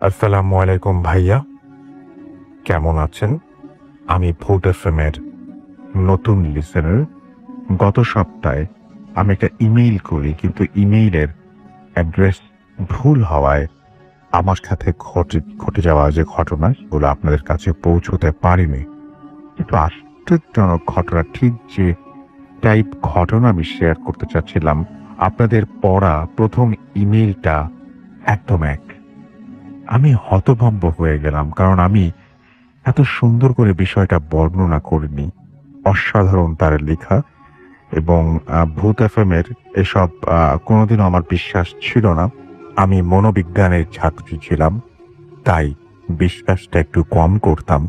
আসসালামু আলাইকুম ভাইয়া, কেমন আছেন? আমি ভোট এফএমের নতুন লিসেনার। গত সপ্তাহে আমি একটা ইমেইল করি, কিন্তু ইমেইলের অ্যাড্রেস ভুল হওয়ায় আমার সাথে ঘটে যাওয়া যে ঘটনা সেগুলো আপনাদের কাছে পৌঁছতে পারিনি। কিন্তু আশ্চর্যজনক ঘটনা, ঠিক যে টাইপ ঘটনা আমি শেয়ার করতে চাচ্ছিলাম, আপনাদের পড়া প্রথম ইমেইলটা একদম এক। আমি হতভম্ব হয়ে গেলাম, কারণ আমি এত সুন্দর করে বিষয়টা বর্ণনা করিনি। অসাধারণ তার লেখা, এবং ভূত এফএমের এসব কোনোদিনও আমার বিশ্বাস ছিল না। আমি মনোবিজ্ঞানের ছাত্রী ছিলাম, তাই বিশ্বাসটা একটু কম করতাম।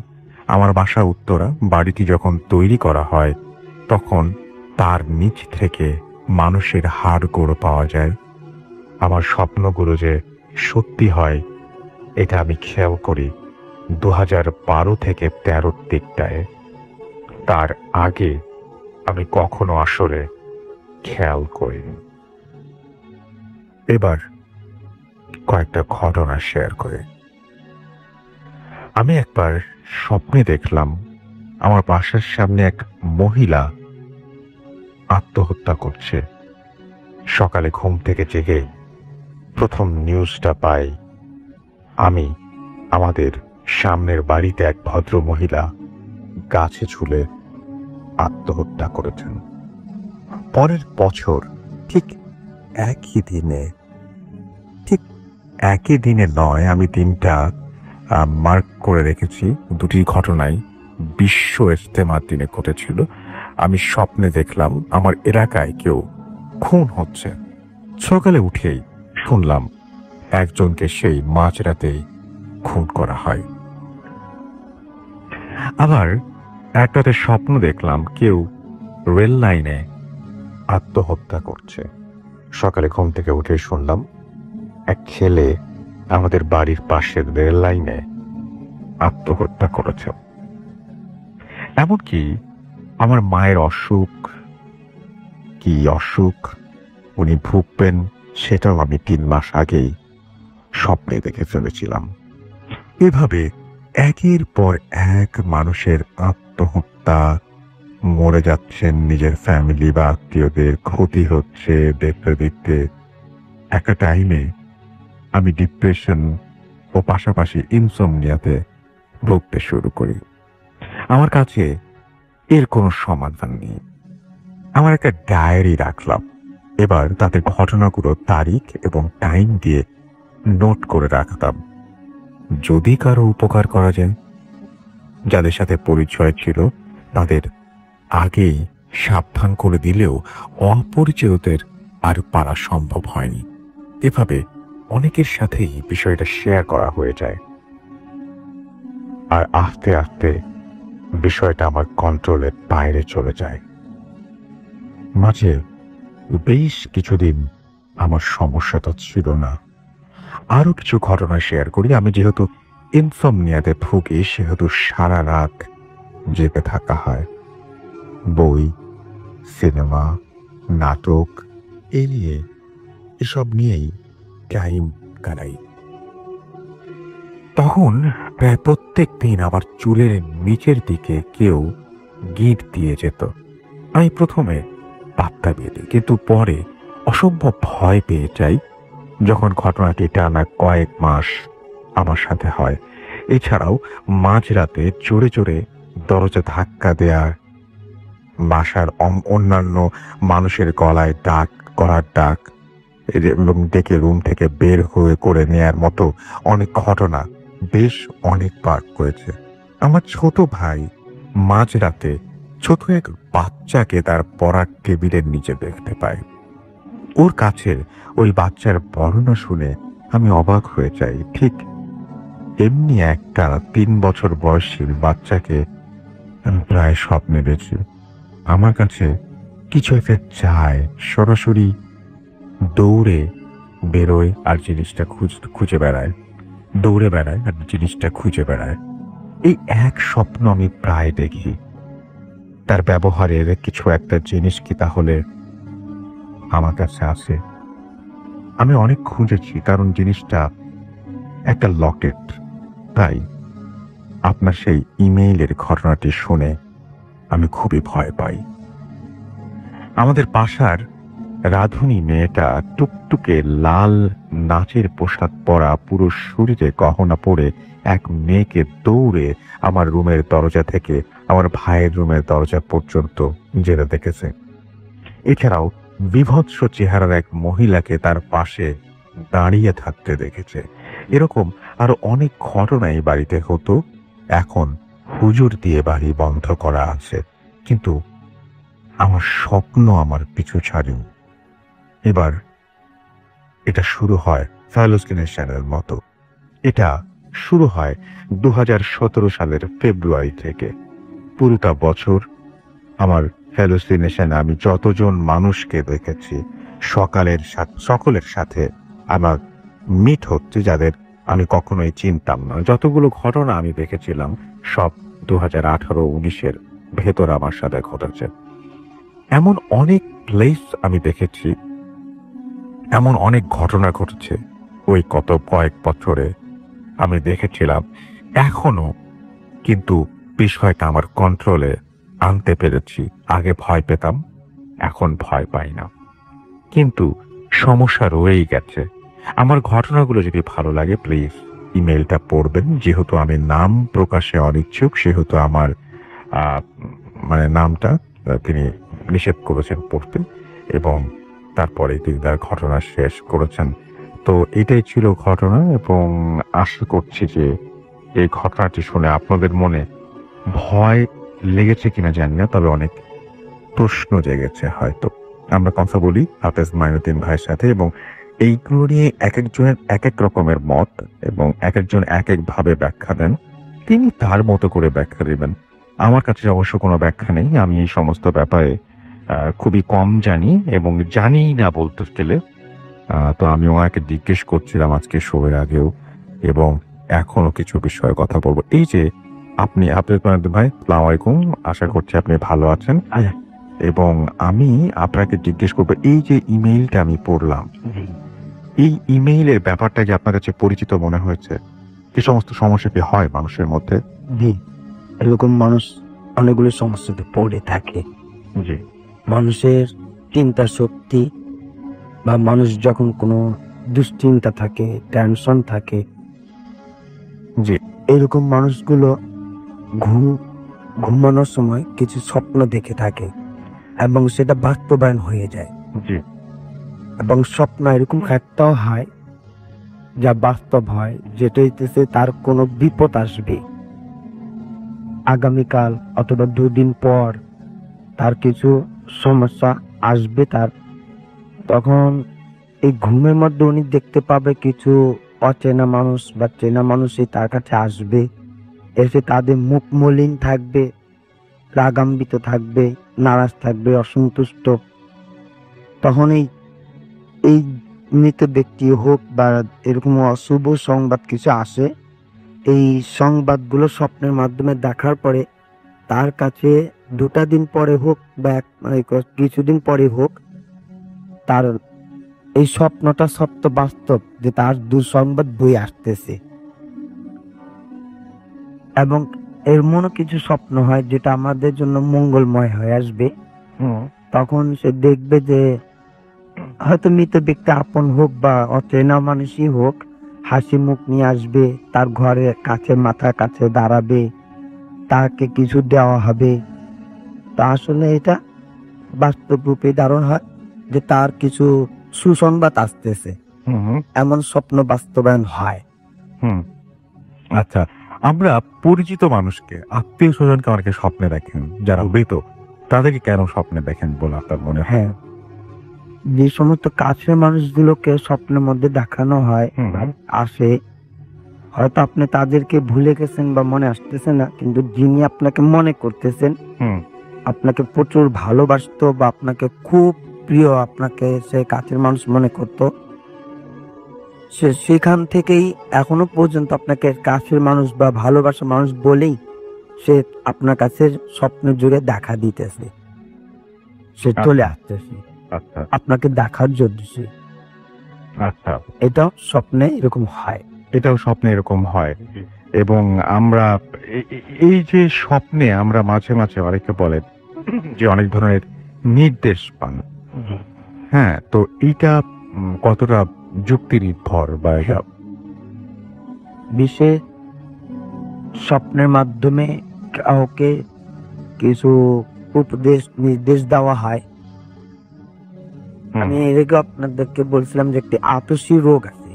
আমার বাসা উত্তরা। বাড়িটি যখন তৈরি করা হয় তখন তার নিচ থেকে মানুষের হাড়গোড় পাওয়া যায়। আমার স্বপ্নগুলো যে সত্যি হয় এটা আমি খেয়াল করি 2012 থেকে 13 দিকটায়। তার আগে আমি কখনো আসলে খেয়াল করিনি। এবার কয়েকটা ঘটনা শেয়ার করে। আমি একবার স্বপ্নে দেখলাম আমার বাসার সামনে এক মহিলা আত্মহত্যা করছে। সকালে ঘুম থেকে জেগে প্রথম নিউজটা পাই আমি আমাদের সামনের বাড়িতে এক ভদ্র মহিলা গাছে ঝুলে আত্মহত্যা করেছেন। পরের বছর ঠিক একই দিনে, ঠিক একই দিনে নয়, আমি দিনটা মার্ক করে রেখেছি। দুটি ঘটনাই বিশ্ব ইজতেমার দিনে ঘটেছিল। আমি স্বপ্নে দেখলাম আমার এলাকায় কেউ খুন হচ্ছে। সকালে উঠেই শুনলাম একজনকে সেই মাঝরাতেই খুন করা হয়। আবার একটাতে স্বপ্ন দেখলাম কেউ রেল লাইনে আত্মহত্যা করছে। সকালে ঘুম থেকে উঠে শুনলাম এক ছেলে আমাদের বাড়ির পাশের রেল লাইনে আত্মহত্যা করেছে। এমনকি আমার মায়ের অসুখ, কি অসুখ উনি ভুগবেন সেটাও আমি 3 মাস আগেই স্বপ্নে দেখে ফেলেছিলাম। এভাবে একের পর এক মানুষের আত্মহত্যা, মরে যাচ্ছেন নিজের ফ্যামিলি বা আত্মীয়দের, ক্ষতি হচ্ছে দেখতে দেখতে। একটা টাইমে আমি ডিপ্রেশন ও পাশাপাশি ইনসোমনিয়াতে ভুগতে শুরু করি। আমার কাছে এর কোনো সমাধান নেই। আমার একটা ডায়েরি রাখলাম। এবার তাতে ঘটনাগুলো তারিখ এবং টাইম দিয়ে নোট করে রাখতাম, যদি কারো উপকার করা যায়। যাদের সাথে পরিচয় ছিল তাদের আগেই সাবধান করে দিলেও অপরিচিতদের আর পারা সম্ভব হয়নি। এভাবে অনেকের সাথেই বিষয়টা শেয়ার করা হয়ে যায়, আর আস্তে আস্তে বিষয়টা আমার কন্ট্রোলের বাইরে চলে যায়। মাঝে বেশ কিছুদিন আমার সমস্যাটা ছিল না। আরো কিছু ঘটনা শেয়ার করি। আমি যেহেতু ইনসোমনিয়াতে ভুগি, সেহেতু সারা রাত জেগে থাকা হয়। বই, সিনেমা, নাটক এসব নিয়েই টাইম কাটাই। তখন প্রায় প্রত্যেক দিন আমার চুলের নিচের দিকে কেউ গিঁট দিয়ে যেত। আমি প্রথমে পাত্তা দিয়ে দিই, কিন্তু পরে অসম্ভব ভয় পেয়ে যাই যখন ঘটনাটি টানা কয়েক মাস আমার সাথে হয়। এছাড়াও মাঝরাতে জোরে জোরে দরজা ধাক্কা দেয়া, বাসার অন্যান্য মানুষের গলায় গলার ডাক এবং ডেকে রুম থেকে বের হয়ে করে নেয়ার মতো অনেক ঘটনা বেশ অনেকবার করেছে। আমার ছোট ভাই মাঝরাতে ছোট এক বাচ্চাকে তার পড়ার টেবিলের নিচে দেখতে পায়। ওর কাছে ওই বাচ্চার বর্ণনা শুনে আমি অবাক হয়ে যাই। ঠিক এমনি একটা 3 বছর বয়সী বাচ্চাকে আমি প্রায় স্বপ্নে দেখি। আমার কাছে কিছু একটা চায়, সরাসরি দৌড়ে বেরোয় আর জিনিসটা খুঁজে বেড়ায়, দৌড়ে বেড়ায় আর জিনিসটা খুঁজে বেড়ায়। এই এক স্বপ্ন আমি প্রায় দেখি। তার ব্যবহারের কিছু একটা জিনিস কি তাহলে আমার কাছে আছে? আমি অনেক খুঁজেছি, কারণ জিনিসটা একটা লকেট। তাই আপনার সেই ইমেইলের ঘটনাটি শুনে আমি খুবই ভয় পাই। আমাদের পাশার রাধুনী মেয়েটা টুকটুকে লাল নাচের পোশাক পরা, পুরো শরীরে গহনা পরে এক মেয়েকে দৌড়ে আমার রুমের দরজা থেকে আমার ভাইয়ের রুমের দরজা পর্যন্ত যেতে দেখেছে। এছাড়াও বীভৎস চেহারার এক মহিলাকে তার পাশে দাঁড়িয়ে থাকতে দেখেছে। এরকম আরো অনেক ঘটনাই বাড়িতে হতো। এখন হুজুর দিয়ে বাড়ি বন্ধ করা আছে, কিন্তু আমার স্বপ্ন আমার পিছু ছাড়েনি। এবার এটা শুরু হয় হ্যালোসিনেশনের মতো। এটা শুরু হয় 2017 সালের ফেব্রুয়ারি থেকে। পুরোটা বছর আমার হ্যালোসিনেশন, আমি যতজন মানুষকে দেখেছি সকলের সাথে আমার মিট হচ্ছে, যাদের আমি কখনোই চিনতাম না। যতগুলো ঘটনা আমি দেখেছিলাম সব 2018-19-এর ভেতর আমার সাথে ঘটেছে। এমন অনেক প্লেস আমি দেখেছি, এমন অনেক ঘটনা ঘটেছে ওই কয়েক বছরে আমি দেখেছিলাম। এখনো কিন্তু বিষয়টা আমার কন্ট্রোলে আনতে পেরেছি। আগে ভয় পেতাম, এখন ভয় পাই না, কিন্তু সমস্যা রয়েই গেছে। আমার ঘটনাগুলো যদি ভালো লাগে প্লিজ ইমেলটা পড়বেন। যেহেতু আমি নাম প্রকাশে অনিচ্ছুক, সেহেতু আমার নামটা তিনি নিষেধ করেছেন পড়তে, এবং তারপরে তিনি তার ঘটনা শেষ করেছেন। তো এটাই ছিল ঘটনা, এবং আশা করছি যে এই ঘটনাটি শুনে আপনাদের মনে ভয় লেগেছে কিনা জানি না, তবে অনেক প্রশ্ন জেগেছে হয়তো। আমরা কথা বলি হাফেজ মাইনুদ্দিন ভাইয়ের সাথে, এবং এইগুলো নিয়ে এক একজনের এক এক রকমের মত, এবং এক একজন এক এক ভাবে ব্যাখ্যা দেন। তিনি তার মতো করে ব্যাখ্যা দেবেন। আমার কাছে অবশ্য কোনো ব্যাখ্যা নেই। আমি এই সমস্ত ব্যাপারে খুবই কম জানি, এবং জানি না বলতে গেলে। তো আমি ওনাকে জিজ্ঞেস করছিলাম আজকে শোয়ের আগেও, এবং এখনো কিছু বিষয়ে কথা বলবো। এই যে আপনি হাফেজ মাইনুদ্দিন ভাই, আসসালামু আলাইকুম, আশা করছি আপনি ভালো আছেন। এবং আমি আপনাকে জিজ্ঞেস করবো, এই যে ইমেইলটা আমি পড়লাম, এই ইমেইলের ব্যাপারটা কি আপনার কাছে পরিচিত মনে হয়েছে? কি সমস্ত সমস্যা কি হয় মানুষের মধ্যে? জি, এরকম মানুষ অনেকগুলো সমস্যাতে পড়ে থাকে। জি মানুষের চিন্তা শক্তি, বা মানুষ যখন কোনো দুশ্চিন্তা থাকে, টেনশন থাকে, জি এরকম মানুষগুলো ঘুমানোর সময় কিছু স্বপ্ন দেখে থাকে এবং সেটা বাস্তবায়ন হয়ে যায়। জি এবং স্বপ্ন এরকম একটাও হয় যা বাস্তব হয়, যেটা হইতেছে তার কোনো বিপদ আসবে আগামীকাল অথবা 2 দিন পর, তার কিছু সমস্যা আসবে তার। তখন এই ঘুমের মধ্যে উনি দেখতে পাবে কিছু অচেনা মানুষ বা চেনা মানুষই তার কাছে আসবে, এসে তাদের মুখ মলিন থাকবে, রাগান্বিত থাকবে, নারাজ থাকবে, অসন্তুষ্ট। তখন এই মৃত ব্যক্তি হোক বা এরকম অশুভ সংবাদ কিছু আসে, এই সংবাদগুলো স্বপ্নের মাধ্যমে দেখার পরে তার কাছে 2টা দিন পরে হোক বা কিছুদিন পরে হোক, তার এই স্বপ্নটা সত্য বাস্তব যে তার দুঃসংবাদ বয়ে আসতেছে। এবং এর মনে কিছু স্বপ্ন হয় যেটা আমাদের জন্য মঙ্গলময় হয়ে আসবে। তখন সে দেখবে যে হয়তো মৃত ব্যক্তি আপন হোক বা অচেনা মানুষই হোক, হাসি মুখ নিয়ে আসবে, তার ঘরে কাছে মাথার কাছে দাঁড়াবে, তাকে কিছু দেওয়া হবে। তা আসলে এটা বাস্তব রূপে ধারণ হয় যে তার কিছু সুসংবাদ আসতেছে, এমন স্বপ্ন বাস্তবায়ন হয়। আচ্ছা, আমরা পরিচিত মানুষকে, আত্মীয় স্বজনকে অনেকে স্বপ্নে দেখেন, যারা মৃত, তাদেরকে কেন স্বপ্নে দেখেন বলে আপনার মনে হয়? হ্যাঁ, যে সমস্ত কাছের মানুষগুলোকে স্বপ্নের মধ্যে দেখানো হয় আসে, হয়তো আপনি তাদেরকে ভুলে গেছেন বা মনে আসতেছে না, কিন্তু যিনি আপনাকে মনে করতেছেন, আপনাকে প্রচুর ভালোবাসতো বা আপনাকে খুব প্রিয়, আপনাকে সে কাছের মানুষ মনে করতো, সে সেখান থেকেই এখনো পর্যন্ত আপনাকে কাছের মানুষ বা ভালোবাসার মানুষ বলেই সে আপনার কাছে স্বপ্নের জুড়ে দেখা দিতেছে, সে চলে আসতেছে আচ্ছা আপনাকে দেখার জন্য। আচ্ছা, এটা স্বপ্নে এরকম হয়। এটাও স্বপ্নে এরকম হয়। এবং আমরা এই যে স্বপ্নে আমরা মাঝে মাঝে অনেকে বলে যে অনেক ধরনের নির্দেশ পান। হ্যাঁ, তো এইটা কতটা যুক্তি নির্ভর বা এটা বিশেষ স্বপ্নের মাধ্যমে কাউকে কিছু উপদেশ নির্দেশ দেওয়া হয়। আমি এর আগে আপনাদেরকে বলছিলাম যে একটি আতসী রোগ আছে।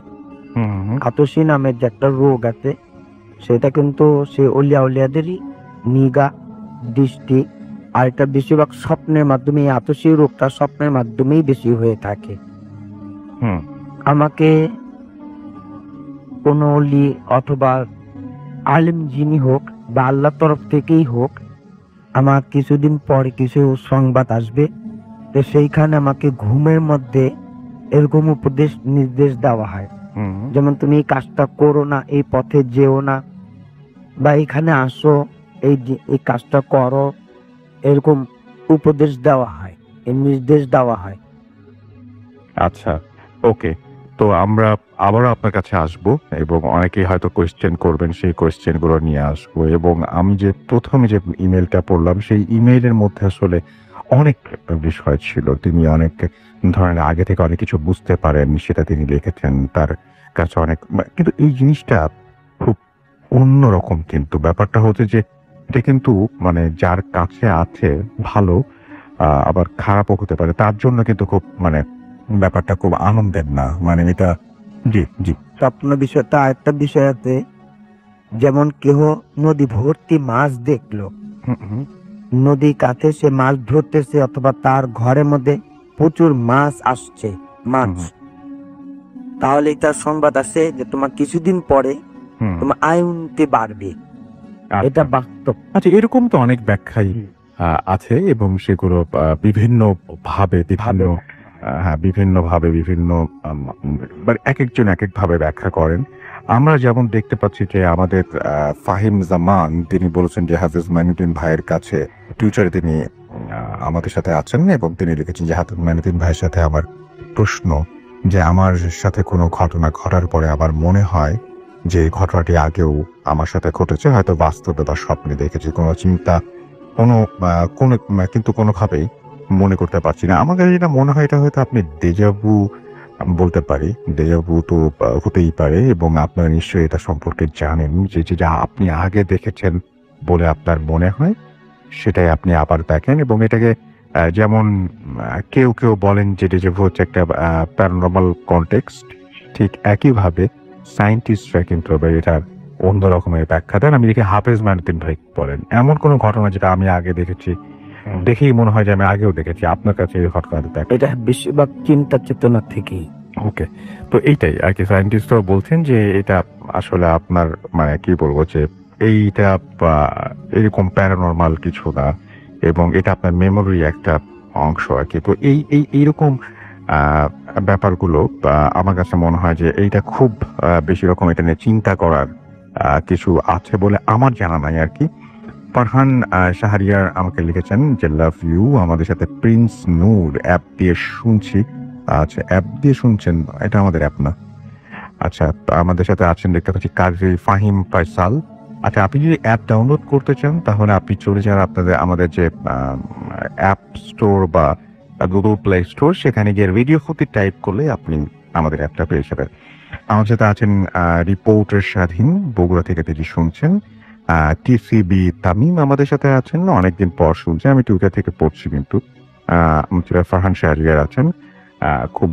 আতসী নামের যে একটা রোগ আছে, সেটা কিন্তু সে অলিয়াদেরই নিগা দৃষ্টি, আর এটা বেশিরভাগ স্বপ্নের মাধ্যমে, এই আতসী রোগটা স্বপ্নের মাধ্যমেই বেশি হয়ে থাকে। আমাকে কোনো অলি অথবা আলেম যিনি হোক বা আল্লাহর তরফ থেকেই হোক, আমার কিছুদিন পরে কিছু সংবাদ আসবে, তো সেইখানে আমাকে ঘুমের মধ্যে এরকম উপদেশ নির্দেশ দেওয়া হয়, যেমন তুমি এই কাজটা করো না, এই পথে যেও না, বা এখানে আসো, এই কাজটা করো, এরকম উপদেশ দেওয়া হয়, এই নির্দেশ দেওয়া হয়। আচ্ছা, ওকে। তো আমরা আবারও আপনার কাছে আসবো এবং অনেকেই হয়তো কোয়েশ্চেন করবেন, সেই কোয়েশ্চেন গুলো নিয়ে আসবো। এবং আমি যে প্রথমে যে ইমেলটা পড়লাম, সেই ইমেইলের মধ্যে আসলে অনেক বিষয় ছিল। তিনি অনেক ধরনের আগে থেকে অনেক কিছু বুঝতে পারেন, সেটা তিনি লিখেছেন। তার কাছে অনেক কিন্তু এই জিনিসটা খুব অন্যরকম। কিন্তু ব্যাপারটা হচ্ছে যে এটা কিন্তু মানে যার কাছে আছে ভালো, আবার খারাপও হতে পারে। তার জন্য কিন্তু খুব মানে ব্যাপারটা খুব আনন্দের না। মানে এটা জি, জি। স্বপ্ন বিষয়টা আরেকটা বিষয় আছে, যেমন কেহ নদী ভর্তি মাছ দেখলো, নদী কাছে সে মাছ ধরতেছে, অথবা তার ঘরের মধ্যে প্রচুর মাছ আসছে, মাছ, তাহলে তার সংবাদ আছে যে তোমার কিছুদিন পরে তোমার আয় উন্নতি বাড়বে। এটা বাস্তব। আচ্ছা, এরকম তো অনেক ব্যাখ্যাই আছে এবং সেগুলো বিভিন্ন ভাবে বিভিন্ন মানে এক একজন এক এক ভাবে ব্যাখ্যা করেন। আমরা যেমন দেখতে পাচ্ছি যে আমাদের ফাহিম জামান তিনি বলেছেন যে হাফিজ মাইনুদ্দিন ভাইয়ের কাছে টুইটারে তিনি আমাদের সাথে আছেন এবং তিনি লিখেছেন যে হাফিজ মাইনুদ্দিন ভাইয়ের সাথে আমার প্রশ্ন যে আমার সাথে কোনো ঘটনা ঘটার পরে আমার মনে হয় যে ঘটনাটি আগেও আমার সাথে ঘটেছে, হয়তো বাস্তবে বা স্বপ্নে দেখেছি, কোনো চিন্তা কিন্তু কোনোভাবেই মনে করতে পারছি না। আমার কাছে যেটা মনে হয় এটা হয়তো আপনি দেজাভু বলতে পারি। দেজাভু তো হতেই পারে এবং আপনারা নিশ্চয়ই এটা সম্পর্কে জানেন যে যেটা আপনি আগে দেখেছেন বলে আপনার মনে হয় সেটাই আপনি আবার দেখেন। এবং এটাকে যেমন কেউ কেউ বলেন যে ডেজাভু হচ্ছে একটা প্যারানর্মাল কনটেক্সট, ঠিক একইভাবে সায়েন্টিস্টরা কিন্তু এটার অন্য রকমের ব্যাখ্যা দেন। আমি দেখি হাফেজ মাইনুদ্দিন ভাই বলেন এমন কোনো ঘটনা যেটা আমি আগে দেখেছি, দেখেই মনে হয় যে আমি আগেও দেখেছি, আপনার কাছে এই ঘটনাটা এটা বেশিরভাগ চিন্তা চেতনা থেকেই। ওকে, তো এইটাই আর কি। সায়েন্টিস্টরাও বলছেন যে এটা আসলে আপনার মানে কি বলবো যে এইটা এরকম প্যারানর্মাল কিছু না এবং এটা আপনার মেমোরির একটা অংশ আর কি। তো এইরকম ব্যাপারগুলো আমার কাছে মনে হয় যে এইটা খুব বেশি রকম এটা নিয়ে চিন্তা করার কিছু আছে বলে আমার জানা নাই আর কি। ফারহান শাহরিয়ার আমাকে লিখেছেন যে লাভ ইউ, আমাদের সাথে প্রিন্স নূর অ্যাপ দিয়ে শুনছি। আচ্ছা, অ্যাপ দিয়ে শুনছেন, এটা আমাদের অ্যাপ না। আচ্ছা, আমাদের সাথে আছেন দেখতে পাচ্ছি কাজী ফাহিম ফয়সাল। আচ্ছা, আপনি যদি অ্যাপ ডাউনলোড করতে চান তাহলে আপনি চলে যান আমাদের যে অ্যাপ স্টোর বা গুগল প্লে স্টোর, সেখানে গিয়ে রেডিও ফতি টাইপ করলে আপনি আমাদের অ্যাপটা পেয়ে যাবেন। আমার সাথে আছেন রিপোর্টার স্বাধীন, বগুড়া থেকে তিনি শুনছেন। টিসিবি তামিম আমাদের সাথে আছেন, অনেকদিন পর শুনছেন, আমি টুইটার থেকে পড়ছি কিন্তু। ফারহান শাহরিয়ার আছেন। খুব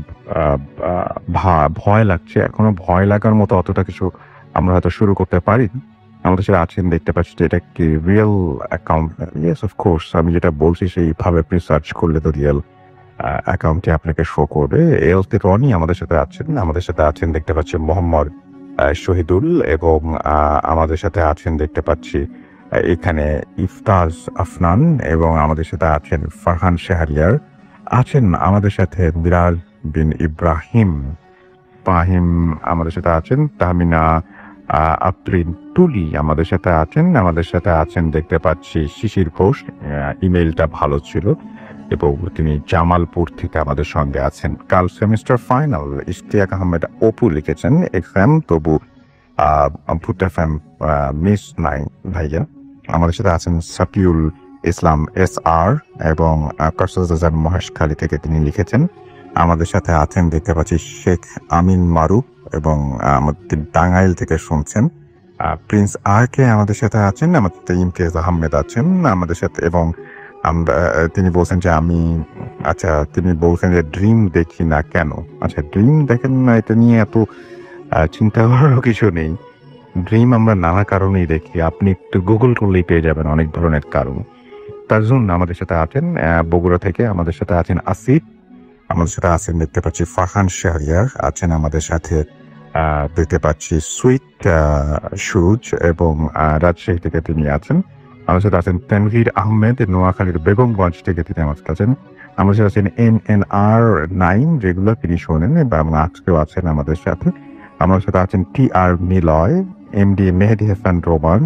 ভয় লাগছে, এখনো ভয় লাগার মতো অতটা কিছু আমরা হয়তো শুরু করতে পারি। আমাদের সাথে আছেন দেখতে পাচ্ছি যে এটা কি রিয়েল অ্যাকাউন্ট? Yes, of course. আমি যেটা বলছি সেইভাবে আপনি সার্চ করলে তো রিয়েল অ্যাকাউন্টে আপনাকে শো করবে। এলতে রনি আমাদের সাথে আছেন দেখতে পাচ্ছি মোহাম্মদ শহীদুল, এবং আমাদের সাথে আছেন দেখতে পাচ্ছি এখানে ইফতাজ আফনান, এবং আমাদের সাথে আছেন ফারহান শাহরিয়ার, আছেন আমাদের সাথে বিরাজ বিন ইব্রাহিম ফাহিম, আমাদের সাথে আছেন তাহমিনা আফরিন টুলি, আমাদের সাথে আছেন দেখতে পাচ্ছি শিশির ঘোষ, ইমেইলটা ভালো ছিল, এবং তিনি জামালপুর থেকে আমাদের সঙ্গে আছেন। কাল সেমিস্টার ফাইনাল, ইশতিয়াক আহমেদ অপু লিখেছেন এক্সাম তবু ভুট্টা ফ্যাম মিস নাই ভাইয়া। আমাদের সাথে আছেন সাফিউল ইসলাম SR এবং কক্সবাজার মহেশখালী থেকে তিনি লিখেছেন। আমাদের সাথে আছেন দেখতে পাচ্ছি শেখ আমিন মারুফ এবং আমাদের টাঙ্গাইল থেকে শুনছেন। প্রিন্স কে আমাদের সাথে আছেন, আমাদের সাথে ইমতিয়াজ আহমেদ আছেন আমাদের সাথে, এবং আমরা তিনি বলছেন যে তিনি বলছেন যে ড্রিম দেখি না কেন। আচ্ছা, ড্রিম দেখেন না এটা নিয়ে এত চিন্তা করারও কিছু নেই। ড্রিম আমরা নানা কারণেই দেখি, আপনি একটু গুগল করলেই পেয়ে যাবেন অনেক ধরনের কারণ। তাজুন আমাদের সাথে আছেন বগুড়া থেকে, আমাদের সাথে আছেন আসিফ, আমাদের সাথে আছেন দেখতে পাচ্ছি ফারহান শাহরিয়ার আছেন আমাদের সাথে, দেখতে পাচ্ছি সুইট সুজ এবং রাজশাহী থেকে তিনি আছেন। আমাদের সাথে আছেন তানভীর আহমেদ, নোয়াখালীর বেগমগঞ্জ থেকে তিনি আমাদের সাথে আছেন। আমাদের সাথে আছেন NNR9 যেগুলো তিনি শোনেন এবং আজকেও আছেন আমাদের সাথে। আমাদের সাথে আছেন TR Niloy, MD Mehedi Hasan Roman,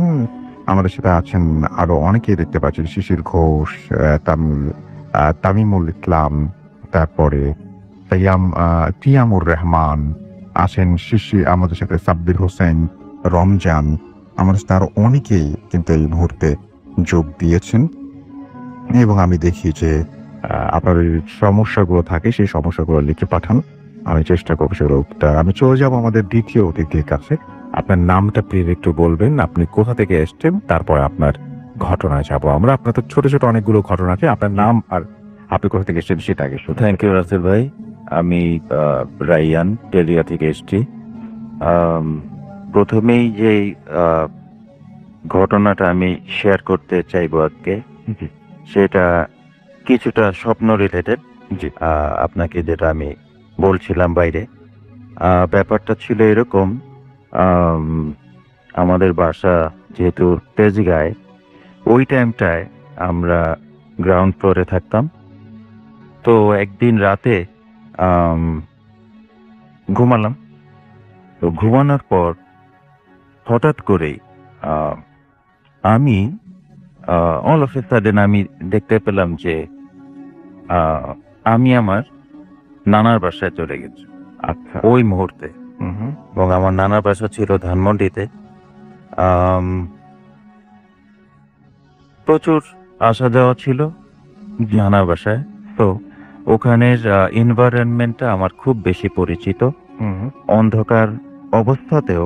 আমাদের সাথে আছেন আরো অনেকেই দেখতে পাচ্ছেন, শিশির ঘোষ, তামিমুল ইসলাম, তারপরে তিয়ামুর রহমান আছেন, আমাদের সাথে সাব্বির হোসেন, রমজান, আমাদের সাথে আরো অনেকেই কিন্তু এই মুহূর্তে যোগ দিয়েছেন। এবং আমি দেখি যে আপনার এই সমস্যাগুলো থাকে, সেই সমস্যাগুলো লিখে পাঠান, আমি চেষ্টা করবো সেগুলো উত্তর। আমি চলে যাবো আমাদের দ্বিতীয় অতিথির কাছে। আপনার নামটা প্লিজ একটু বলবেন, আপনি কোথা থেকে এসছেন, তারপরে আপনার ঘটনায় যাবো আমরা। আপনার তো ছোট ছোট অনেকগুলো ঘটনা আছে, আপনার নাম আর আপনি কোথা থেকে এসছেন সেটা আগে শুনুন। থ্যাংক ইউ রাসেল ভাই। আমি রাইয়ান টেলিয়া থেকে এসছি। প্রথমেই যে ঘটনাটা আমি শেয়ার করতে চাইবো আজকে, জি। সেটা কিছুটা স্বপ্ন রিলেটেড। জি। আপনাকে যেটা আমি বলছিলাম বাইরে, ব্যাপারটা ছিল এরকম। আমাদের বাসা যেহেতু তেজগাঁয়, ওই টাইমটায় আমরা গ্রাউন্ড ফ্লোরে থাকতাম। তো একদিন রাতে ঘুমালাম। তো ঘুমানোর পর হঠাৎ করেই আমি অল অফ এ সাডেন আমি দেখতে পেলাম যে আমি আমার নানার বাসায় চলে গেছি আচ্ছা। ওই মুহূর্তে। হুম। এবং আমার নানার বাসা ছিল ধানমন্ডিতে। প্রচুর আসা যাওয়া ছিল নানার বাসায়। তো ওখানের এনভায়রনমেন্টটা আমার খুব বেশি পরিচিত। হুম। অন্ধকার অবস্থাতেও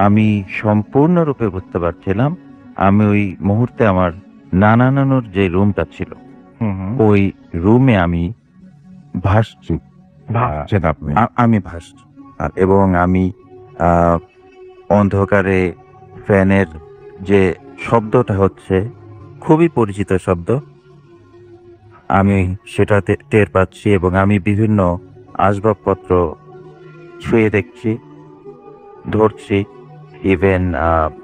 আমি সম্পূর্ণরূপে বুঝতে পারছিলাম আমি ওই মুহূর্তে আমার নানুর যে রুমটা ছিল হুম। ওই রুমে আমি ভাসছি। ভাবছেন আপনি? আমি ভাসছি এবং আমি অন্ধকারে ফ্যানের যে শব্দটা হচ্ছে খুবই পরিচিত শব্দ, আমি সেটাতে টের পাচ্ছি এবং আমি বিভিন্ন আসবাবপত্র ছুঁয়ে দেখছি, ধরছি। ইভেন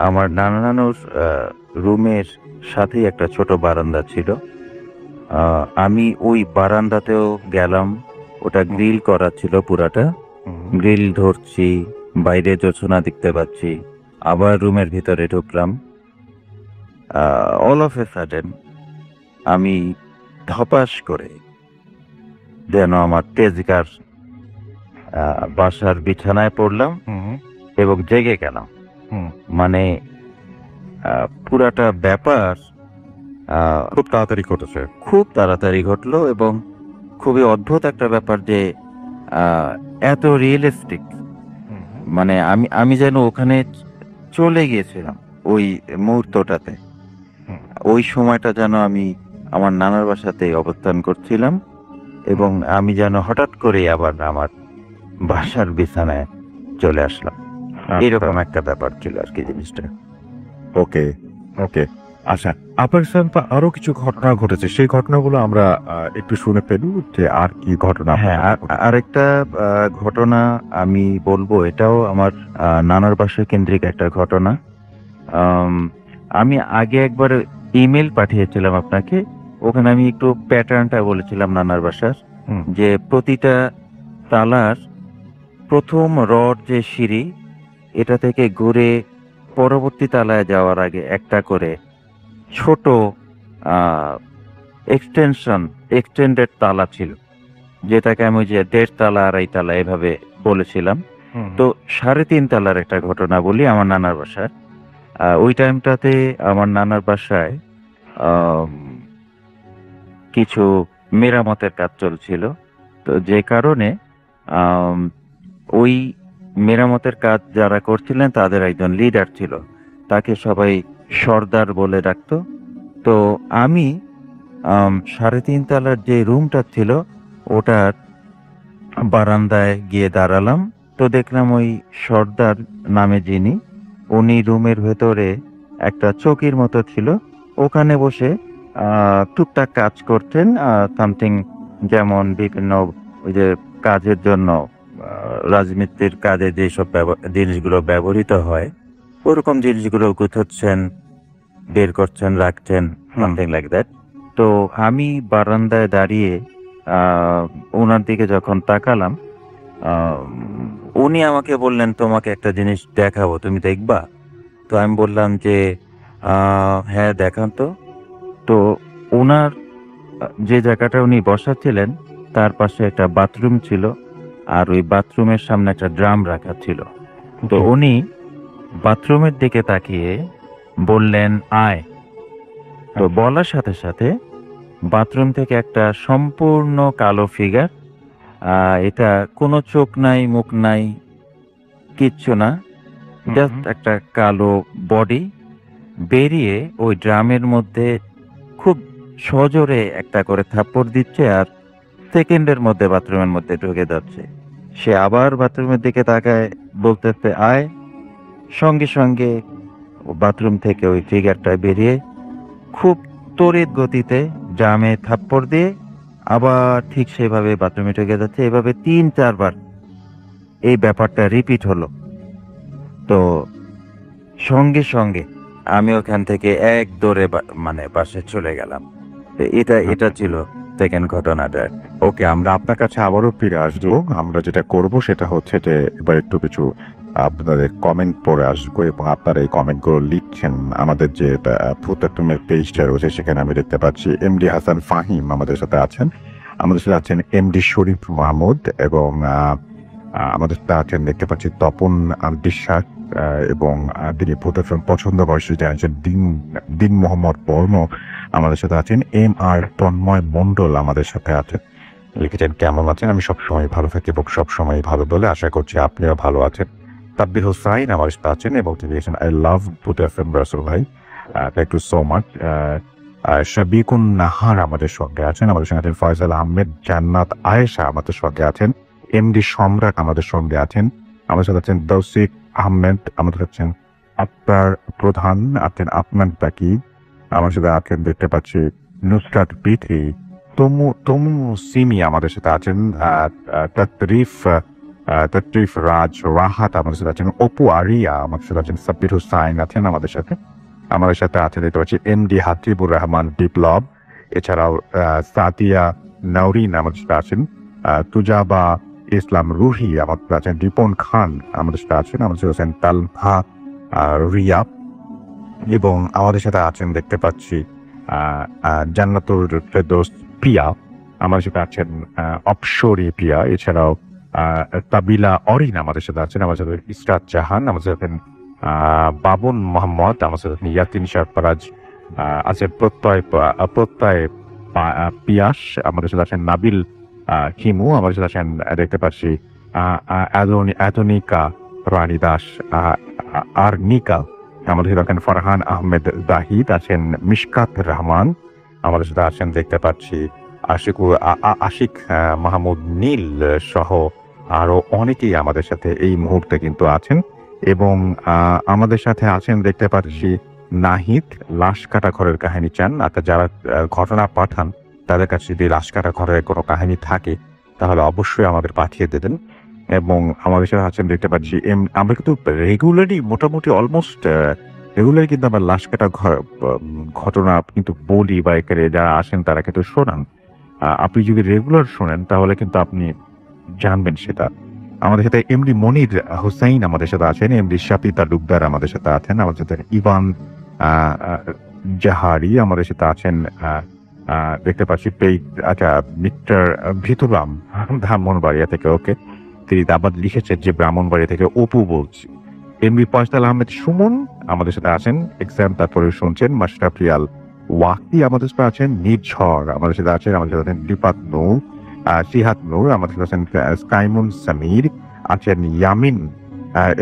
আমার নানুর রুমের সাথেই একটা ছোট বারান্দা ছিল। আমি ওই বারান্দাতেও গেলাম, ওটা গ্রিল করা ছিল পুরাটা। গ্রিল ধরছি, বাইরে জোছনা দেখতে পাচ্ছি, আবার রুমের ভিতরে ঢুকলাম। অল অফ এ সাডেন আমি ধপাস করে যেন আমার তেজগার বাসার বিছানায় পড়লাম এবং জেগে গেলাম। মানে পুরাটা ব্যাপার খুব তাড়াতাড়ি ঘটেছে। খুব তাড়াতাড়ি ঘটলো এবং খুবই অদ্ভুত একটা ব্যাপার যে এত রিয়েলিস্টিক। মানে আমি যেন ওখানে চলে গিয়েছিলাম ওই মুহূর্তটাতে। ওই সময়টা যেন আমি আমার নানার বাসাতে অবস্থান করছিলাম এবং আমি যেন হঠাৎ করে আবার আমার বাসার বিছানায় চলে আসলাম। এরকম একটা ব্যাপার ছিল আর কি জিনিসটা। ওকে ওকে। আচ্ছা, আপনার সাথে আরো কিছু ঘটনা ঘটেছে, সেই ঘটনাগুলো আমরা একটু শুনে ফেলু যে আর কি ঘটনা। হ্যাঁ, আরেকটা ঘটনা আমি বলবো, এটাও আমার নানার বাসা কেন্দ্রিক একটা ঘটনা। আমি আগে একবার ইমেল পাঠিয়েছিলাম আপনাকে, ওখানে আমি একটু প্যাটার্নটা বলেছিলাম নানার বাসার, যে প্রতিটা তালার প্রথম রড যে সিঁড়ি, এটা থেকে ঘুরে পরবর্তী তালায় যাওয়ার আগে একটা করে ছোট এক্সটেন্ডেড তালা ছিল, যেটাকে আমি যে 1.5 তালা 2.5 তালা এভাবে বলেছিলাম। তো 3.5 তলার একটা ঘটনা বলি আমার নানার বাসার। ওই টাইমটাতে আমার নানার বাসায় আম, কিছু মেরামতের কাজ চলছিল। তো যে কারণে আম, ওই মেরামতের কাজ যারা করছিলেন তাদের একজন লিডার ছিল, তাকে সবাই সর্দার বলে ডাকতো। তো আমি 3.5 তলার যে রুমটা ছিল ওটার বারান্দায় গিয়ে দাঁড়ালাম। তো দেখলাম ওই সর্দার নামে যিনি, উনি রুমের ভেতরে একটা চৌকির মতো ছিল, ওখানে বসে টুকটাক কাজ করতেন, সামথিং, যেমন বিভিন্ন ওই যে কাজের জন্য রাজমিস্ত্রির কাজে যেসব জিনিসগুলো ব্যবহৃত হয় ওরকম জিনিসগুলো গুছোচ্ছেন, বের করছেন, রাখছেন, সামথিং লাইক দ্যাট। তো আমি বারান্দায় দাঁড়িয়ে ওনার দিকে যখন তাকালাম, আহ, উনি আমাকে বললেন, তোমাকে একটা জিনিস দেখাবো, তুমি দেখবা? তো আমি বললাম যে হ্যাঁ দেখান তো। তো ওনার যে জায়গাটা উনি বসাচ্ছিলেন তার পাশে একটা বাথরুম ছিল, আর ওই বাথরুমের সামনে একটা ড্রাম রাখা ছিল। তো উনি বাথরুমের দিকে তাকিয়ে বললেন, আয়। তো বলার সাথে সাথে বাথরুম থেকে একটা সম্পূর্ণ কালো ফিগার, এটা কোনো চোখ নাই, মুখ নাই, কিচ্ছু না, জাস্ট একটা কালো বডি বেরিয়ে ওই ড্রামের মধ্যে খুব সজোরে একটা করে থাপ্পড় দিচ্ছে, আর সেকেন্ডের মধ্যে বাথরুমের মধ্যে ঢুকে যাচ্ছে। সে আবার বাথরুমের দিকে তাকায়, বলতেছে আয়। সঙ্গে সঙ্গে বাথরুম থেকে ওই ফিগারটা বেরিয়ে খুব তড়িৎ গতিতে ড্রামে থাপ্পড় দিয়ে আবার ঠিক সেভাবে বাথরুমে ঢুকে যাচ্ছে। এভাবে 3-4 বার এই ব্যাপারটা রিপিট হলো। তো সঙ্গে সঙ্গে আমি ওখান থেকে এক দৌড়ে মানে বাসে চলে গেলাম। তো এটা ছিল সেকেন্ড ঘটনাটা। ওকে, আমরা আপনার কাছে আবারও ফিরে আসবো। আমরা যেটা করব সেটা হচ্ছে যে এবার একটু কিছু আপনাদের কমেন্ট পড়ে আসবো, এবং আপনারা এই কমেন্টগুলো লিখছেন আমাদের যে ভূতত্ত্বের পেজটা রয়েছে সেখানে আমি দেখতে পাচ্ছি এমডি হাসান ফাহিম আমাদের সাথে আছেন, আমাদের সাথে আছেন এমডি শরীফ মাহমুদ, এবং আমাদের সাথে আছেন দেখতে পাচ্ছি তপন বিশ্বাস, এবং তিনি ভূতত্ত্ব পছন্দ করে সেটা আছেন দিন মোহাম্মদ বর্ম, আমাদের সাথে আছেন এম আর তন্ময় মণ্ডল আমাদের সাথে আছেন। লিখেছেন কেমন আছেন, আমি সবসময় ভালো থাকি এবং সবসময় ভালো বলে আশা করছি আপনিও ভালো আছেন। তাব্বির হোসাইন আমাদের সাথে আছেন এবং তিনি লিখেছেন আই লাভ ভূত এফএম রাসেল ভাই, thank you so much. Shabikun Nahar আমাদের সঙ্গে আছেন, আমাদের সঙ্গে আছেন ফয়সাল আহমেদ, জান্নাত আয়েশা আমাদের সঙ্গে আছেন, এমডি সম্রাট আমাদের সঙ্গে আছেন, আমাদের সাথে আছেন দৌসিক আহমেদ, আমাদের আছেন আক্তার প্রধান, আছেন আপনার বাকি, আমার সাথে আছেন দেখতে পাচ্ছি নুসরাত বিথি, তমু সিমি আমাদের সাথে আছেন, তত্রিফ রাজ রাহাত আমাদের সাথে আছেন, অপু আরিয়া আমাদের সাথে আছেন, সাব্বির হুসাইন আছেন আমাদের সাথে আছে দেখতে পাচ্ছি এমডি হাতিবুর রহমান বিপ্লব, এছাড়াও সাদিয়া নওরিন আমাদের সাথে আছেন, তুজাবা ইসলাম রুহি আমাদের সাথে আছেন, রিপন খান আমাদের সাথে আছেন, আমাদের সাথে আছেন তালভা রিয়া, এবং আমাদের সাথে আছেন দেখতে পাচ্ছি জান্নাতুল ফেরদৌস পিয়া, আমাদের সাথে আছেন অপসরি পিয়া, এছাড়াও তাবিলা অরিন আমাদের সাথে আছেন, আমাদের সাথে ইসরাত জাহান, আমাদের সাথে আছেন বাবুন মোহাম্মদ, আমাদের সাথে ইয়াতিন সরফরাজ আছেন, প্রত্যয় পিয়াস, আমাদের সাথে আছেন নাবিল হিমু, আমাদের সাথে আছেন দেখতে পাচ্ছি অ্যাদনিকা রানী দাস আর নিকা, আমাদের সাথে আছেন ফরহান আহমেদ জাহিদ, আছেন মিশকাত রহমান, আমাদের সাথে আছেন দেখতে পাচ্ছি আশিক মাহমুদ নীল সহ আরো অনেকেই আমাদের সাথে এই মুহূর্তে কিন্তু আছেন। এবং আমাদের সাথে আছেন দেখতে পাচ্ছি নাহিদ, লাশ কাটা ঘরের কাহিনী চান, অর্থাৎ যারা ঘটনা পাঠান তাদের কাছে যদি লাশ কাটা ঘরের কোনো কাহিনী থাকে তাহলে অবশ্যই আমাদের পাঠিয়ে দেবেন। এবং আমাদের সাথে আছেন দেখতে পাচ্ছি আমরা কিন্তু রেগুলারই মোটামুটি অলমোস্ট রেগুলারই কিন্তু আমরা লাশ কাটা ঘটনা কিন্তু বলি, বা এখানে যারা আসেন তারা কিন্তু শোনান। আপনি যদি রেগুলার শোনেন তাহলে কিন্তু আপনি জানবেন সেটা। আমাদের সাথে এমডি মনির হুসাইন আমাদের সাথে আছেন, এমডি শাপি তালুকদার আমাদের সাথে আছেন, আমাদের সাথে ইভান জাহারি আমাদের সাথে আছেন দেখতে পাচ্ছি পেজ, আচ্ছা মিস্টার ভিতুরাম ধামনবাড়িয়া থেকে, ওকে তিনি আবার লিখেছেন যে ব্রাহ্মণবাড়ি থেকে অপু বলছি। এমবি ফয়সাল আহমেদ সুমন আমাদের সাথে আছেন, এক্সাম তারপরে শুনছেন। মাশরাফিয়াল ওয়াকি আমাদের সাথে আছেন, নির্ঝর আমাদের সাথে আছেন, আমাদের সাথে আছেন রিফাত নূর, সিহাত নূর আমাদের সাথে আছেন, স্কাইমুন সামির আছেন, ইয়ামিন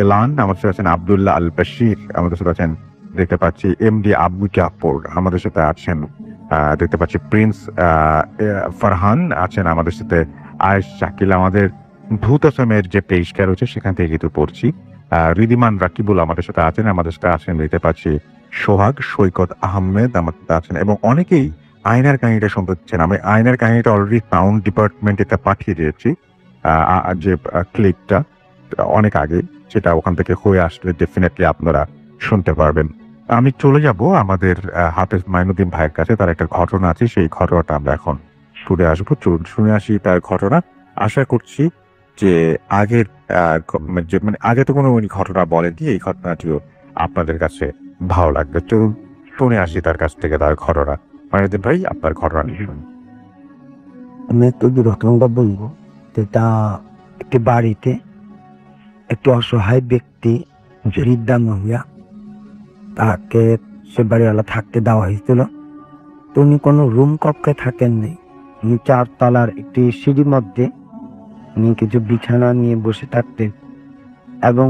এলান আমাদের সাথে আছেন, আব্দুল্লাহ আল বাশির আমাদের সাথে আছেন, দেখতে পাচ্ছি এমডি আবু জাফর আমাদের সাথে আছেন, দেখতে পাচ্ছি প্রিন্স ফারহান আছেন আমাদের সাথে, আয়েশ শাকিল আমাদের ভূত আসামের যে পেজটা রয়েছে সেখান থেকে কিন্তু পড়ছি, রিদিমান রাকিবুল আমাদের সাথে আছেন, আমাদের সাথে আছেন দেখতে পাচ্ছি সোহাগ, সৈকত আহমেদ আমাদের সাথে আছেন, এবং অনেকেই আয়নার কাহিনীটা শুনতে চাচ্ছেন। আমি আয়নার কাহিনীটা অলরেডি সাউন্ড ডিপার্টমেন্টে পাঠিয়ে দিয়েছি, যে ক্লিপটা অনেক আগে, সেটা ওখান থেকে হয়ে আসলে ডেফিনেটলি আপনারা শুনতে পারবেন। আমি চলে যাব আমাদের হাফেজ মাইনুদ্দিন ভাইয়ের কাছে, তার একটা ঘটনা আছে, সেই ঘটনাটা আমরা এখন শুনে আসবো। শুনে আসি তার ঘটনা। আশা করছি যে আগের মানে আগে তো কোনো উনি ঘটনা বলেননি, এই ঘটনাটিও আপনাদের কাছে ভালো লাগবে। তো শুনে আসি তার কাছ থেকে তার ঘটনা। মাইনুদ্দিন ভাই, আপনার ঘটনা শুনুন। আমি একটু ঘটনাটা বলবো। যেটা একটি বাড়িতে একটি অসহায় ব্যক্তি, বৃদ্ধা মহিলা, তাকে সে বাড়িওয়ালা থাকতে দেওয়া হয়েছিল। তো উনি কোনো রুম কক্ষে থাকেননি, উনি 4 তলার একটি সিঁড়ির মধ্যে উনি কিছু বিছানা নিয়ে বসে থাকতেন, এবং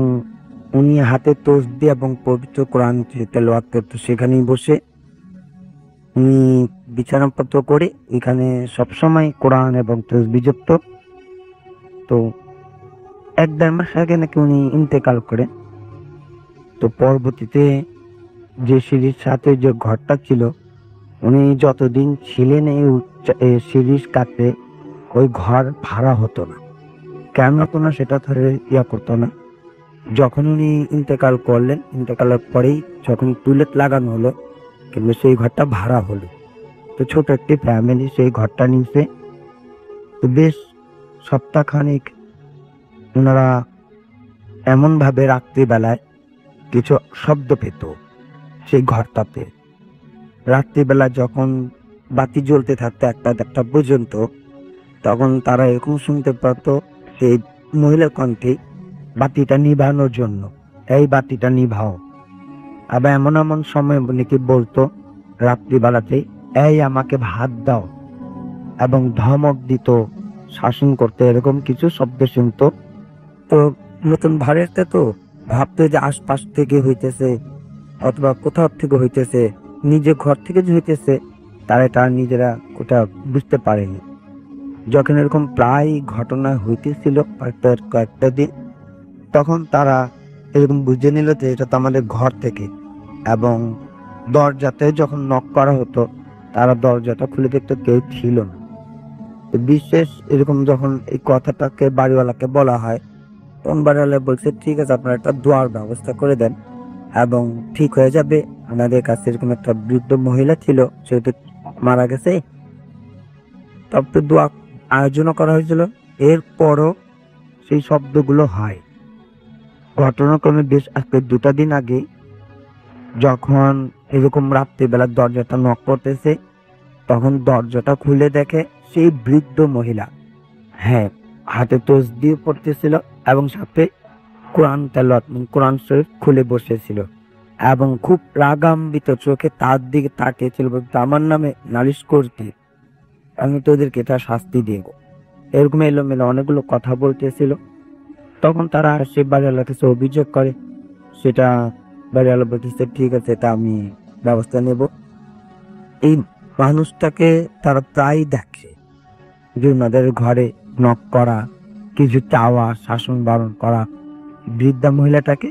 উনি হাতে তসবি এবং পবিত্র কোরআন তেলাওয়াত করতো। সেখানেই বসে উনি বিছানাপত্র করে এখানে সবসময় কোরআন এবং তসবি জপত। তো 1-1.5 মাস আগে নাকি উনি ইন্তেকাল করে। তো পরবর্তীতে যে সিঁড়ির সাথে যে ঘরটা ছিল, উনি যতদিন ছিলেন এই সিঁড়ির কাছে, ওই ঘর ভাড়া হতো না। কেন হতো না সেটা ধরে করতো না। যখন উনি ইন্তেকাল করলেন, ইন্তেকালের পরেই যখন টুলেট লাগানো হলো, কিন্তু সেই ঘরটা ভাড়া হলো। তো ছোট একটি ফ্যামিলি সেই ঘরটা নিয়েছে। তো বেশ সপ্তাহখানিক ওনারা এমন ভাবে রাত্রিবেলায় কিছু শব্দ পেত সেই ঘরটাতে। রাত্রিবেলা যখন বাতি জ্বলতে থাকতো 1টা পর্যন্ত, তখন তারা এরকম শুনতে পেত সেই মহিলার কণ্ঠে, বাতিটা নিভানোর জন্য, এই বাতিটা নিভাও। আবার এমন এমন সময় নাকি বলতো রাত্রিবেলাতে, এই আমাকে ভাত দাও, এবং ধমক দিত, শাসন করতে, এরকম কিছু শব্দ শুনতো। তো নতুন ভাড়াতে তো ভাবতো যে আশপাশ থেকে হইতেছে অথবা কোথাও থেকে হইতেছে, নিজের ঘর থেকে যে হইতেছে তারা নিজেরা কোথাও বুঝতে পারেনি। যখন এরকম প্রায় ঘটনা হইতেছিল কয়েকটা দিন, তখন তারা এরকম বুঝে নিল যে এটা তো আমাদের ঘর থেকে, এবং দরজাতে যখন নক করা হতো তারা দরজাটা খুলে দেখতো কেউ ছিল না। তো বিশেষ এরকম যখন এই কথাটাকে বাড়িওয়ালাকে বলা হয়, তখন বাড়িওয়ালা বলছে ঠিক আছে, আপনারা একটা দোয়ার ব্যবস্থা করে দেন এবং ঠিক হয়ে যাবে। আমাদের কাছে এরকম একটা বৃদ্ধ মহিলা ছিল, সেহেতু মারা গেছে, তবে তো দোয়া আয়োজনও করা হয়েছিল। এরপরও সেই শব্দগুলো হয়। ঘটনাক্রমে বেশ আজকে 2টা দিন আগে যখন এরকম রাত্রিবেলা দরজাটা নক করতেছে, তখন দরজাটা খুলে দেখে সেই বৃদ্ধ মহিলা, হ্যাঁ, হাতে তসবিহ পড়তেছিল এবং সাথে কোরআন তেলাওয়াত, কোরআন শরীফ খুলে বসেছিল, এবং খুব রাগান্বিত চোখে তার দিকে তাকিয়েছিল, বলতে আমার নামে নালিশ করতে, আমি তোদেরকে এটা শাস্তি দেব, এরকম এলোমেলো অনেকগুলো কথা বলতেছিল। তখন তারা সে বাড়িওয়ালার কাছে অভিযোগ করে, সেটা বাড়িওয়ালা বলতেছে ঠিক আছে, এটা আমি ব্যবস্থা নেব। এই মানুষটাকে তারা প্রায় দেখে যে ওনাদের ঘরে নক করা, কিছু চাওয়া, শাসন বারণ করা, বৃদ্ধা মহিলাটাকে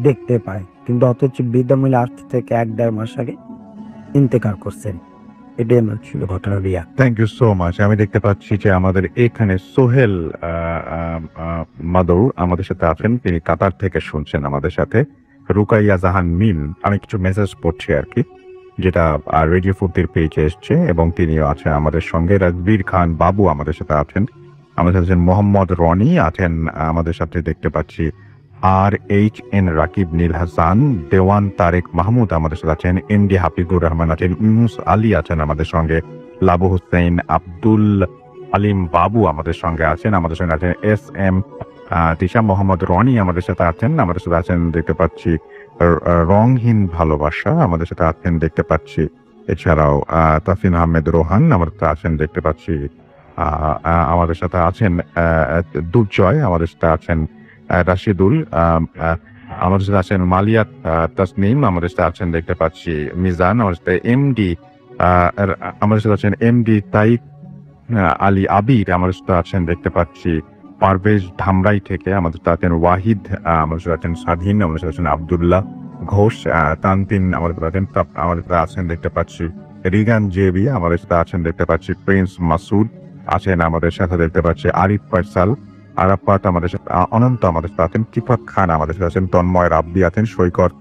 দেখতে পায়, কিন্তু অথচ বৃদ্ধা মহিলা আজ থেকে 1-1.5 মাস আগে ইন্তেকাল করছেন। এটাই আমার ছিল ঘটনা। Riya, thank you so much. আমি দেখতে পাচ্ছি যে আমাদের এখানে সোহেল মাদুর আমাদের সাথে আছেন, তিনি কাতার থেকে শুনছেন আমাদের সাথে। রুকাইয়া জাহান মিম, আমি কিছু মেসেজ পড়ছি আর কি, যেটা রেডিও ফুর্তির পেজে এসছে, এবং তিনি আছেন আমাদের সঙ্গে। রাজবীর খান বাবু আমাদের সাথে আছেন, আমাদের সাথে আছেন মোহাম্মদ রনি আছেন আমাদের সাথে, দেখতে পাচ্ছি RHN রাকিব নীল হাসান, দেওয়ান তারেক মাহমুদ আমাদের সাথে আছেন, এমডি হাফিজুর রহমান আছেন, ইউনুস আলী আছেন আমাদের সঙ্গে, লাবু হুসেন, আব্দুল আলিম বাবু আমাদের সঙ্গে আছেন, আমাদের সঙ্গে আছেন SM তিশা মোহাম্মদ রনি আমাদের সাথে আছেন, দেখতে পাচ্ছি রংহীন ভালোবাসা আমাদের সাথে আছেন দেখতে পাচ্ছি। এছাড়াও তাসিন আহমেদ রোহান আমাদের সাথে আছেন দেখতে পাচ্ছি। আমাদের সাথে আছেন দুর্জয়, আমাদের সাথে আছেন রাশিদুল, আমাদের সাথে আছেন মালিয়াত তাসনিম, আমাদের সাথে আছেন দেখতে পাচ্ছি মিজান, আমাদের সাথে এমডি, আমাদের সাথে আছেন এমডি তাইফ আলী আবির, আমাদের সাথে আছেন দেখতে পাচ্ছি পারভেজ ধামরাই থেকে, আমাদের সাথে আছেন ওয়াহিদ, আমাদের সাথে আছেন স্বাধীন, আমাদের সাথে আছেন আব্দুল্লাহ ঘোষ, তানতিন আমাদের সাথে আছেন, আমাদের সাথে আছেন দেখতে পাচ্ছি রিগান জেবি, আমাদের সাথে আছেন দেখতে পাচ্ছি প্রিন্স মাসুদ আছেন, আমাদের সাথে দেখতে পাচ্ছি আরিফ ফয়সাল, আরাফাত আমাদের সাথে, অনন্ত আমাদের সাথে আছেন, কিফাত খান আমাদের সাথে আছেন, তন্ময় রাব্বি আছেন, সৈকত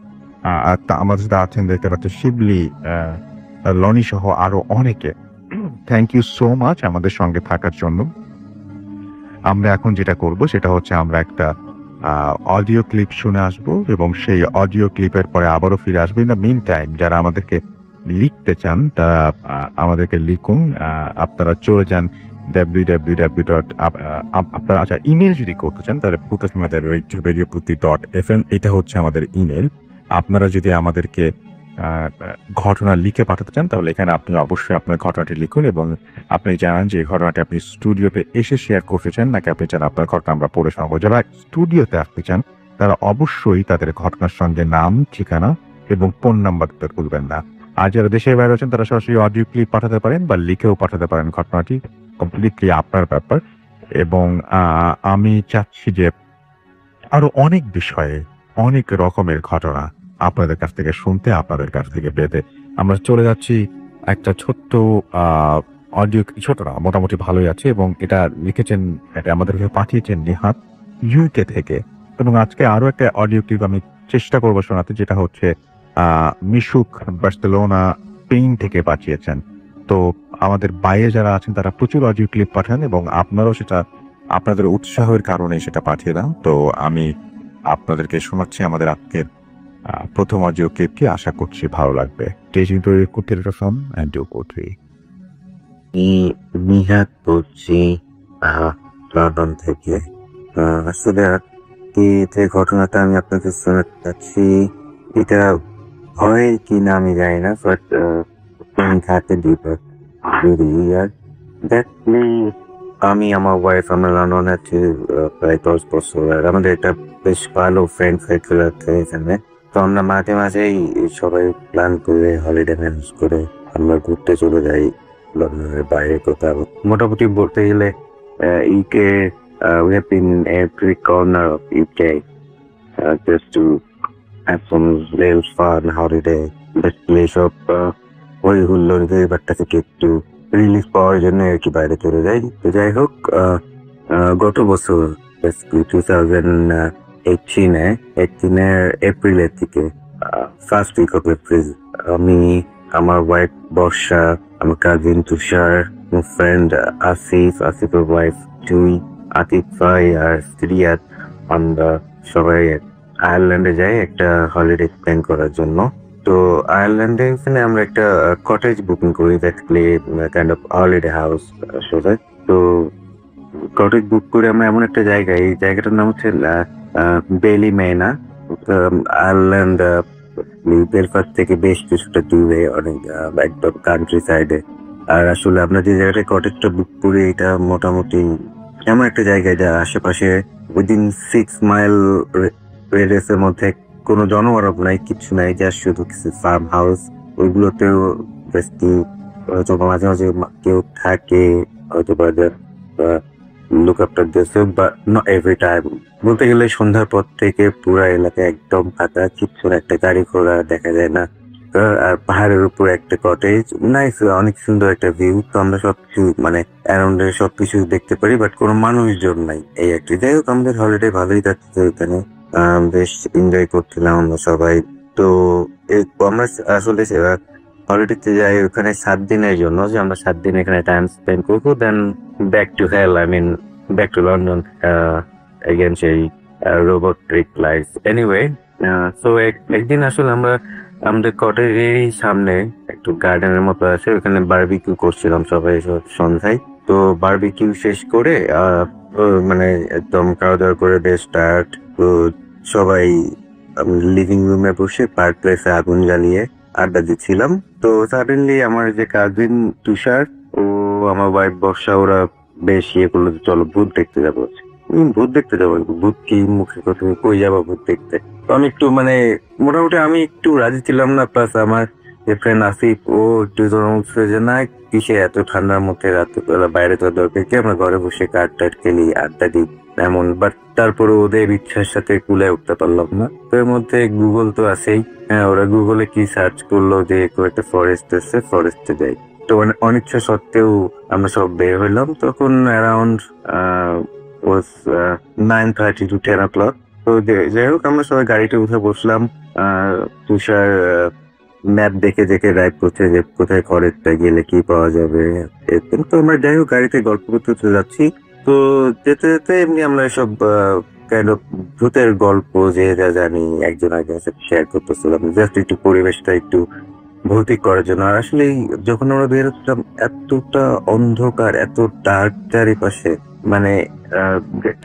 আমাদের সাথে আছেন দেখতে পাচ্ছি, শিবলি, লনি সহ আরো অনেকে। থ্যাংক ইউ সো মাচ আমাদের সঙ্গে থাকার জন্য। আমরা এখন যেটা করব সেটা হচ্ছে আমরা একটা অডিও ক্লিপ শুনে আসব এবং সেই অডিও ক্লিপের পরে আবারও ফিরে আসবো। ইন দ্য মিন টাইম যারা আমাদেরকে লিখতে চান তারা আমাদেরকে লিখুন। আপনারা চলে যান www. আপনারা আচ্ছা ইমেল যদি করতে চান তাহলে putasmader@radioputi.fm, এটা হচ্ছে আমাদের ইমেল। আপনারা যদি আমাদেরকে ঘটনা লিখে পাঠাতে চান তাহলে এখানে আপনি অবশ্যই আপনার ঘটনাটি লিখুন এবং আপনি জানান যে এই ঘটনাটি আপনি স্টুডিওতে এসে শেয়ার করতে চান নাকি আপনি চান আপনার ঘটনা আমরা পড়ে শোনাবো। যারা স্টুডিওতে আসতে চান তারা অবশ্যই তাদের ঘটনার সঙ্গে নাম, ঠিকানা এবং ফোন নাম্বার দিতে ভুলবেন না। আর যারা দেশের বাইরে আছেন তারা সরাসরি অডিও ক্লিপ পাঠাতে পারেন বা লিখেও পাঠাতে পারেন, ঘটনাটি কমপ্লিটলি আপনার ব্যাপার। এবং আমি চাচ্ছি যে আরো অনেক বিষয়ে অনেক রকমের ঘটনা আপনাদের কাছ থেকে শুনতে, আপনাদের কাছ থেকে পেতে। আমরা চলে যাচ্ছি একটা ছোট্ট অডিও, ছোট না মোটামুটি ভালোই আছে এবং এটা লিখেছেন, এটা আমাদেরকে পাঠিয়েছেন নিহাত ইউকে থেকে। এবং আজকে আরো একটা অডিও ক্লিপ আমি চেষ্টা করবো শোনাতে, যেটা হচ্ছে মিশুক বার্সেলোনা স্পেন থেকে পাঠিয়েছেন। তো আমাদের বাইরে যারা আছেন তারা প্রচুর অডিও ক্লিপ পাঠান এবং আপনারাও সেটা আপনাদের উৎসাহের কারণে সেটা পাঠিয়ে দাও। তো আমি আপনাদেরকে শোনাচ্ছি আমাদের আজকের প্রথম অডিও ক্লিপটি, আশা করছি ভালো লাগবে। নিহাত বলছি লন্ডন থেকে। আসলে কি যে ঘটনাটা আমি আপনাকে শোনাতে চাচ্ছি এটা হয় কি না আমি জানি না, বাট ঘাটে আমি আমার ওয়াইফ আমরা লন্ডন আছি প্রায় 10 বছর। আর আমাদের একটা বেশ ভালো ফ্রেন্ড সার্কেল আছে এখানে। তো আমরা মাঝে মাঝেই সবাই প্ল্যান করে হলিডে ম্যানেজ করে আমরা ঘুরতে চলে যাই লন্ডনের বাইরে কোথাও। মোটামুটি বলতে গেলে UK we have been every corner of UK just to have some little fun holiday. Basically সব ওই হুল্লোড় ব্যাপারটা থেকে একটু রিলিফ পাওয়ার জন্য আর কি বাইরে চলে যাই। তো যাই হোক গত বছর 2018 এপ্রিলের থেকে ফার্স্ট উইক অফ এপ্রিল আমি, আমার ওয়াইফ বর্ষা, আমার কাজিন তুষার, আমার ফ্রেন্ড আসিফের ওয়াইফ জুই, আতিফ ভাই আর সিরিয়াত, আমরা সবাই আয়ারল্যান্ডে যাই একটা হলিডে প্ল্যান করার জন্য। তো আয়ারল্যান্ডে এখানে আমরা একটা কটেজ বুকিং করি, basically kind of holiday house সোজাই। তো কটেজ বুক করে আমরা এমন একটা জায়গায়, এই জায়গাটার নাম হচ্ছে বেলি মেনা, আয়ারল্যান্ড বেলফাস্ট থেকে বেশ কিছুটা দূরে, অনেক একদম কান্ট্রি সাইডে। আর আসলে আমরা যে জায়গাটায় কটেজটা বুক করি এটা মোটামুটি এমন একটা জায়গায় যা আশেপাশে উইদিন 6 মাইল রেডিয়াসের মধ্যে কোনো জনমানব নাই, কিছু নাই, যা শুধু কিছু ফার্ম হাউস। ওইগুলোতেও হয়তো মাঝে মাঝে কেউ থাকে, হয়তো লুক আফটার দিয়েছে, বাট নট এভরি টাইম। বলতে গেলে সন্ধ্যার পর থেকে পুরা এলাকা একদম ফাঁকা, কিচ্ছু একটা গাড়ি ঘোড়া দেখা যায় না। আর পাহাড়ের উপর একটা কটেজ, নাইস, অনেক সুন্দর একটা ভিউ। তো আমরা সবকিছু মানে অ্যারাউন্ডে সবকিছু দেখতে পারি, বাট কোনো মানুষজন নাই, এই একটি। যাই হোক আমাদের হলিডে ভালোই যাচ্ছে ওখানে, বেশ এনজয় করছিলাম আমরা সবাই। তো আমরা আসলে হলিডেতে যাই ওখানে 7 দিনের জন্য, যে আমরা 7 দিন এখানে টাইম স্পেন্ড করবো, then back to hell, I mean back to London again, সেই road trip life. Anyway, so একদিন আসলে আমরা আমাদের কটেজেরই সামনে একটু গার্ডেনের মতো আছে, ওখানে বারবিকিউ করছিলাম সবাই সন্ধ্যায়। তো বারবিকিউ শেষ করে মানে একদম খাওয়া দাওয়া করে বেশ টায়ার্ড। তো সবাই লিভিং রুমে বসে পার্ক প্লেসে আগুন জ্বালিয়ে আড্ডা দিচ্ছিলাম। তো সাডেনলি আমার যে কাজিন তুষার, ও আমার ওয়াইফ বর্ষা, ওরা বেশ ইয়ে করলো যে চলো ভূত দেখতে যাবো। ভূত দেখতে যাবো? ভূত কি, মুখে কথা কই যাবো ভূত দেখতে? তো আমি একটু মানে মোটামুটি আমি একটু রাজি ছিলাম না। প্লাস আমার যে ফ্রেন্ড আসিফ, ও একটু বলছে যে না, কিসে এত ঠান্ডার মধ্যে রাত্রেবেলা বাইরে তো দরকার কি, আমরা ঘরে বসে কাঠ টাট খেলি, আড্ডা দিই এমন। বাট তারপরে ওদের ইচ্ছার সাথে কুলে উঠতে পারলাম না। তো এর মধ্যে গুগল তো আছেই। হ্যাঁ, ওরা গুগলে কি সার্চ করলো যে একটা ফরেস্ট আছে, ফরেস্টে যাই। তো অনিচ্ছা সত্ত্বেও আমরা সব বের হইলাম। তখন অ্যারাউন্ড ওয়াজ 9:30 to 10 o'clock। তো যাই হোক, আমরা সবাই গাড়িতে উঠে বসলাম। তুষার ম্যাপ দেখে দেখে ড্রাইভ করছে যে কোথায় ফরেস্টটা গেলে কি পাওয়া যাবে। এরকম। তো আমরা যাই হোক গাড়িতে গল্প করতে যাচ্ছি। তো যেতে যেতে এমনি আমরা এসব কাইন্ড অফ ভূতের গল্প যে যা জানি একজন আগে শেয়ার করতেছিলাম, জাস্ট একটু পরিবেশটা একটু ভৌতিক করার জন্য। আর আসলে যখন আমরা বেরোচ্ছিলাম, এতটা অন্ধকার, এত ডার্ক চারিপাশে, মানে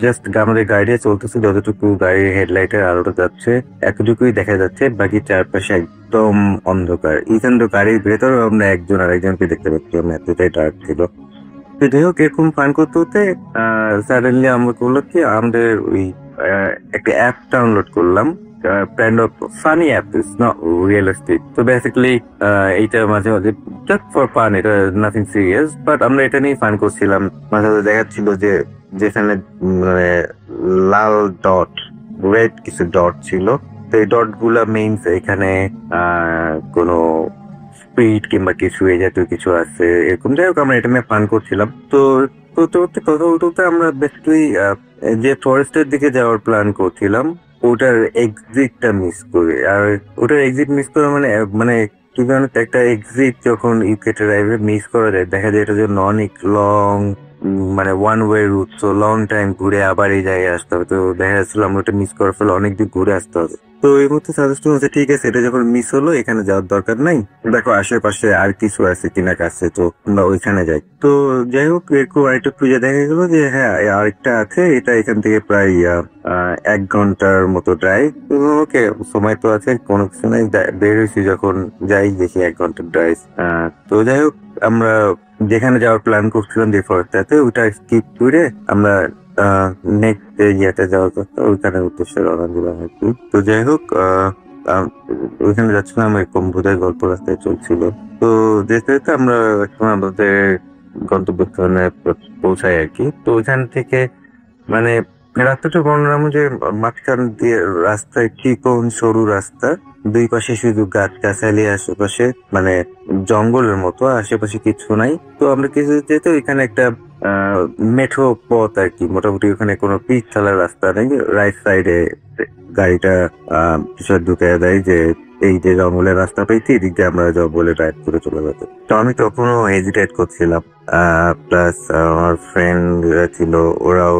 জাস্ট আমাদের গাড়ি চলতেছে, যতটুকু গাড়ির হেডলাইটের আলোটা যাচ্ছে এতটুকুই দেখা যাচ্ছে, বাকি চারপাশে একদম অন্ধকার। ইভেন তো গাড়ির ভেতরেও আমরা একজন আরেকজনকে দেখতে পাচ্ছিলাম, এতটাই ডার্ক ছিল। তো যাই হোক, এরকম ফান করতে হতে সাডেনলি আমরা করলো কি, আমাদের ওই একটা অ্যাপ ডাউনলোড করলাম, kind of funny app, it's not realistic. তো বেসিক্যালি এইটা মাঝে মাঝে জাস্ট ফর ফান, এটা নাথিং সিরিয়াস, বাট আমরা এটা নিয়ে ফান করছিলাম। মাঝে মাঝে দেখাচ্ছিল যে যেখানে মানে লাল ডট, রেড কিছু ডট ছিল, তো এই ডট গুলা মিনস এখানে কোনো স্পিড কিংবা কিছু এই জাতীয় কিছু আছে এরকম। যাই হোক, আমরা এটা নিয়ে ফান করছিলাম। তো কথা বলতে আমরা বেসিক্যালি যে ফরেস্টের দিকে যাওয়ার প্ল্যান করছিলাম, ওটার এক্সিটটা মিস করে। আর ওটার এক্সিট মিস করে মানে মানে কি জানো, একটা এক্সিট যখন ইউকে ড্রাইভে মিস করা যায়, দেখা যায় এটা জন্য অনেক লং, মানে ওয়ান ওয়ে রুট, তো লং টাইম ঘুরে আবার এই জায়গায় আসতে হবে। তো দেখা যাচ্ছিল আমরা ওটা মিস করার ফলে অনেকদিন ঘুরে আসতে হবে। তো এই মুহূর্তে সাজেস্ট হচ্ছে ঠিক আছে, এটা যখন মিস হলো এখানে যাওয়ার দরকার নাই, দেখো আশেপাশে আর কিছু আছে কিনা কাছে, তো আমরা ওইখানে যাই। তো যাই হোক, এরকম আরেকটা খুঁজে দেখা গেলো যে হ্যাঁ আরেকটা আছে, এটা এখান থেকে প্রায় 1 ঘন্টার মতো ড্রাইভ। ওকে, সময় তো আছে, কোনো কিছু নাই, বের হয়েছি যখন যাই দেখি 1 ঘন্টার ড্রাইভ। তো যাই হোক, আমরা যেখানে যাওয়ার প্ল্যান করছিলাম যে ফরেস্টটাতে, ওইটা স্কিপ করে আমরা নেক্সট ইয়েতে যাওয়ার কথা, ওইখানে উদ্দেশ্যে রওনা দিলাম আর কি। তো যাই হোক, ওইখানে যাচ্ছিলাম, এরকম ভূতের গল্প রাস্তায় চলছিল। তো যেতে যেতে আমরা একসময় আমাদের গন্তব্যস্থানে পৌঁছাই আর কি। তো ওইখান থেকে মানে রাস্তাটা বর্ণনা যে মাঝখান দিয়ে রাস্তায় চিকন সরু রাস্তা, দুই পাশে শুধু গাছ গাছালি, আশেপাশে মানে জঙ্গলের মতো, আশেপাশে কিছু নাই। তো আমরা কিছু যেতে ওইখানে একটা মেঠো পথ আর কি, মোটামুটি ওখানে কোনো পিচ চালার রাস্তা নেই। রাইট সাইডে গাড়িটা কিছু ঢুকে দেয় যে এই যে জঙ্গলের রাস্তা পেয়েছি, এদিক দিয়ে আমরা যাবো বলে ড্রাইভ করে চলে যেত। তো আমি তখনও হেজিটেট করছিলাম। প্লাস আমার ফ্রেন্ড ছিল, ওরাও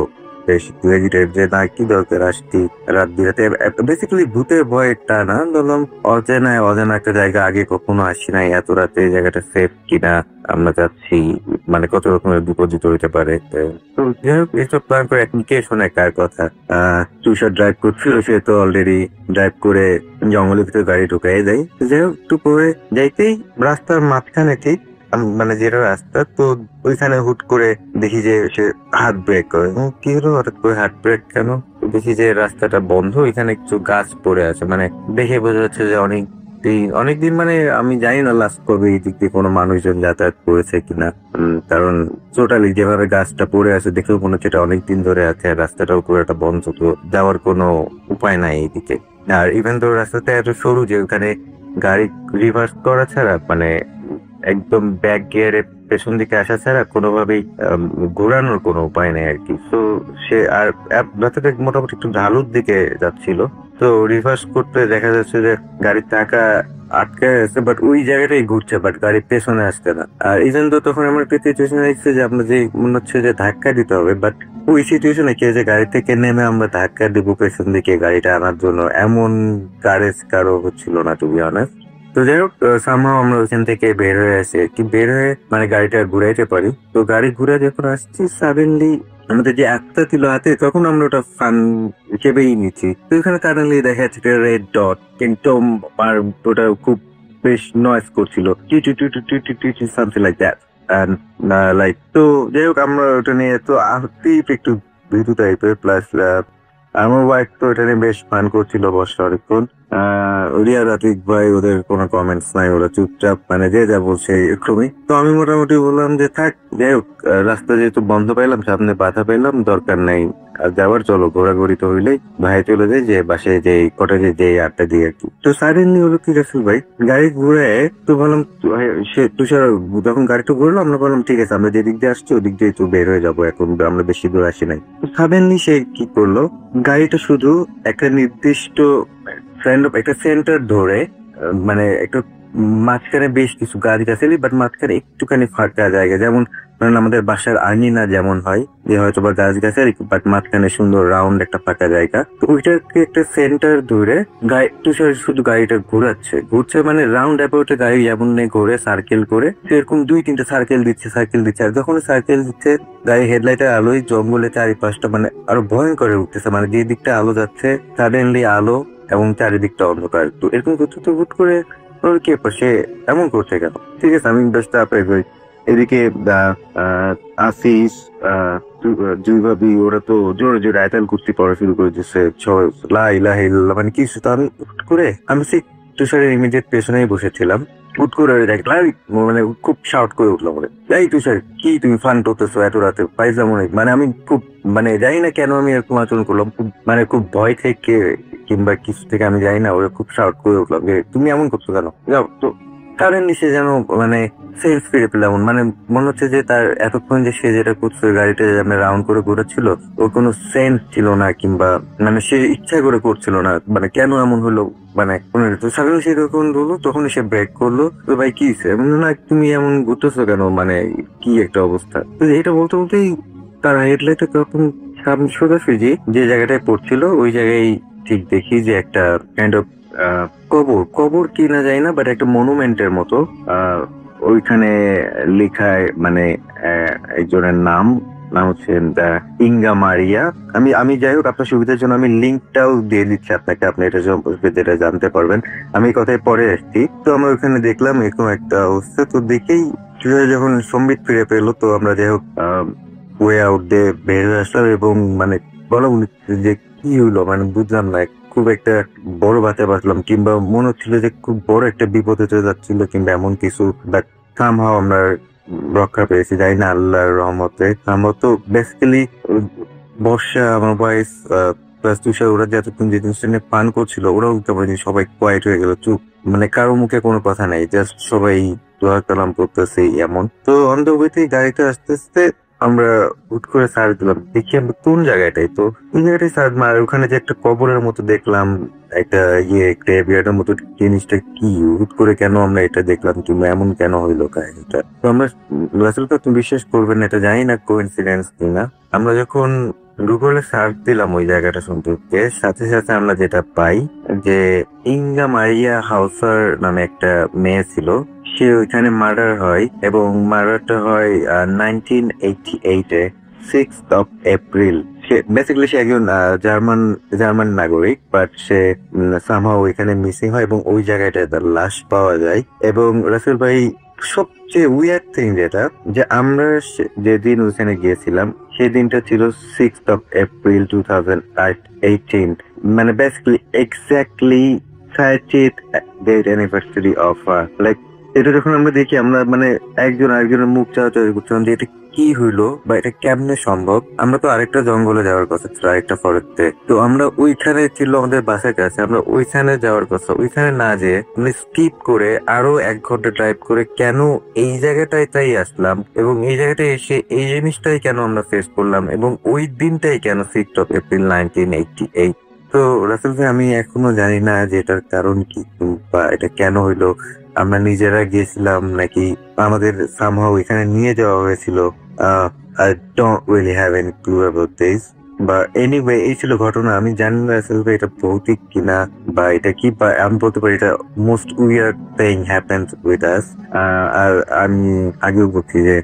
বেশ হেজিটেট যে না, কি দরকার আসছি রাত বিরাতে। বেসিক্যালি ভূতের ভয়টা না, ধরলাম অজানা একটা জায়গা, আগে কখনো আসি নাই, এত রাতে এই জায়গাটা সেফ কিনা, আমরা যাচ্ছি মানে কত রকমের বিপদ হইতে পারে। তো যাই হোক, এইসব প্ল্যান করে এখন কে শোনে কার কথা। তুষার ড্রাইভ করছিল, সে তো অলরেডি ড্রাইভ করে জঙ্গলের ভিতরে গাড়ি ঢুকাই দেয়। যাই হোক, একটু পরে যাইতেই রাস্তার মাঝখানে ঠিক মানে যেটা রাস্তা, তো ওইখানে হুট করে দেখি যে সে হাত ব্রেক করে। কি হলো, হঠাৎ করে হাত ব্রেক কেন? দেখি যে রাস্তাটা বন্ধ, এখানে কিছু গাছ পড়ে আছে, মানে দেখে বোঝা যাচ্ছে যে অনেকদিন মানে আমি জানি না লাস্ট কবে এই দিক দিয়ে কোনো মানুষজন যাতায়াত করেছে কিনা। কারণ টোটালি যেভাবে গাছটা পড়ে আছে, দেখেও মনে হচ্ছে এটা অনেকদিন ধরে আছে, আর রাস্তাটাও পুরো একটা বন্ধ, তো যাওয়ার কোনো উপায় নাই এইদিকে। আর ইভেন তো রাস্তাটা এত সরু যে ওখানে গাড়ি রিভার্স করা ছাড়া, মানে একদম ব্যাক গিয়ারে পেছন দিকে আসা ছাড়া কোনোভাবেই ঘোরানোর কোনো উপায় নেই আর কি। তো সে আর রাস্তাটা মোটামুটি একটু ঢালুর দিকে যাচ্ছিল, তো রিভার্স করতে দেখা যাচ্ছে যে গাড়ির চাকা আটকে আছে, বাট ওই জায়গাটাই ঘুরছে, বাট গাড়ির পেছনে আসছে না। আর ইভেন তো তখন আমার একটা সিচুয়েশন আসছে যে আমরা যে মনে হচ্ছে যে ধাক্কা দিতে হবে, বাট ওই সিচুয়েশনে কে যে গাড়ি থেকে নেমে আমরা ধাক্কা দিব পেছন দিকে গাড়িটা আনার জন্য, এমন কারেজ কারো হচ্ছিল না, টু বি অনেস্ট। তো যাই হোক, সামহাও আমরা ওইখান থেকে বের হয়ে আসি আর কি। বের হয়ে মানে গাড়িটা ঘুরাইতে পারি। তো গাড়ি ঘুরে যখন আসছি, সাডেনলি আমাদের যে অ্যাপটা ছিল হাতে, তখন আমরা ওটা ফান হিসেবেই নিচ্ছি। তো এখানে সাডেনলি দেখা যাচ্ছে রেড ডট, কিন্তু আর ওটা খুব বেশ নয়েজ করছিল, সামথিং লাইক দ্যাট। লাইক তো যাই হোক, আমরা ওটা নিয়ে তো আর্থিক একটু ভীতু টাইপের, প্লাস আমার ওয়াইফ তো এটা নিয়ে বেশ ফান করছিল বসে অনেকক্ষণ। রিয়া রাতিক ভাই, ওদের কোনো কমেন্টস নাই, ওরা চুপচাপ মানে যে যা বলছে এরকমই। তো আমি মোটামুটি বললাম যে থাক, যাই হোক, রাস্তা যেহেতু বন্ধ পাইলাম, সামনে বাধা পাইলাম, দরকার নাই আর যাওয়ার, চলো ঘোরাঘুরি তো হইলেই। ভাই চলে যায় যে বাসে যে কটেজে যে আড্ডা দিয়ে আর কি। তো সাডেনলি হলো কি, রাসেল ভাই গাড়ি ঘুরে, তো বললাম সে তুষার যখন গাড়িটা ঘুরলো, আমরা বললাম ঠিক আছে, আমরা যেদিক দিয়ে আসছি ওদিক দিয়ে তো বের হয়ে যাবো, এখন আমরা বেশি দূর আসি নাই। তো সাডেনলি সে কি করলো, গাড়িটা শুধু একটা নির্দিষ্ট একটা সেন্টার ধরে, মানে একটা মাঝখানে বেশ কিছু গাড়ি আছে, বাট মাঝখানে একটুখানি ফাঁকা জায়গা, যেমন ধরেন আমাদের বাসার আঙিনা যেমন হয় যে হয়তো বা গাছ গাছের, বাট মাঝখানে সুন্দর রাউন্ড একটা ফাঁকা জায়গা। তো ওইটাকে একটা সেন্টার ধরে তুষার শুধু গাড়িটা ঘুরছে, মানে রাউন্ড অ্যাবাউটে গাড়ি যেমন নেই ঘুরে সার্কেল করে, সেরকম 2-3টা সার্কেল দিচ্ছে। আর যখন সার্কেল দিচ্ছে, গাড়ি হেডলাইটের আলোয় জঙ্গলে চারিপাশটা মানে আরো ভয়ঙ্কর হয়ে উঠতেছে, মানে যে দিকটা আলো যাচ্ছে সাডেনলি আলো এবং চারিদিকটা অন্ধকার। তো এরকম করতে তো হুট করে কে সে এমন করছে কেন? ঠিক আছে, আমি বেশ চাপে করি। এদিকে আসিস, জুই ভাবি, ওরা তো জোরে জোরে আয়তাল কুস্তি পড়া শুরু করে দিচ্ছে, সবাই লা ইলাহা ইল্লাল্লাহ মানে কিছু। তো আমি হুট করে, আমি সেই তুষারের ইমিডিয়েট পেছনেই বসেছিলাম, হুট করে দেখলাম মানে খুব শাউট করে উঠলাম, বলে এই তুষার কি তুমি ফান করতেছো এত রাতে, পাইজাম অনেক। মানে আমি খুব মানে জানি না কেন আমি এরকম আচরণ করলাম, মানে খুব ভয় থেকে কিংবা কিছু থেকে আমি জানি না, ওরা খুব শাউট করে উঠলাম যে তুমি এমন করছো কেন। যাও তো, কারণ সে যেন মানে সেলফ ফিরে পেলাম, মানে মনে হচ্ছে যে তার এতক্ষণ যে সে যেটা করছে, গাড়িটা যেমন রাউন্ড করে ঘোরাচ্ছিল, ওর কোনো সেন্স ছিল না, কিংবা মানে সে ইচ্ছা করে করছিল না, মানে কেন এমন হলো, মানে সাধারণ সে যখন হলো তখন সে ব্রেক করলো। তো ভাই কি না তুমি এমন ঘুরতেছো কেন, মানে কি একটা অবস্থা। তো এটা বলতে বলতেই তার হেডলাইটে তখন সামনে সোজাসুজি যে জায়গাটায় পড়ছিল, ওই জায়গায় ঠিক দেখি যে একটা কাইন্ড অফ কবর কি না যায় না, বাট একটা মনুমেন্টের মতো ওইখানে লেখায়, মানে একজনের নাম হচ্ছে ইঙ্গা মারিয়া। আমি যাই হোক, আপনার সুবিধার জন্য আমি লিঙ্কটাও দিয়ে দিচ্ছি আপনাকে, আপনি এটা সম্পর্কে যেটা জানতে পারবেন। আমি এই কথায় পরে আসছি। তো আমরা ওইখানে দেখলাম এরকম একটা অবস্থা। তো দেখেই যখন সম্বিত ফিরে পেলো, তো আমরা যাই হোক ওয়ে আউট দিয়ে বের হয়ে আসলাম, এবং মানে বলা বলি যে কি হইলো, মানে বুঝলাম না, খুব একটা বড় বাতে বাঁচলাম, কিংবা মনে হচ্ছিল যে খুব বড় একটা বিপদ হতে যাচ্ছিল, কিংবা এমন কিছু। বাট সামহাও আমরা রক্ষা পেয়েছি, যাই না আল্লাহর রহমতে। আমরা তো বেসিক্যালি বর্ষা, আমার বয়স প্লাস তুষার, ওরা যতক্ষণ যে জিনিসটা নিয়ে পান করছিল, ওরাও সবাই কোয়াইট হয়ে গেল, চুপ, মানে কারো মুখে কোনো কথা নাই, জাস্ট সবাই দোয়া কালাম করতেছে এমন। তো অন দ্য ওয়েতে গাড়িতে আস্তে আস্তে আমরা হুট করে সার্চ দিলাম, দেখি আমরা কোন জায়গাটাই, তো কোন জায়গাটাই সার্চ মার, ওখানে যে একটা কবরের মতো দেখলাম, একটা গ্রেভিয়ার্ডের মতো, জিনিসটা কি হুট করে কেন আমরা এটা দেখলাম, কিংবা এমন কেন হইলো কাহিনীটা। তো আমরা রাসেল ভাই, তুমি বিশ্বাস করবেন না, এটা জানি না কোইন্সিডেন্স কিনা, আমরা যখন গুগলে সার্চ দিলাম ওই জায়গাটা সম্পর্কে, সাথে সাথে আমরা যেটা পাই যে ইঙ্গা মারিয়া হাউসার নামে একটা মেয়ে ছিল, সে ওইখানে মার্ডার হয়, এবং মার্ডারটা হয় 1988-এ 6th of April। সে বেসিক্যালি সে একজন জার্মান নাগরিক, বাট সে সামহাও ওইখানে মিসিং হয়, এবং ওই জায়গাটায় তার লাশ পাওয়া যায়। এবং রাসেল ভাই, সবচেয়ে উইয়ার্ড থিং যেটা, যে আমরা যেদিন ওইখানে গিয়েছিলাম সেই দিনটা ছিল 6th of April 2018, মানে basically exactly 30th date anniversary of like. এটা যখন আমরা দেখি, আমরা মানে একজন আরেকজনের মুখ চাওয়া করছিলাম যে এটা কি হইলো, বা এটা কেমনে সম্ভব। আমরা তো আরেকটা জঙ্গলে যাওয়ার কথা ছিল, আরেকটা ফরেস্টে, তো আমরা ওইখানে ছিল আমাদের বাসার কাছে, আমরা ওইখানে যাওয়ার কথা, ওইখানে না যেয়ে মানে স্কিপ করে আরো 1 ঘন্টা ড্রাইভ করে কেন এই জায়গাটায় তাই আসলাম, এবং এই জায়গাটায় এসে এই জিনিসটাই কেন আমরা ফেস করলাম, এবং ওই দিনটাই কেন 6th of April 1988। তো রাসেল ভাই, আমি এখনো জানি না যে এটার কারণ কি, বা এটা কেন হইলো। আমরা নিজেরা গিয়েছিলাম নাকি আমাদের সামহাও এখানে নিয়ে যাওয়া হয়েছিল, I don't really have any clue about this, বা এনিওয়ে এই ছিল ঘটনা। আমি জানি না আসলে এটা ভৌতিক কিনা, বা এটা কি, বা আমি বলতে পারি এটা most weird thing happened with us. আর আমি আগেও বলছি যে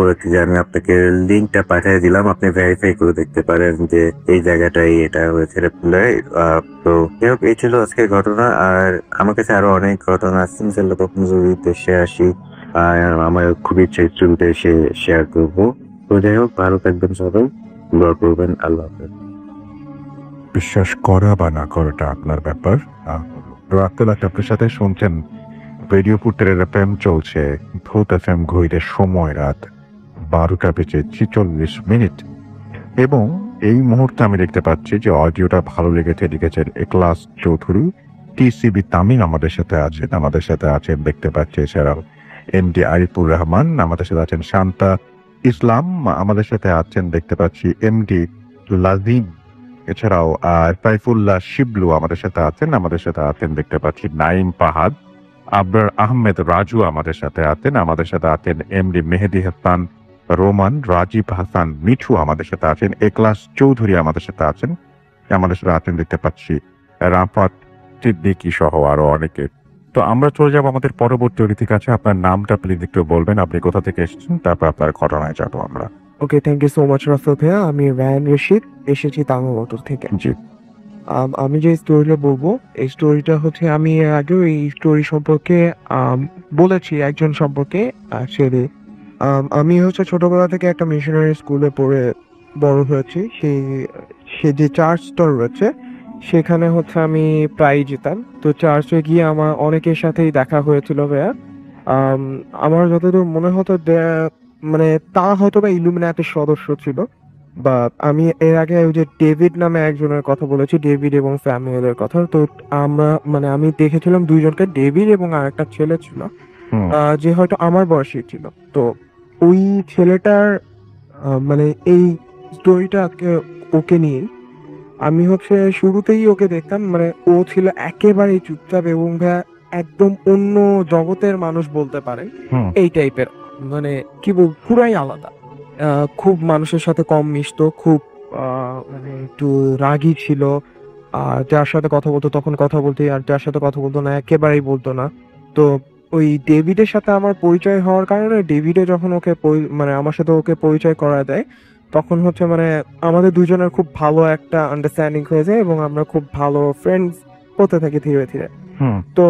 বলেছি যে আমি আপনাকে লিঙ্কটা পাঠিয়ে দিলাম, আপনি ভেরিফাই করে দেখতে পারেন যে এই জায়গাটাই এটা হয়েছে রিপ্লাই। তো যাই হোক, এই ছিল আজকের ঘটনা। আর আমার কাছে আরো অনেক ঘটনা আছে, ইনশাল্লাহ তখন যদি দেশে আসি আর আমার খুব ইচ্ছা ছবিতে এসে শেয়ার করবো। তো যাই হোক, ভালো থাকবেন সবাই, দোয়া করবেন। আল্লাহ হাফেজ। বিশ্বাস করা বা না করাটা আপনার ব্যাপার। রাতের আপনার সাথে শুনছেন রেডিও পুটের এফএম চলছে, ভূত এফএম ঘুরে সময় রাত 12:46 এবং এই মুহূর্তে আমি দেখতে পাচ্ছি যে অডিওটা ভালো লিখেছেন এখলাস চৌধুরী, টিসিবি তামিম আমাদের সাথে আছেন দেখতে পাচ্ছি। এছাড়াও এমডি আরিফুর রহমান আমাদের সাথে আছেন, শান্তা ইসলাম আমাদের সাথে আছেন দেখতে পাচ্ছি, এমডি লাজিম, এছাড়াও সাইফুল্লাহ শিবলু আমাদের সাথে আছেন দেখতে পাচ্ছি, নাইম পাহাদ, আবরার আহমেদ রাজু আমাদের সাথে আছেন এমডি মেহেদি হাসান রোমান, রাজীব হাসান মিঠু আমাদের সাথে আছেন, এখলাস চৌধুরী আমাদের সাথে আছেন দেখতে পাচ্ছি, রাফাত সিদ্দিকী সহ আরো অনেকে। তো আমরা চলে যাবো আমাদের পরবর্তী অতিথির কাছে। আপনার নামটা প্লিজ একটু বলবেন, আপনি কোথা থেকে এসেছেন, তারপর আপনার ঘটনায় যাবো আমরা। Okay, thank you so much Russell ভাইয়া। আমি রায়ান রশিদ, এসেছি তাঙ্গমোটর থেকে। জি। আমি যে স্টোরিটা বলবো, এই স্টোরিটা হচ্ছে আমি এর আগেও এই স্টোরি সম্পর্কে বলেছি একজন সম্পর্কে। অ্যাকচুয়ালি আমি হচ্ছে ছোটবেলা থেকে একটা মিশনারি স্কুলে পড়ে বড় হয়েছি। সে যে চার্চটা রয়েছে সেখানে হচ্ছে আমি প্রায় যেতাম। তো চার্চে গিয়ে আমার অনেকের সাথেই দেখা হয়েছিল ভাইয়া। আমার যতদূর মনে হতো মানে তারা হয়তো বা ইলুমিনাটির সদস্য ছিল। বা আমি এর আগে ওই যে ডেভিড নামে একজনের কথা বলেছি, ডেভিড এবং স্যামুয়েলের কথা। তো আমি দেখেছিলাম দুইজনকে, ডেভিড এবং আরেকটা ছেলে ছিল যে হয়তো আমার বয়সী ছিল। তো ওই ছেলেটার মানে এই স্টোরিটা ওকে নিয়ে আমি হচ্ছে শুরুতেই ওকে দেখতাম, মানে ও ছিল একেবারেই চুপচাপ এবং একদম অন্য জগতের মানুষ বলতে পারেন, এই টাইপের। মানে কি বল, পুরাই আলাদা। খুব মানুষের সাথে কম মিশতো, খুব মানে একটু রাগী ছিল। আর যার সাথে কথা বলতো তখন কথা বলতে, আর যার সাথে কথা বলতো না একেবারেই বলতো না। তো ওই ডেভিডের সাথে আমার পরিচয় হওয়ার কারণে ডেভিডে যখন মানে আমার সাথে ওকে পরিচয় করা দেয়, তখন হচ্ছে মানে আমাদের দুজনের খুব ভালো একটা আন্ডারস্ট্যান্ডিং হয়ে যায় এবং আমরা খুব ভালো ফ্রেন্ডস হতে থাকি ধীরে ধীরে। তো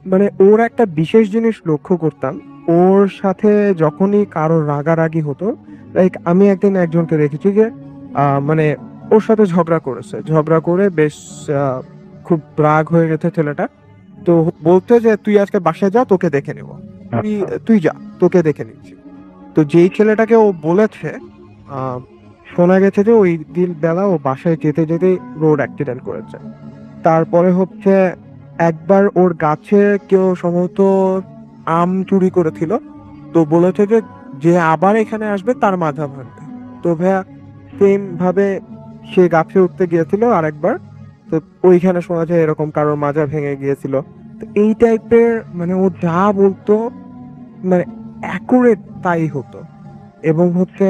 মানে ওর একটা বিশেষ জিনিস লক্ষ্য করতাম, ওর সাথে যখনই কারো রাগারাগি হতো, লাইক আমি একদিন একজনকে দেখেছি যে মানে ওর সাথে ঝগড়া করে বেশ খুব রাগ হয়ে গেছে ছেলেটা। তো বলতে যে তুই আজকে বাসায় যা, তোকে দেখে নেবো, তুই যা, তোকে দেখে নিচ্ছি। তো যেই ছেলেটাকে ও বলেছে, শোনা গেছে যে ওই দিন বেলা ও বাসায় যেতে যেতে রোড অ্যাক্সিডেন্ট করেছে। তারপরে হচ্ছে একবার ওর গাছে কেউ সম্ভবত আম চুরি করেছিল। তো বলেছে যে যে আবার এখানে আসবে তার মাথা ভাঙবে। তো ভাইয়া সেম ভাবে সে গাছে উঠতে গিয়েছিল আরেকবার। তো ওইখানে শোনা যায় এরকম কারোর মাজা ভেঙে গিয়েছিল। তো এই টাইপের মানে ও যা বলতো মানে অ্যাকুরেট তাই হতো। এবং হচ্ছে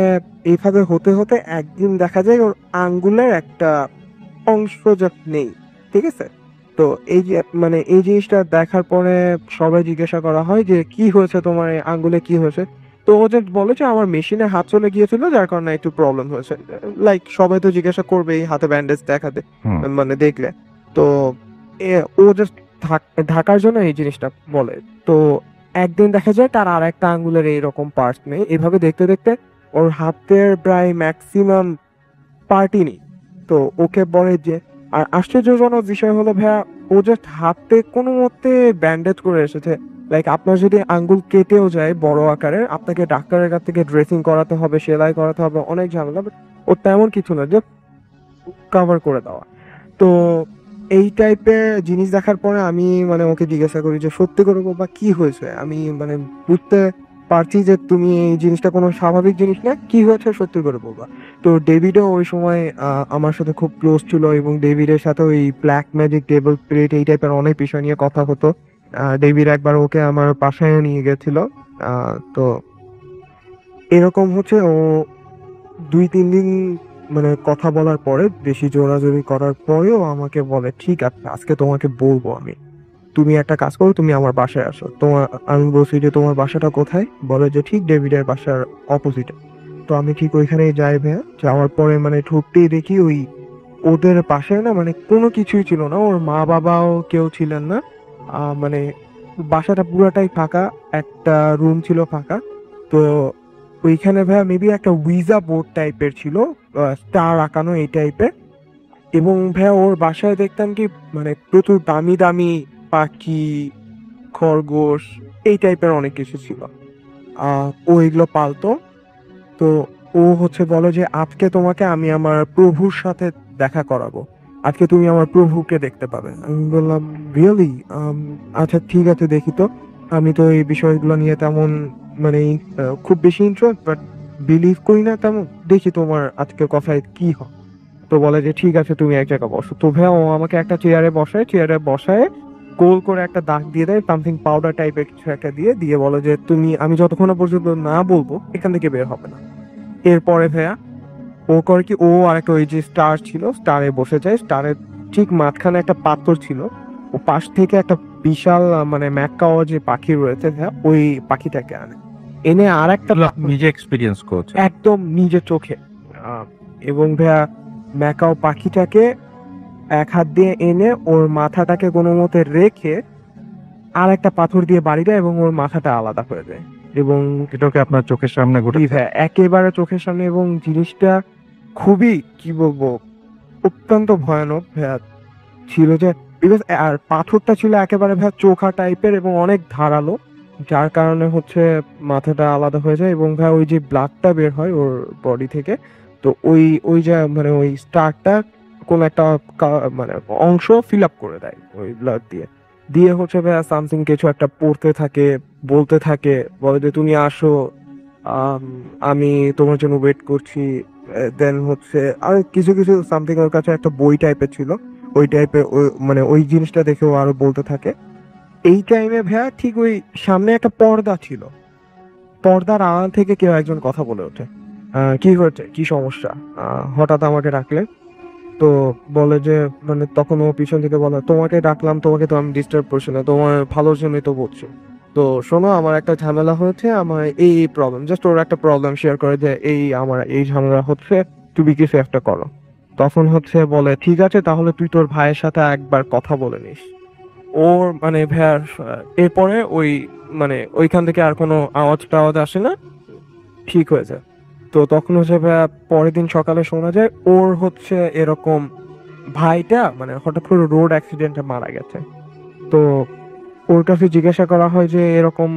এইভাবে হতে হতে একদিন দেখা যায় ওর আঙ্গুলের একটা অংশ যা নেই, ঠিক আছে। তো এই যে মানে এই জিনিসটা দেখার পরে সবাই জিজ্ঞাসা করা হয় যে কি হয়েছে তোমার এই আঙ্গুলে, কি হয়েছে। তো ও যে বলে যে আমার মেশিনে হাত চলে গিয়েছিল যার কারণে একটু প্রবলেম হয়েছে। লাইক সবাই তো জিজ্ঞাসা করবে এই হাতে ব্যান্ডেজ দেখাতে, মানে দেখলে। তো ও জাস্ট ঢাকার জন্য এই জিনিসটা বলে। তো একদিন দেখা যায় তার আর একটা আঙ্গুলের এইরকম পার্টস নেই। এভাবে দেখতে দেখতে ওর হাতের প্রায় ম্যাক্সিমাম পার্টই নেই। তো ওকে বলে যে, আর আশ্চর্যজনক বিষয় হলো ভাইয়া, ও জাস্ট হাতে কোনো মতে ব্যান্ডেজ করে এসেছে। লাইক আপনার যদি আঙ্গুল কেটেও যায় বড় আকারের, আপনাকে ডাক্তারের কাছ থেকে ড্রেসিং করাতে হবে, সেলাই করাতে হবে, অনেক ঝামেলা। বাট ও তেমন কিছু না, যে কভার করে দেওয়া। তো এই টাইপের জিনিস দেখার পরে আমি মানে ওকে জিজ্ঞাসা করি যে সত্যি করে বাবা কি হয়েছে, আমি মানে বুঝতে পারছি যে তুমি এই জিনিসটা কোনো স্বাভাবিক জিনিস না, কি হয়েছে সত্যি করে বলবা। তো ডেভিডও ওই সময় আমার সাথে খুব ক্লোজ ছিল এবং ডেভিডের সাথে ওই ব্ল্যাক ম্যাজিক, টেবল প্লেট এই টাইপের অনেক বিষয় নিয়ে কথা হতো। ডেভিড একবার ওকে আমার বাসায় নিয়ে গেছিল। তো এরকম হচ্ছে ও 2-3 দিন মানে কথা বলার পরে, বেশি জোরাজোরি করার পরেও আমাকে বলে ঠিক আছে আজকে তোমাকে বলবো আমি। তুমি একটা কাজ করো, তুমি আমার বাসায় আসো। আমি বলছি যে তোমার বাসাটা কোথায়? বলে যে ঠিক ডেভিডের বাসার অপোজিটে। তো আমি ঠিক ওইখানেই যাই ভাইয়া। যাওয়ার পরে মানে ঢুকতেই দেখি ওই ওদের পাশে না মানে কোনো কিছুই ছিল না, ওর মা বাবাও কেউ ছিলেন না। মানে বাসাটা পুরাটাই ফাঁকা, একটা রুম ছিল ফাঁকা। তো ওইখানে ভাইয়া মেবি একটা উইজা বোর্ড টাইপের ছিল, স্টার আঁকানো এই টাইপের। এবং ভাইয়া ওর বাসায় দেখতাম কি মানে প্রচুর দামি দামি পাখি, খরগোশ এই টাইপের অনেক কিছু ছিল। ও এগুলো পালতো। তো ও হচ্ছে বলো যে আজকে তোমাকে আমি আমার প্রভুর সাথে দেখা করাবো, আজকে তুমি আমার প্রভুকে দেখতে পাবে। আমি বললাম রিয়েলি? আচ্ছা ঠিক আছে, দেখি তো। আমি তো এই বিষয়গুলো নিয়ে তেমন মানে খুব বেশি ইন্টারেস্ট বাট বিলিভ করি না তেমন, দেখি তোমার আজকে কথায় কি হয়। তো বলে যে ঠিক আছে, তুমি এক জায়গায় বসো। তো ভাইয়া ও আমাকে একটা চেয়ারে বসায় গোল করে একটা দাগ দিয়ে দেয়, সামথিং পাউডার টাইপের কিছু একটা দিয়ে বলে যে তুমি, আমি যতক্ষণ না পর্যন্ত না বলবো এখান থেকে বের হবে না। এরপরে ভাইয়া ও করে কি, ও আর একটা ওই যে স্টার ছিল, স্টারে বসে যায়। স্টারের ঠিক মাঝখানে একটা পাথর ছিল, ও পাশ থেকে একটা বিশাল মানে ম্যাকাও যে পাখি রয়েছে ভাইয়া, ওই পাখিটাকে আনে, এনে আর একটা নিজে এক্সপিরিয়েন্স করছে। একদম নিজের চোখে। এবং ভাইয়া ম্যাকাও পাখিটাকে এক হাত দিয়ে এনে ওর মাথাটাকে কোনো মতে রেখে আর একটা পাথর দিয়ে বাড়ি দেয় এবং ওর মাথাটা আলাদা হয়ে যায়। এবং এটাকে আপনার চোখের সামনে ঘটে? জি ভাইয়া, একেবারে চোখের সামনে। এবং জিনিসটা খুবই কি বলবো, অত্যন্ত ভয়ানক ভাইয়া ছিল। যে বিকজ আর পাথরটা ছিল একেবারে ভাইয়া চোখা টাইপের এবং অনেক ধারালো, যার কারণে হচ্ছে মাথাটা আলাদা হয়ে যায়। এবং ভাইয়া ওই যে ব্লাডটা বের হয় ওর বডি থেকে, তো ওই ওই যে মানে ওই স্টারটা কোন একটা মানে অংশ ফিল আপ করে দেয় ওই ব্লাড দিয়ে হচ্ছে ভাইয়া সামথিং কিছু একটা পড়তে থাকে, বলতে থাকে, বলে যে তুমি আসো, আমি তোমার জন্য ওয়েট করছি। দেন হচ্ছে আর কিছু কিছু সামথিং, ওর কাছে একটা বই টাইপের ছিল, ওই টাইপের মানে ওই জিনিসটা দেখে ও আরো বলতে থাকে। এই টাইমে ভাইয়া ঠিক ওই সামনে একটা পর্দা ছিল, পর্দার আড়াল থেকে কেউ একজন কথা বলে ওঠে, কি হয়েছে, কি সমস্যা, হঠাৎ আমাকে ডাকলে? তো বলে যে মানে তখন ও পিছন থেকে বলে তোমাকে ডাকলাম, তোমাকে তো আমি ডিস্টার্ব করছি না, তোমার ভালোর জন্যই তো বলছি। তো শোনো, আমার একটা ঝামেলা হয়েছে, আমার এই প্রবলেম, জাস্ট ওর একটা প্রবলেম শেয়ার করে যে আমার এই ঝামেলা হচ্ছে, তুমি কিছু একটা করো। তখন হচ্ছে বলে ঠিক আছে, তাহলে তুই তোর ভাইয়ের সাথে একবার কথা বলে নিস। ওর মানে ভাইয়ার এরপরে ওই মানে ওইখান থেকে আর কোনো আওয়াজ টাওয়াজ আসে না, ঠিক হয়ে যায়। তো তখন হচ্ছে ভাইয়া পরের দিন সকালে শোনা যায় ওর হচ্ছে এরকম ভাইটা মানে হঠাৎ করে রোড অ্যাক্সিডেন্টে মারা গেছে। তো ওর কাছে জিজ্ঞাসা করা হয় যে এরকম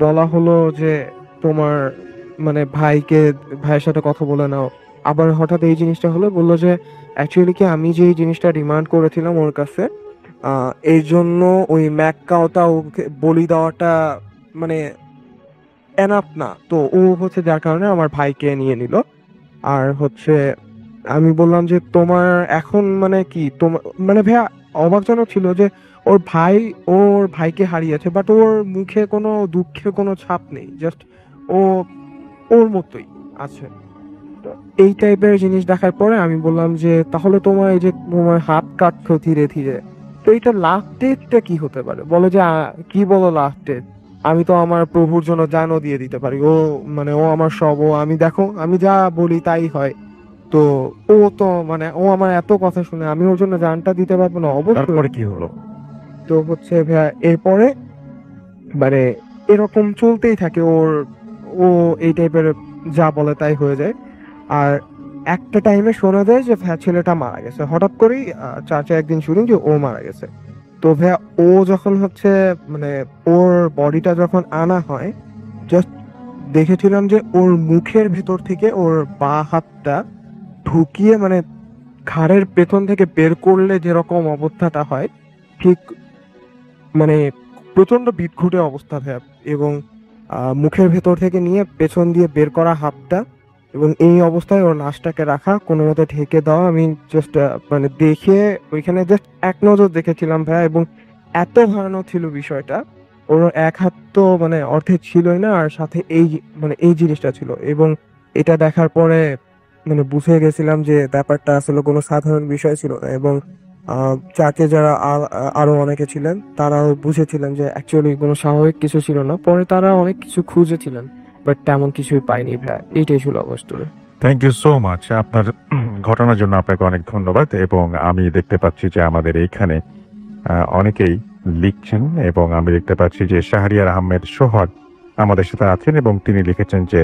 বলা হলো যে তোমার মানে ভাইয়ের সাথে কথা বলে নাও। আবার হঠাৎ এই জিনিসটা হলো, বললো যে অ্যাকচুয়ালি কি আমি যে এই জিনিসটা ডিমান্ড করেছিলাম ওর কাছে, এই জন্য ওই ম্যাককাওটা ওকে বলি দেওয়াটা মানে এনাফ না। তো ও হচ্ছে যার কারণে আমার ভাইকে নিয়ে নিল। আর হচ্ছে আমি বললাম যে তোমার এখন মানে কি তোমার মানে ভাইয়া অবাকজনক ছিল যে ওর ভাইকে হারিয়েছে, বাট ওর মুখে কোনো দুঃখে কোনো ছাপ নেই, জাস্ট ও ওর মতোই আছে। তো এই টাইপের জিনিস দেখার পরে আমি বললাম যে তাহলে তোমার এই যে তোমার হাত কাটছো ধীরে ধীরে, তো এটা লাস্ট ডেটটা কি হতে পারে? বলে যে কি বলো লাস্ট ডেট? আমি তো আমার প্রভুর জন্য জানও দিয়ে দিতে পারি। ও মানে ও আমার সব, ও আমি দেখো আমি যা বলি তাই হয়। তো ও তো মানে ও আমার এত কথা শুনে আমি ওর জন্য জানটা দিতে পারবো না? অবশ্যই। তারপরে কি হলো? তো হচ্ছে ভাইয়া এরপরে মানে এরকম চলতেই থাকে ও এই টাইপের যা বলে তাই হয়ে যায়। আর একটা টাইমে শোনা যায় যে ভাইয়া ছেলেটা মারা গেছে, হঠাৎ করেই চাচা একদিন শুনি যে ও মারা গেছে। তো ভাইয়া ও যখন হচ্ছে মানে ওর বডিটা যখন আনা হয়, জাস্ট দেখেছিলাম যে ওর মুখের ভেতর থেকে ওর বাঁ হাতটা ঢুকিয়ে মানে ঘাড়ের পেছন থেকে বের করলে যেরকম অবস্থাটা হয়, ঠিক মানে প্রচন্ড বিদঘুটে অবস্থা ভাইয়া। এবং মুখের ভেতর থেকে নিয়ে পেছন দিয়ে বের করা হাতটা, এবং এই অবস্থায় ওর লাশটাকে রাখা, কোনো মতে ঢেকে দেওয়া। আমি জাস্ট মানে দেখে ওইখানে জাস্ট এক নজর দেখেছিলাম ভাইয়া, এবং এত ভয়ানক ছিল বিষয়টা। ওর এক হাত তো মানে অর্ধেক ছিলই না, আর সাথে মানে এই জিনিসটা ছিল। এবং এটা দেখার পরে মানে বুঝে গেছিলাম যে ব্যাপারটা আসলে কোনো সাধারণ বিষয় ছিল না। এবং যাকে যারা আরো অনেকে ছিলেন তারাও বুঝেছিলেন যে অ্যাকচুয়ালি কোনো স্বাভাবিক কিছু ছিল না। পরে তারা অনেক কিছু খুঁজেছিলেন, বাট তেমন কিছুই পাইনি ভাই। এইটাই ছিল অবস্থা। থ্যাংক ইউ সো মাচ আপনার ঘটনার জন্য আপনাকে অনেক ধন্যবাদ। এবং আমি দেখতে পাচ্ছি যে আমাদের এইখানে অনেকেই লিখছেন, এবং আমি দেখতে পাচ্ছি যে শাহরিয়ার আহমেদ সোহাগ আমাদের সাথে আছেন, এবং তিনি লিখেছেন যে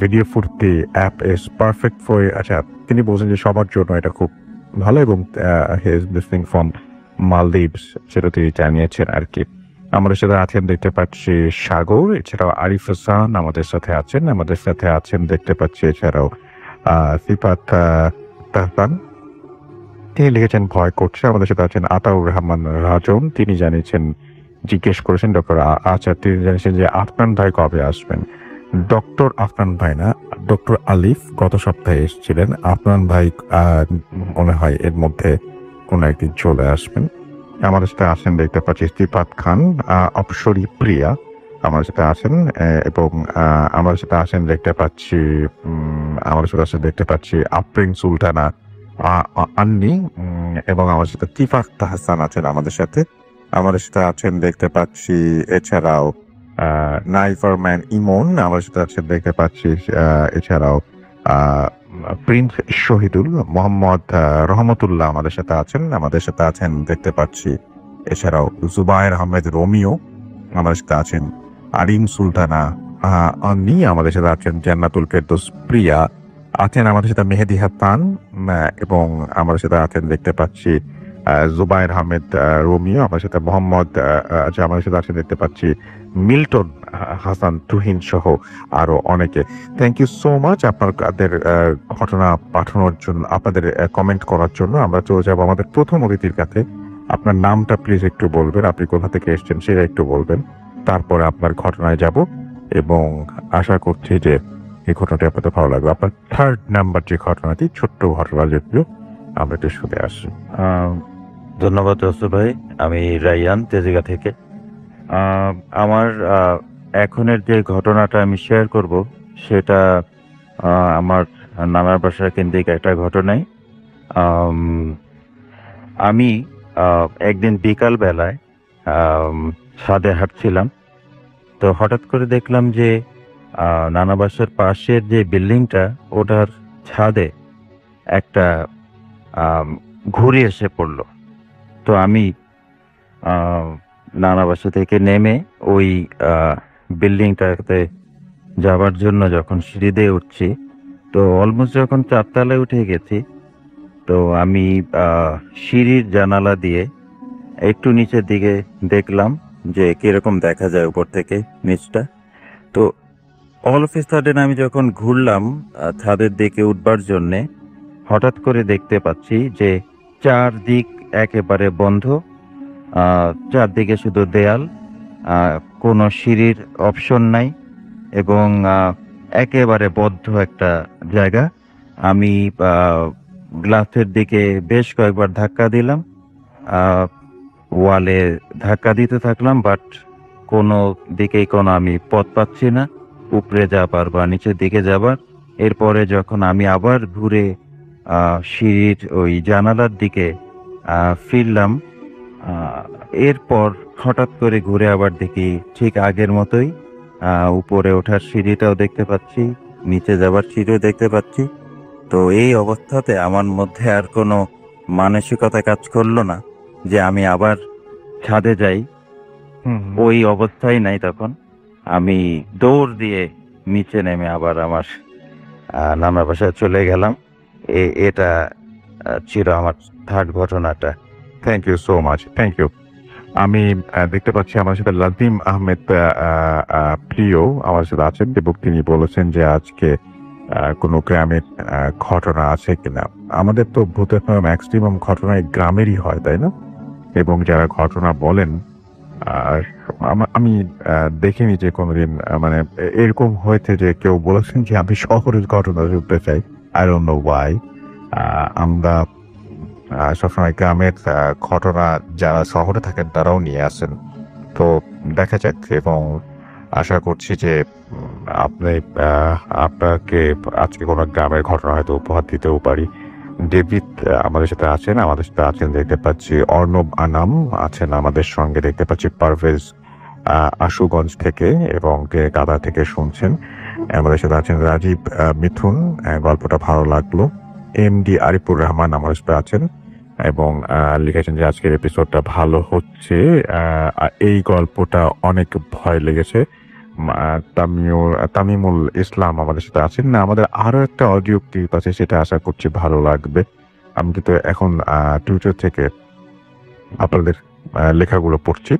ভিডিও ফুর্তি অ্যাপ ইজ পারফেক্ট ফর, আচ্ছা তিনি বলছেন যে সবার জন্য এটা খুব ভালো, এবং he is listening from Maldives, সেটা তিনি জানিয়েছেন আর কি। আমাদের সাথে আছেন দেখতে পাচ্ছি সাগর, এছাড়াও আরিফ হাসান আমাদের সাথে আছেন দেখতে পাচ্ছি, এছাড়াও সিফাত তাহসান, তিনি লিখেছেন ভয় করছে। আমাদের সাথে আছেন আতাউর রহমান রাজন, তিনি জানিয়েছেন, জিজ্ঞেস করেছেন ডক্টর আচ্ছা তিনি জানিয়েছেন যে আফনান ভাই কবে আসবেন। ডক্টর আফনান ভাই না, ডক্টর আলিফ গত সপ্তাহে এসেছিলেন। আফনান ভাই মনে হয় এর মধ্যে কোনো একদিন চলে আসবেন। আমাদের সাথে আছেন দেখতে পাচ্ছি সিফাত খান, অপসরী প্রিয়া আমাদের সাথে আছেন, এবং আমাদের সাথে আছেন দেখতে পাচ্ছি আফরিন সুলতানা আন্নি, এবং আমাদের সাথে তিফাক তাহসান আছেন আমাদের সাথে আছেন দেখতে পাচ্ছি, এছাড়াও নাইফারম্যান ইমন আমাদের সাথে আছেন দেখতে পাচ্ছি, এছাড়াও প্রিন্স শহীদুল মোহাম্মদ রহমতুল্লাহ আমাদের সাথে আছেন দেখতে পাচ্ছি, এছাড়াও জুবায়ের আহমেদ রোমিও আমাদের সাথে আছেন, আরিম সুলতানা আন্নি আমাদের সাথে আছেন, জান্নাতুল ফেরদৌস প্রিয়া আছেন আমাদের সাথে, মেহেদি হাসান, এবং আমাদের সাথে আছেন দেখতে পাচ্ছি জুবায়ের আহমেদ রোমিও আমাদের সাথে, মোহাম্মদ আমাদের সাথে আছেন দেখতে পাচ্ছি মিল্টন হাসান তুহিন সহ আরো অনেকে। থ্যাংক ইউ সো মাচ আপনাদের ঘটনা পাঠানোর জন্য, আপনাদের কমেন্ট করার জন্য। আমরা চলে যাবো আমাদের প্রথম অতিথির কাছে। আপনার নামটা প্লিজ একটু বলবেন, আপনি কোথা থেকে এসেছেন সেটা একটু বলবেন, তারপরে আপনার ঘটনায় যাব, এবং আশা করছি যে এই ঘটনাটি আপনাদের ভালো লাগবে। আপনার থার্ড নাম্বার যে ঘটনাটি, ছোট্ট ঘটনা যদিও, আমরা একটু শুনে আসি। ধন্যবাদ রসুল ভাই। আমি রাইয়ান তেজিগা থেকে। আমার এখনের যে ঘটনাটা আমি শেয়ার করব সেটা আমার নানার বাসার কেন্দ্রিক একটা ঘটনাই। আমি একদিন বিকাল বেলায় ছাদে হাঁটছিলাম, তো হঠাৎ করে দেখলাম যে নানা বাসার পাশের যে বিল্ডিংটা, ওটার ছাদে একটা ঘুড়ি এসে পড়লো। তো আমি নানা বাসা থেকে নেমে ওই বিল্ডিংটাতে যাবার জন্য যখন সিঁড়ি দিয়ে উঠছি, তো অলমোস্ট যখন 4 তলায় উঠে গেছি, তো আমি সিঁড়ির জানালা দিয়ে একটু নিচের দিকে দেখলাম যে কিরকম দেখা যায় উপর থেকে নিচটা। তো অল অফ এ সাডেন আমি যখন ঘুরলাম ছাদের দিকে উঠবার জন্যে, হঠাৎ করে দেখতে পাচ্ছি যে চারদিক একেবারে বন্ধ, চারদিকে শুধু দেয়াল, কোনো সিঁড়ির অপশন নাই, এবং একেবারে বদ্ধ একটা জায়গা। আমি গ্লাসের দিকে বেশ কয়েকবার ধাক্কা দিলাম, ওয়ালে ধাক্কা দিতে থাকলাম, বাট কোনো দিকেই কোনো আমি পথ পাচ্ছি না উপরে যাবার বা নিচের দিকে যাবার। এরপরে যখন আমি আবার ঘুরে সিঁড়ির ওই জানালার দিকে ফিরলাম, এরপর হঠাৎ করে ঘুরে আবার দেখি ঠিক আগের মতোই উপরে ওঠার সিঁড়িটাও দেখতে পাচ্ছি, নিচে যাবার সিঁড়িও দেখতে পাচ্ছি। তো এই অবস্থাতে আমার মধ্যে আর কোনো মানসিকতা কাজ করলো না যে আমি আবার ছাদে যাই। ওই অবস্থায় নাই তখন। আমি দৌড় দিয়ে নিচে নেমে আবার আমার নানার বাসায় চলে গেলাম। এটা ছিল আমার থার্ড ঘটনাটা। Thank you so much, thank you. আমি দেখতে পাচ্ছি আমার সাথে লাজিম আহমেদ প্রিয় আমার সাথে আছেন, এবং তিনি বলেছেন যে আজকে কোনো গ্রামের ঘটনা আছে কিনা। আমাদের তো ভূতের ম্যাক্সিমাম ঘটনায় গ্রামেরই হয়, তাই না? এবং যারা ঘটনা বলেন, আর আমি দেখিনি যে কোনোদিন মানে এরকম হয়েছে যে কেউ বলেছেন যে আমি শহরের ঘটনা শুনতে চাই। I don't know Y. আমরা সবসময় গ্রামের ঘটনা যারা শহরে থাকেন তারাও নিয়ে আসেন। তো দেখা যাক, এবং আশা করছি যে আপনাকে আজকে কোনো গ্রামের ঘটনা হয়তো উপহার দিতেও পারি। ডেভিড আমাদের সাথে আছেন, আমাদের সাথে আছেন দেখতে পাচ্ছি অর্ণব আনাম আছেন আমাদের সঙ্গে, দেখতে পাচ্ছি পারভেজ আশুগঞ্জ থেকে এবং গাদা থেকে শুনছেন। আমাদের সাথে আছেন রাজীব মিথুন, গল্পটা ভালো লাগলো। এমডি আরিফুর রহমান আমাদের সাথে আছেন এবং লিখেছেন যে আজকের এপিসোডটা ভালো হচ্ছে, এই গল্পটা অনেক ভয় লেগেছে। তামিমুল ইসলাম আমাদের সাথে আছেন না, আমাদের আরো একটা অডিও ক্লিপ আছে, সেটা আশা করছি ভালো লাগবে। আমি কিন্তু এখন টুইটার থেকে আপনাদের লেখাগুলো পড়ছি।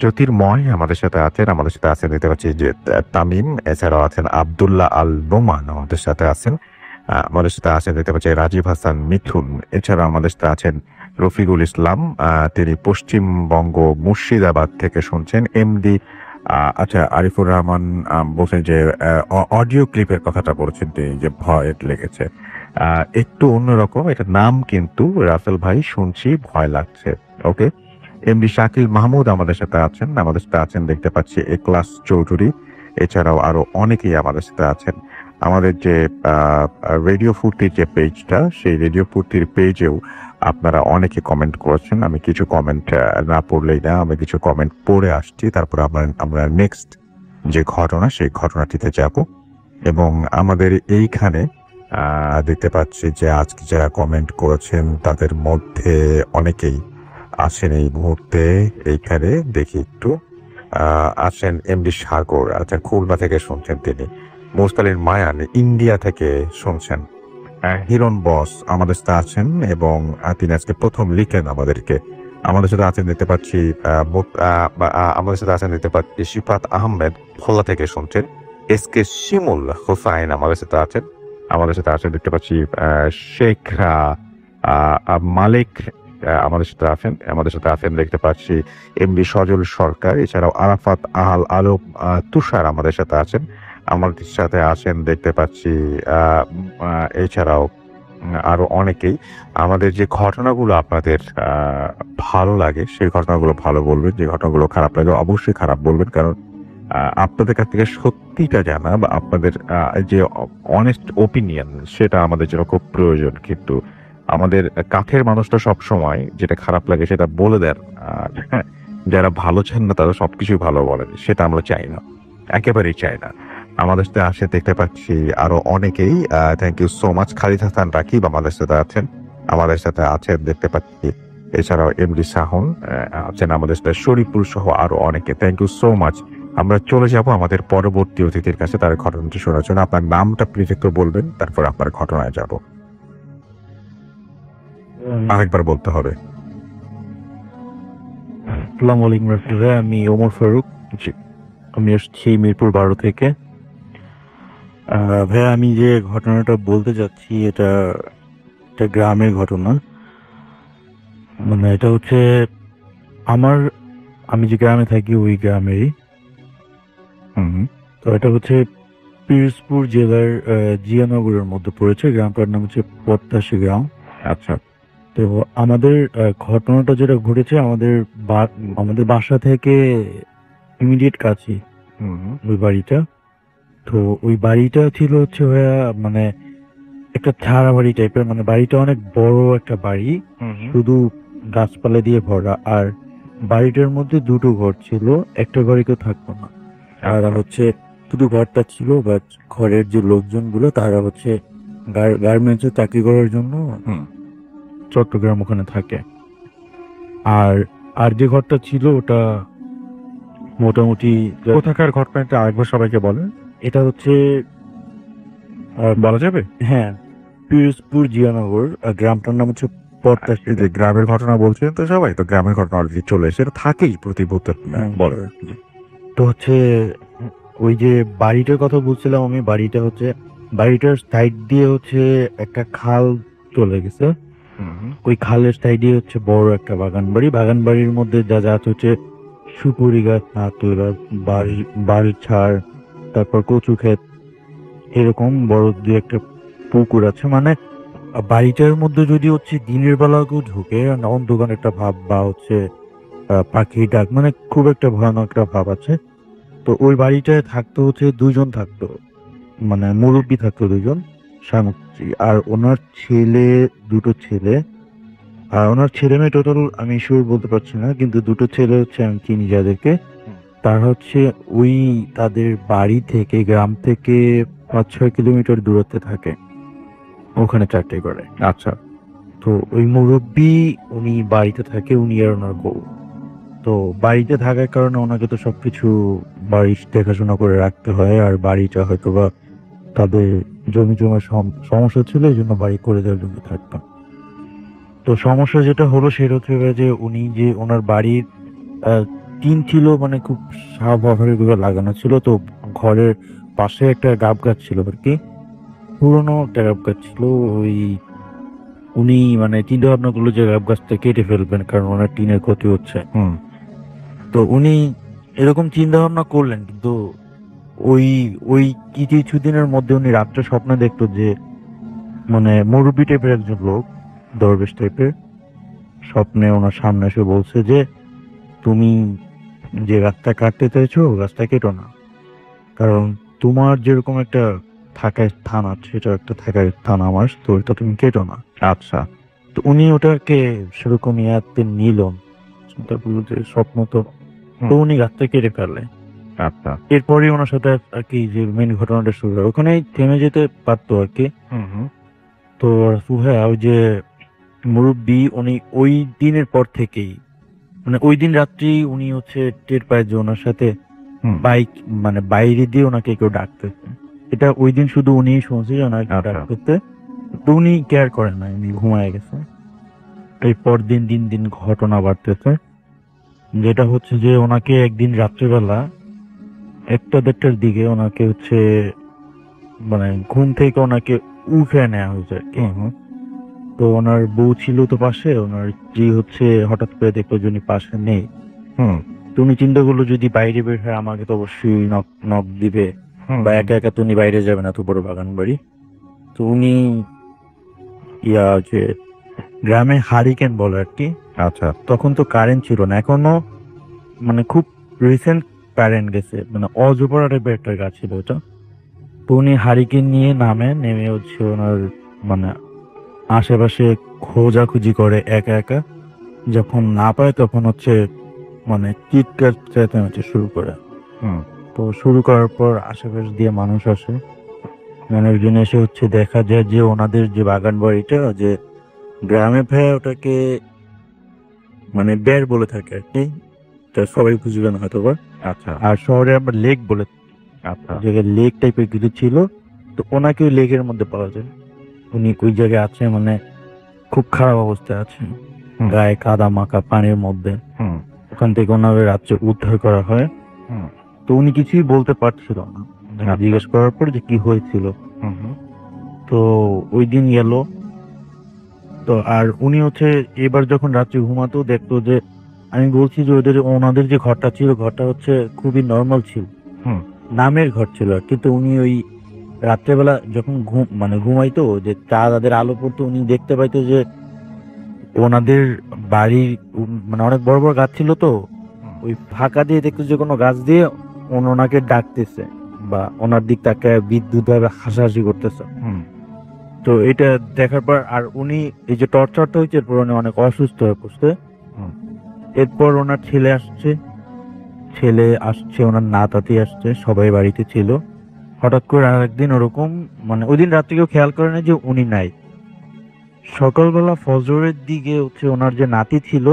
জ্যোতির্ময় আমাদের সাথে আছেন দেখতে পাচ্ছি যে তামিম, এছাড়াও আছেন আব্দুল্লাহ আল নোমান আমাদের সাথে আছেন, আমাদের সাথে আছেন দেখতে পাচ্ছি রাজীব হাসান মিথুন, এছাড়া আমাদের সাথে আছেন রফিকুল ইসলাম, তিনি পশ্চিমবঙ্গ মুর্শিদাবাদ থেকে শুনছেন। এমডি আচ্ছা আরিফুর রহমান বলছেন যে অডিও ক্লিপের কথাটা বলেছেন তিনি যে ভয় লেগেছে, একটু অন্যরকম, এটা নাম কিন্তু রাসেল ভাই শুনছি ভয় লাগছে। ওকে। এমডি শাকিল মাহমুদ আমাদের সাথে আছেন দেখতে পাচ্ছি এক্লাস চৌধুরী, এছাড়াও আরো অনেকেই আমাদের সাথে আছেন। আমাদের যে রেডিও ফুর্তির যে পেজটা, সেই রেডিও ফুর্তির পেজেও আপনারা অনেকে কমেন্ট করেছেন। আমি কিছু কমেন্ট না পড়লেই না, আমি কিছু কমেন্ট পড়ে আসছি, তারপর আমরা নেক্সট যে ঘটনা সেই ঘটনাটিতে যাব। এবং আমাদের এইখানে দেখতে পাচ্ছি যে আজকে যারা কমেন্ট করেছেন তাদের মধ্যে অনেকেই আছেন এই মুহূর্তে এইখানে, দেখি একটু আছেন এমডি সাগর, আচ্ছা খুলনা থেকে শুনছেন তিনি। মুস্তালিন মায়ান ইন্ডিয়া থেকে শুনছেন। হিরণ বস আমাদের সাথে আছেন এবং তিনি আজকে প্রথম লিখেন আমাদেরকে। আমাদের সাথে আছেন দেখতে পাচ্ছি শিফাত আহমেদ ভোলা থেকে শুনছেন। এস কে শিমুল হোসাইন আমাদের সাথে আছেন দেখতে পাচ্ছি শেখ মালিক আমাদের সাথে আছেন দেখতে পাচ্ছি এমডি সজল সরকার, এছাড়াও আরাফাত আলম তুষার আমাদের সাথে আছেন দেখতে পাচ্ছি, এছাড়াও আরো অনেকেই। আমাদের যে ঘটনাগুলো আপনাদের ভালো লাগে সেই ঘটনাগুলো ভালো বলবেন, যে ঘটনাগুলো খারাপ লাগে অবশ্যই খারাপ বলবেন, কারণ আপনাদের কাছ থেকে সত্যিটা জানা বা আপনাদের যে অনেস্ট ওপিনিয়ন সেটা আমাদের জন্য খুব প্রয়োজন। কিন্তু আমাদের কাছের মানুষটা সব সময় যেটা খারাপ লাগে সেটা বলে দেন, আর যারা ভালো চান না তারা সবকিছুই ভালো বলেন, সেটা আমরা চাই না, একেবারেই চাই না। আমাদের সাথে আসে দেখতে পাচ্ছি আরো অনেকেই, thank you so much. Khalid Hasan Rakib আমাদের সাথে আছেন দেখতে পাচ্ছি, এছাড়াও এমডি সাহন আছেন আমাদের সাথে, শরীফুল সহ আরো অনেকে, থ্যাংক ইউ সো মাচ। আমরা চলে যাব আমাদের পরবর্তী অতিথির কাছে তার ঘটনাটি শোনার জন্য। আপনার নামটা প্লিজ একটু বলবেন, তারপর আপনার ঘটনায় যাব। আরেকবার বলতে হবে। আসসালামু আলাইকুম রাফি ভাই, আমি ওমর ফারুক, আমি আসছি মিরপুর 12 থেকে। ভাই আমি যে ঘটনাটা বলতে যাচ্ছি এটা একটা গ্রামের ঘটনা। মানে এটা হচ্ছে আমি যে গ্রামে থাকি ওই গ্রামেরই। তো এটা হচ্ছে পিরোজপুর জেলার জিয়ানগরের মধ্যে পড়েছে, গ্রামটার নাম হচ্ছে পদ্মাশী গ্রাম। আচ্ছা। তো আমাদের ঘটনাটা যেটা ঘটেছে আমাদের বাসা থেকে ইমিডিয়েট কাছে ওই বাড়িটা। তো ওই বাড়িটা ছিল হচ্ছে মানে একটা ছাড়া বাড়ি টাইপের, মানে বাড়িটা অনেক বড় একটা বাড়ি, শুধু গাছপালা দিয়ে ভরা। আর বাড়িটার মধ্যে দুটো ঘর ছিল, একটা ঘরে কেউ থাকতো না। আর হচ্ছে শুধু ঘরটা ছিল, বাট ঘরের যে লোকজনগুলো তারা হচ্ছে গার্মেন্টসে চাকরি করার জন্য চট্টগ্রাম ওখানে থাকে। আর যে ঘরটা ছিল ওটা মোটামুটি কোথাকার ঘটনাটা আরেকবার সবাইকে বলেন। এটা হচ্ছে বলা যাবে? হ্যাঁ, পিরোজপুর জিয়ানগর, গ্রামটার নাম হচ্ছে পদ্মাশী। যে গ্রামের ঘটনা বলছেন তো সবাই, তো গ্রামের ঘটনা অলরেডি চলে এসে থাকেই প্রতি ভূতের বলে। তো হচ্ছে ওই যে বাড়িটার কথা বলছিলাম আমি, বাড়িটার সাইড দিয়ে হচ্ছে একটা খাল চলে গেছে। ওই খালের সাইডে হচ্ছে বড় একটা বাগান বাড়ির মধ্যে যা যা হচ্ছে সুপুরি গাছ, নারকেল গাছ, বাড়ির ছাড়, তারপর কচু ক্ষেত, এরকম বড় দু একটা পুকুর আছে। মানে বাড়িটার মধ্যে যদি হচ্ছে দিনের বেলা কেউ ঢুকে অন্ধকার একটা ভাব বা হচ্ছে পাখি ডাক, মানে খুব একটা ভয়ানক একটা ভাব আছে। তো ওই বাড়িটায় থাকতো হচ্ছে দুইজন থাকতো, মানে মুরব্বী থাকতো দুইজন। স্বামী স্ত্রী, আর ওনার ছেলে, দুটো ছেলে। আর ওনার ছেলে মেয়ে টোটাল আমি শিওর বলতে পারছি না, কিন্তু দুটো ছেলে হচ্ছে আমি চিনি যাদেরকে। তার হচ্ছে ওই তাদের বাড়ি থেকে, গ্রাম থেকে 5-6 কিলোমিটার দূরত্বে থাকে, ওখানে চাকরি করে। আচ্ছা। তো ওই মুরব্বী উনি বাড়িতে থাকে, উনি আর ওনার বউ। তো বাড়িতে থাকার কারণে ওনাকে তো সবকিছু বাড়ির দেখাশোনা করে রাখতে হয়, আর বাড়িটা হয়তো বা তাদের জমি জমার সমস্যা ছিল, এই জন্য বাড়ি করে দেওয়ার জন্য থাকতাম। তো সমস্যা যেটা হলো সেটা হচ্ছে যে উনি যে ওনার বাড়ির টিন ছিল, মানে খুব স্বাভাবিকভাবে লাগানো ছিল। তো ঘরের পাশে একটা গাব গাছ ছিল আর কি, পুরোনো একটা গাব গাছ ছিল। ওই উনি মানে চিন্তা ভাবনা করলো যে গাব গাছটা কেটে ফেলবেন, কারণ ওনার টিনের ক্ষতি হচ্ছে। তো উনি এরকম চিন্তা ভাবনা করলেন, কিন্তু ওই ওই কিছুদিনের মধ্যে উনি রাত্রে স্বপ্নে দেখতো যে মানে মুরব্বী টাইপের একজন লোক, দরবেশ টাইপের, স্বপ্নে ওনার সামনে এসে বলছে যে তুমি যে গাছটা কাটতে চাইছো গাছটা কেটো না, কারণ তোমার যেরকম একটা থাকার স্থান আছে, সেটা একটা থাকার স্থান আমার, তো এটা তুমি কেটো না। আচ্ছা। তো উনি ওটাকে সেরকম ইয়াতে নিল, চিন্তা করলো যে স্বপ্ন তো, তো উনি গাছটা কেটে ফেলে। আচ্ছা। এরপরই ওনার সাথে আর কি যে মেন ঘটনাটা শুরু হয়, ওখানেই থেমে যেতে পারতো আর কি। তো সুহা ওই যে মুরব্বী, উনি ওই দিনের পর থেকেই, মানে ওই দিন রাত্রি উনি হচ্ছে টের পায় যে ওনার সাথে বাইক, মানে বাইরে দিয়ে ওনাকে কেউ ডাকতেছে। এটা ওই দিন শুধু উনিই শুনছে যে ওনাকে আচ্ছা। ডাকতেছে, তো উনি কেয়ার করেন না, উনি ঘুমায় গেছে। এরপর দিন দিন দিন ঘটনা বাড়তেছে, যেটা হচ্ছে যে ওনাকে একদিন রাত্রেবেলা 1টা-1.5টার দিকে ওনাকে হচ্ছে মানে ঘুম থেকে ওনাকে উঠে নেওয়া হয়েছে আর কি। তো ওনার বউ ছিল তো পাশে, ওনার স্ত্রী হচ্ছে হঠাৎ করে দেখলো যে উনি পাশে নেই। তো উনি চিন্তা করলো যদি বাইরে বের হয় আমাকে তো অবশ্যই নক নক দিবে, বা একা একা তো উনি বাইরে যাবে না, তো বড় বাগান বাড়ি। তো উনি যে গ্রামে হারিকেন বলে আর কি, আচ্ছা। তখন তো কারেন্ট ছিল না এখনো, মানে খুব রিসেন্ট কারেন্ট গেছে, মানে অজপরা টাইপের একটা গাছ ছিল ওটা। তো উনি হারিকেন নিয়ে নেমে হচ্ছে ওনার মানে আশেপাশে খোঁজাখুঁজি করে একা একা, যখন না পায় তখন হচ্ছে মানে চিৎকার চেঁচামেচি শুরু করে। তো শুরু করার পর আশেপাশ দিয়ে মানুষ আসে, মানুষজন এসে হচ্ছে দেখা যায় যে ওনাদের যে বাগান বাড়িটা, যে গ্রামে ভাই ওটাকে মানে বের বলে থাকে আর কি, তা সবাই বুঝবেন হয়তো বা। আচ্ছা। আর শহরে আমরা লেক বলে, আচ্ছা। জায়গায় লেক টাইপের কিছু ছিল। তো ওনাকে ওই লেকের মধ্যে পাওয়া যায়, উনি ওই জায়গায় আছে, মানে খুব খারাপ অবস্থায় আছে, গায়ে কাদা মাখা পানির মধ্যে। ওখান থেকে ওনাকে রাত্রে উদ্ধার করা হয়। তো উনি কিছুই বলতে পারছিল না, জিজ্ঞেস করার পর যে কি হয়েছিল। তো ওই দিন গেল। তো আর উনি হচ্ছে এবার যখন রাত্রে ঘুমাতো দেখতো যে, আমি বলছি যে ওনাদের যে ঘরটা ছিল, ঘরটা হচ্ছে খুবই নর্মাল ছিল, নামের ঘর ছিল, কিন্তু উনি ওই রাত্রেবেলা যখন ঘুমাইতো, যে তাদের আলো পড়তো, উনি দেখতে পাইতো যে ওনাদের বাড়ির মানে অনেক বড় বড় গাছ ছিল, তো ওই ফাঁকা দিয়ে দেখতো যে কোনো গাছ দিয়ে ওনাকে ডাকতেছে, বা ওনার দিক তাকে বিদ্যুৎ ভাবে হাসাহাসি করতেছে। তো এটা দেখার পর আর উনি এই যে টর্চারটা হয়েছে, এরপর উনি অনেক অসুস্থ হয়ে পড়ছে। এরপর ওনার ছেলে আসছে, ওনার নাতি আসছে, সবাই বাড়িতে ছিল। হঠাৎ করে আরেকদিন ওরকম, মানে ওই দিন রাত্রে কেউ খেয়াল করে না যে উনি নাই। সকালবেলা ফজরের দিকে হচ্ছে ওনার যে নাতি ছিল,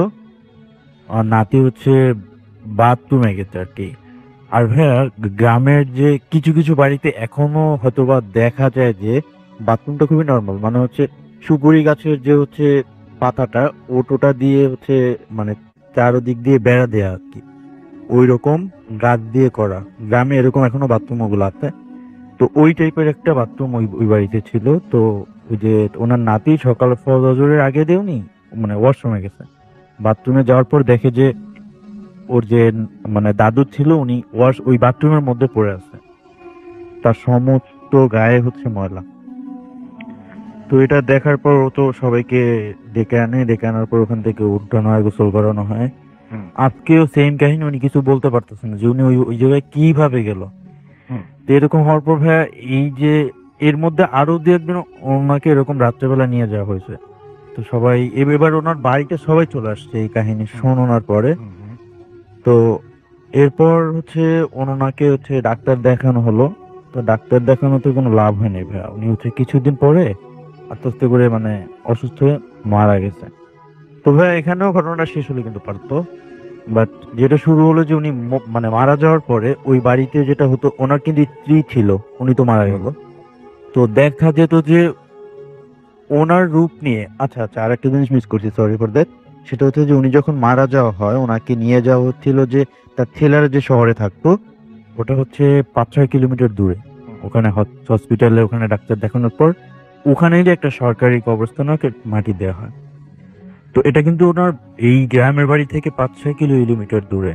আর নাতি হচ্ছে বাথরুমে গেছে আর কি। আর ভাইয়া গ্রামের যে কিছু কিছু বাড়িতে এখনো হয়তোবা দেখা যায় যে বাথরুমটা খুবই নর্মাল, মানে হচ্ছে সুপুরি গাছের যে হচ্ছে পাতাটা, ওটা দিয়ে হচ্ছে মানে চারোদিক দিয়ে বেড়া দেয়া আর কি, ওই রকম গাছ দিয়ে করা। গ্রামে এরকম এখনো বাথরুম ওগুলো আছে। তো ওই টাইপের একটা বাথরুম ওই বাড়িতে ছিল। তো ওই যে ওনার নাতি সকাল ফজরের আগে দেওনি, মানে ওয়াশরুমে গেছে, বাথরুমে যাওয়ার পর দেখে যে ওর যে মানে দাদু ছিল, উনি ওই বাথরুমের মধ্যে পড়ে আছে, তার সমস্ত গায়ে হচ্ছে ময়লা। তো এটা দেখার পর ও তো সবাইকে ডেকে আনার পর ওখান থেকে উঠানো হয়, গোসল করানো হয়। আজকেও সেম কাহিনী, উনি কিছু বলতে পারতেছেন যে উনি ওই জায়গায় কিভাবে গেল। তো এরকম হওয়ার পর ভাইয়া এই যে এর মধ্যে আরো দু একদিন ওনাকে এরকম রাত্রেবেলা নিয়ে যাওয়া হয়েছে। তো সবাই এবার ওনার বাড়িতে সবাই চলে আসছে এই কাহিনী শোনার পরে। তো এরপর হচ্ছে ওনাকে হচ্ছে ডাক্তার দেখানো হলো। তো ডাক্তার দেখানোতে কোনো লাভ হয়নি ভাইয়া, উনি হচ্ছে কিছুদিন পরে আস্তে আস্তে করে মানে অসুস্থ হয়ে মারা গেছে। তো ভাইয়া এখানেও ঘটনাটা শেষ হলে কিন্তু পারতো, বাট যেটা শুরু হলো যে উনি মানে মারা যাওয়ার পরে ওই বাড়িতে যেটা হতো, ওনার কিন্তু স্ত্রী ছিল, উনি তো মারা গেল। তো দেখা যেত যে ওনার রূপ নিয়ে, আচ্ছা আচ্ছা আর একটা জিনিস মিস করছি, সরি ফর দ্যাট। সেটা হচ্ছে যে উনি যখন মারা যাওয়া হয় ওনাকে নিয়ে যাওয়া হচ্ছিল যে তার ছেলেরা যে শহরে থাকতো, ওটা হচ্ছে 5-6 কিলোমিটার দূরে। ওখানে হসপিটালে ওখানে ডাক্তার দেখানোর পর ওখানে যে একটা সরকারি কবরস্থানে ওকে মাটি দেওয়া হয়। তো এটা কিন্তু ওনার এই গ্রামের বাড়ি থেকে 5-6 কিলোমিটার দূরে।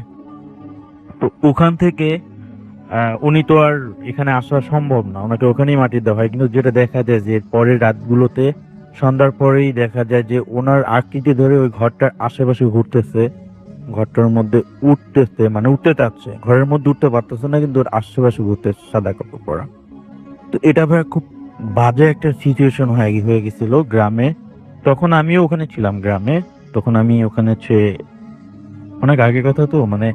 তো ওখান থেকে উনি তো আর এখানে আসা সম্ভব না, ওনাকে ওখানেই মাটি দেওয়া হয়। কিন্তু যেটা দেখা যায় যে পরের রাতগুলোতে সন্ধ্যার পরেই দেখা যায় যে ওনার আকৃতি ধরে ওই ঘরটার আশেপাশে ঘুরতেছে, ঘরটার মধ্যে উঠতেছে, মানে উঠতে চাচ্ছে, ঘরের মধ্যে উঠতে পারতেছে না, কিন্তু ওর আশেপাশে ঘুরতেছে সাদা কাপড় পরা। তো এটা ভাই খুব বাজে একটা সিচুয়েশন হয়ে গেছিল গ্রামে। তখন আমিও ওখানে ছিলাম গ্রামে, তখন আমি ওখানে অনেক আগে কথা, তো মানে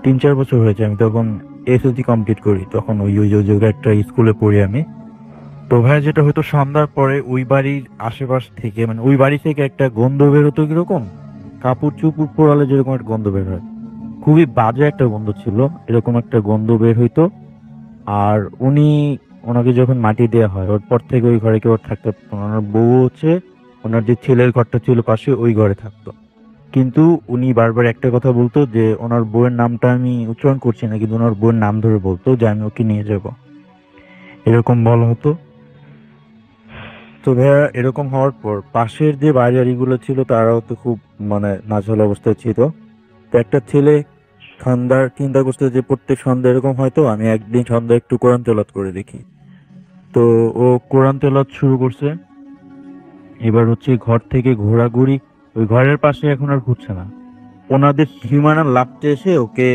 3-4 বছর হয়েছে, আমি তখন এসএসসি কমপ্লিট করি, তখন ওই ওই ওই জায়গায় একটা স্কুলে পড়ি আমি। তো ভাই যেটা হয়তো সন্ধ্যার পরে ওই বাড়ির আশেপাশ থেকে, মানে ওই বাড়ি থেকে একটা গন্ধ বের হতো, কিরকম কাপড় চুপড় পোড়ালে যেরকম একটা গন্ধ বের হয়, খুবই বাজে একটা গন্ধ ছিল, এরকম একটা গন্ধ বের হইতো। আর ওনাকে যখন মাটি দেওয়া হয় ওর পর থেকে ওই ঘরে কেউ আর থাকতে পারতো না। ওনার বউ হচ্ছে ওনার যে ছেলের ঘরটা ছিল পাশে, ওই ঘরে থাকতো। কিন্তু উনি বারবার একটা কথা বলতো যে ওনার বউয়ের নামটা আমি উচ্চারণ করছি না, কিন্তু ওনার বউয়ের নাম ধরে বলতো যে আমি ওকে নিয়ে যাব, এরকম বলা হতো। তো ভাইয়া এরকম হওয়ার পর পাশের যে বাড়িগুলো ছিল তারাও তো খুব মানে নাজেহাল অবস্থায় ছিল। তো একটা ছেলে চিন্তা করছে যে প্রত্যেক সন্ধ্যা এরকম হয়তো আমি একদিন সন্ধ্যা একটু কোরআন তেলাওয়াত করে দেখি। তো ও কোরআন তেলাওয়াত শুরু করছে। এবার হচ্ছে ঘর থেকে ঘোরাঘুরি, ওই ঘরের পাশে এখন আর ঘুরছে না, ওনাদের সীমানা লাফতে এসে ওকে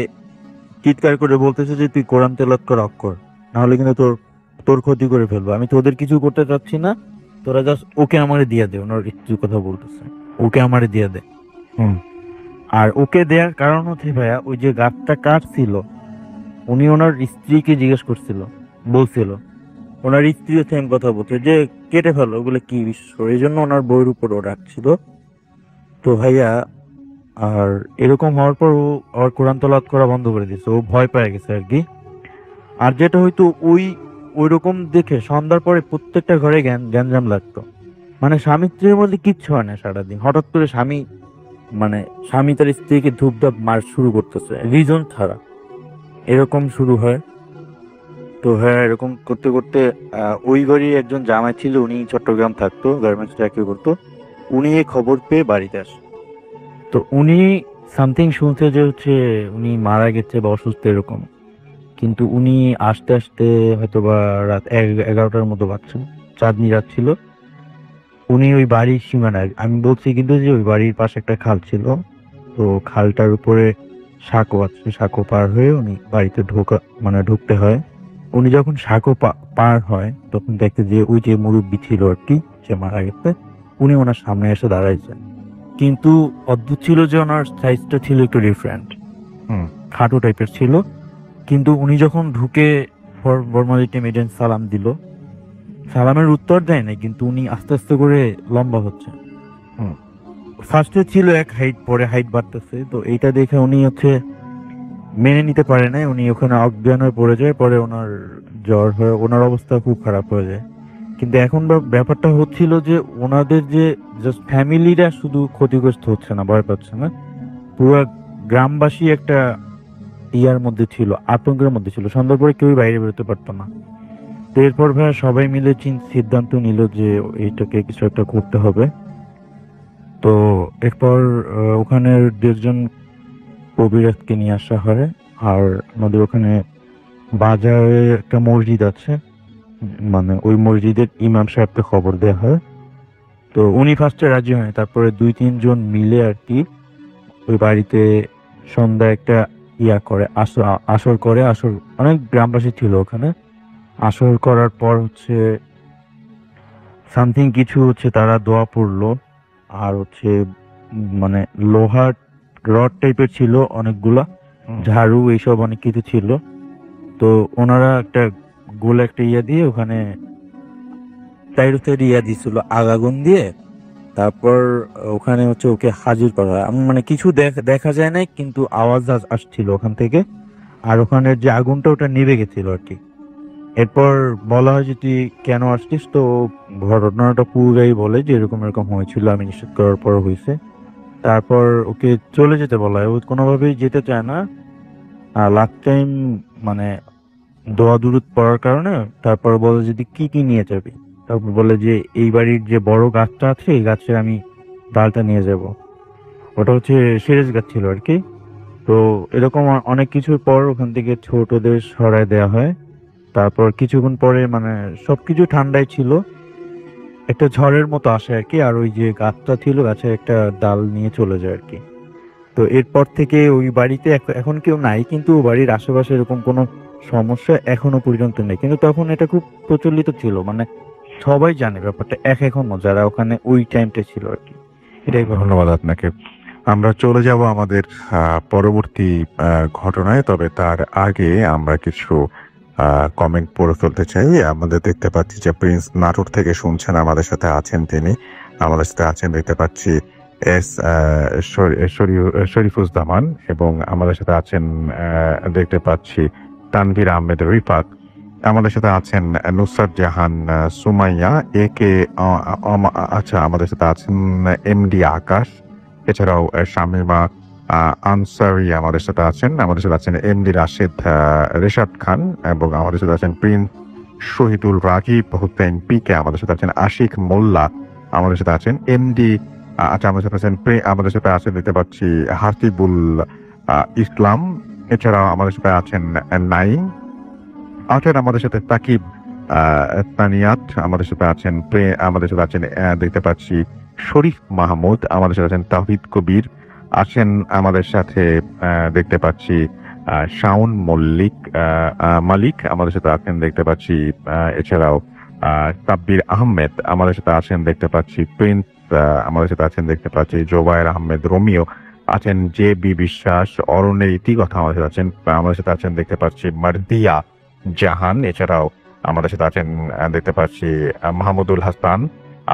চিৎকার করে বলতেছে যে তুই কোরআন তেলাওয়াত কর অফ কর, নাহলে কিন্তু তোর তোর ক্ষতি করে ফেলবো, আমি তোদের কিছু করতে চাচ্ছি না, তোরা জাস্ট ওকে আমারে দিয়ে দে। ওনার স্ত্রীর কথা বলতেছে, ওকে আমারে দিয়ে দে। আর ওকে দেওয়ার কারণ হচ্ছে ভাইয়া ওই যে গাছটা কাটছিল, উনি ওনার স্ত্রীকে জিজ্ঞেস বলছিল, ওনার স্ত্রী সেম কথা বলছে যে কেটে ফেলো, ওগুলো কি বিষয়, এই জন্য ওনার বইয়ের উপর ও রাখছিল। তো ভাইয়া আর এরকম হওয়ার পর ও আর কোরআন তেলাওয়াত করা বন্ধ করে দিয়েছে, ও ভয় পেয়ে গেছে আর কি। আর যেটা হয়তো ওই রকম দেখে সন্ধ্যার পরে প্রত্যেকটা ঘরে গ্যাঞ্জাম লাগতো, মানে স্বামী স্ত্রীর মধ্যে কিচ্ছু হয় না সারাদিন, হঠাৎ করে স্বামী তার স্ত্রীকে ধূপধাপ মার শুরু করতেছে রিজন ছাড়া, এরকম শুরু হয়। তো হ্যাঁ, এরকম করতে করতে ওই বাড়ির একজন জামাই ছিল, উনি চট্টগ্রাম থাকতো, গার্মেন্টস চাকরি করতো, উনি এই খবর পেয়ে বাড়িতে আসে। তো উনি সামথিং শুনছে যে হচ্ছে উনি মারা গেছে বা অসুস্থ এরকম, কিন্তু উনি আসতে আসতে হয়তো বা রাত 11টার মতো বাজছে, চাঁদনি রাত ছিল। উনি ওই বাড়ির সীমানায়, আমি বলছি কিন্তু যে ওই বাড়ির পাশে একটা খাল ছিল, তো খালটার উপরে সাঁকো আছে, সাঁকো পার হয়ে উনি বাড়িতে ঢুকতে হয়। উনি যখন সাঁকো পার হয় তখন দেখতে যে ওই যে মুরব্বী ছিল আর কি, সে মারা গেছে, উনি ওনার সামনে এসে দাঁড়াইছেন। কিন্তু অদ্ভুত ছিল যে ওনার সাইজটা ছিল একটু ডিফারেন্ট, খাটো টাইপের ছিল। কিন্তু উনি যখন ঢুকে ফর্মালিটি মেডেন সালাম দিল, সালামের উত্তর দেয় না, কিন্তু উনি আস্তে আস্তে করে লম্বা হচ্ছে। ফার্স্টে ছিল এক হাইট, পরে হাইট বাড়তেছে। তো এইটা দেখে উনি হচ্ছে মেনে নিতে পারে না, উনি ওখানে অজ্ঞান হয়ে পড়ে যায়, পরে ওনার জ্বর হয়ে ওনার অবস্থা খুব খারাপ হয়ে যায়। কিন্তু এখন ব্যাপারটা হচ্ছিল যে ওনাদের যে জাস্ট ফ্যামিলিরা শুধু ক্ষতিগ্রস্ত হচ্ছে না, ভয় পাচ্ছে না, পুরো গ্রামবাসী একটা ইয়ার মধ্যে ছিল, আতঙ্কের মধ্যে ছিল, সন্ধ্যার পরে কেউই বাইরে বেরোতে পারতো না। তো এরপর ভাইয়া সবাই মিলে সিদ্ধান্ত নিল যে এইটাকে কিছু একটা করতে হবে। তো এরপর ওখানে 1.5 জন কবিরাজকে নিয়ে আসা হয়। আর আমাদের ওখানে বাজারে একটা মসজিদ আছে, মানে ওই মসজিদের ইমাম সাহেবকে খবর দেওয়া হয়। তো উনি ফার্স্টে রাজি হয়, তারপরে 2-3 জন মিলে আর কি ওই বাড়িতে সন্ধ্যা একটা করে আসর করে। আসর অনেক গ্রামবাসী ছিল ওখানে। আসর করার পর হচ্ছে সামথিং কিছু হচ্ছে তারা দোয়া পড়লো, আর হচ্ছে মানে লোহার রড টাইপের ছিল অনেকগুলা, ঝাড়ু এইসব অনেক কিছু ছিল। তো ওনারা একটা গোল একটা ইয়া দিয়ে ওখানে সাইড সাইড ইয়া দিছিল আগুন দিয়ে, তারপর ওখানে হচ্ছে ওকে হাজির করা হয়। মানে কিছু দেখা যায় নাই, কিন্তু আওয়াজ আসছিল ওখান থেকে, আর ওখানে যে আগুনটা ওটা নিভে গেছিল আর কি। এরপর বলা হয় যে তুই কেন আসছিস, তো ও ঘটনাটা পুরোটাই বলে যে এরকম এরকম হয়েছিল, আমি নিশ্চিত করার পর হয়েছে। তারপর ওকে চলে যেতে বলা হয়, ও কোনোভাবেই যেতে চায় না। আর লাস্ট টাইম মানে দোয়া দুরুদ পড়ার কারণে তারপর বলে যদি কি কি নিয়ে যাবি, তারপর বলে যে এই বাড়ির যে বড় গাছটা আছে এই গাছের আমি ডালটা নিয়ে যাব। ওটা হচ্ছে সিরিয়াস গাছ ছিল আর কি। তো এরকম অনেক কিছুর পর ওখান থেকে ছোটদের সরায় দেওয়া হয়। তারপর কিছুক্ষণ পরে মানে সবকিছু ঠান্ডাই ছিল, একটা ঝড়ের মতো আসে আর কি, আর ওই যে গাছটা ছিল গাছের একটা ডাল নিয়ে চলে যায় আর কি। তো এরপর থেকে ওই বাড়িতে এখন কেউ নাই, কিন্তু ওই বাড়ির আশেপাশে এরকম কোনো সমস্যা এখনো পর্যন্ত নেই। কিন্তু তখন এটা খুব প্রচলিত ছিল, মানে সবাই জানে ব্যাপারটা এখনো, যারা ওখানে ওই টাইমটা ছিল আর কি। এটাই ঘটনা। ধন্যবাদ আপনাকে। আমরা চলে যাব আমাদের পরবর্তী ঘটনায়, তবে তার আগে আমরা কিছু কমেন্ট পড়ে ফেলতে চাই। আমাদের দেখতে পাচ্ছি যে প্রিন্স নাটোর থেকে শুনছেন, আমাদের সাথে আছেন তিনি, আমাদের সাথে আছেন দেখতে পাচ্ছি এস শরীফুজ্জামান, এবং আমাদের সাথে আছেন দেখতে পাচ্ছি তানভীর আহমেদ রিফাত, আমাদের সাথে আছেন নুসরাত জাহান সুমাইয়া একে আচ্ছা, আমাদের সাথে আছেন এমডি আকাশ, এছাড়াও শামিমা আনসারি আমাদের সাথে আছেন, আমাদের সাথে আছেন এমডি রাশেদ রেশাদ খান, এবং আমাদের সাথে আছেন প্রিন্স শহীদুল রাকিব হোসেন পিকে, আমাদের সাথে আছেন আশিক মোল্লা, আমাদের সাথে আছেন এমডি আচ্ছা, আমাদের সাথে আছেন আমাদের সাথে আছেন দেখতে পাচ্ছি হাসিবুল ইসলাম, এছাড়াও আমাদের সাথে আছেন নাইম আছেন, আমাদের সাথে তাকিব তানিয়াত, আমাদের সাথে আছেন আমাদের সাথে আছেন দেখতে পাচ্ছি শরীফ মাহমুদ, আমাদের সাথে আছেন তাওহিদ কবির আছেন, আমাদের সাথে দেখতে পাচ্ছি শাওন মালিক, আমাদের সাথে আছেন দেখতে পাচ্ছি এছাড়াও সাব্বির আহমেদ, আমাদের সাথে আছেন দেখতে পাচ্ছি প্রিন্স, আমাদের সাথে আছেন দেখতে পাচ্ছি জোবায়ের আহমেদ রোমিও, আছেন জে বি বিশ্বাস, অরণ্যের ইতিকথা আমাদের সাথে আছেন, আমাদের সাথে আছেন দেখতে পাচ্ছি মারদিয়া জাহান, এছাড়াও আমাদের সাথে আছেন দেখতে পাচ্ছি মাহমুদুল হাসান,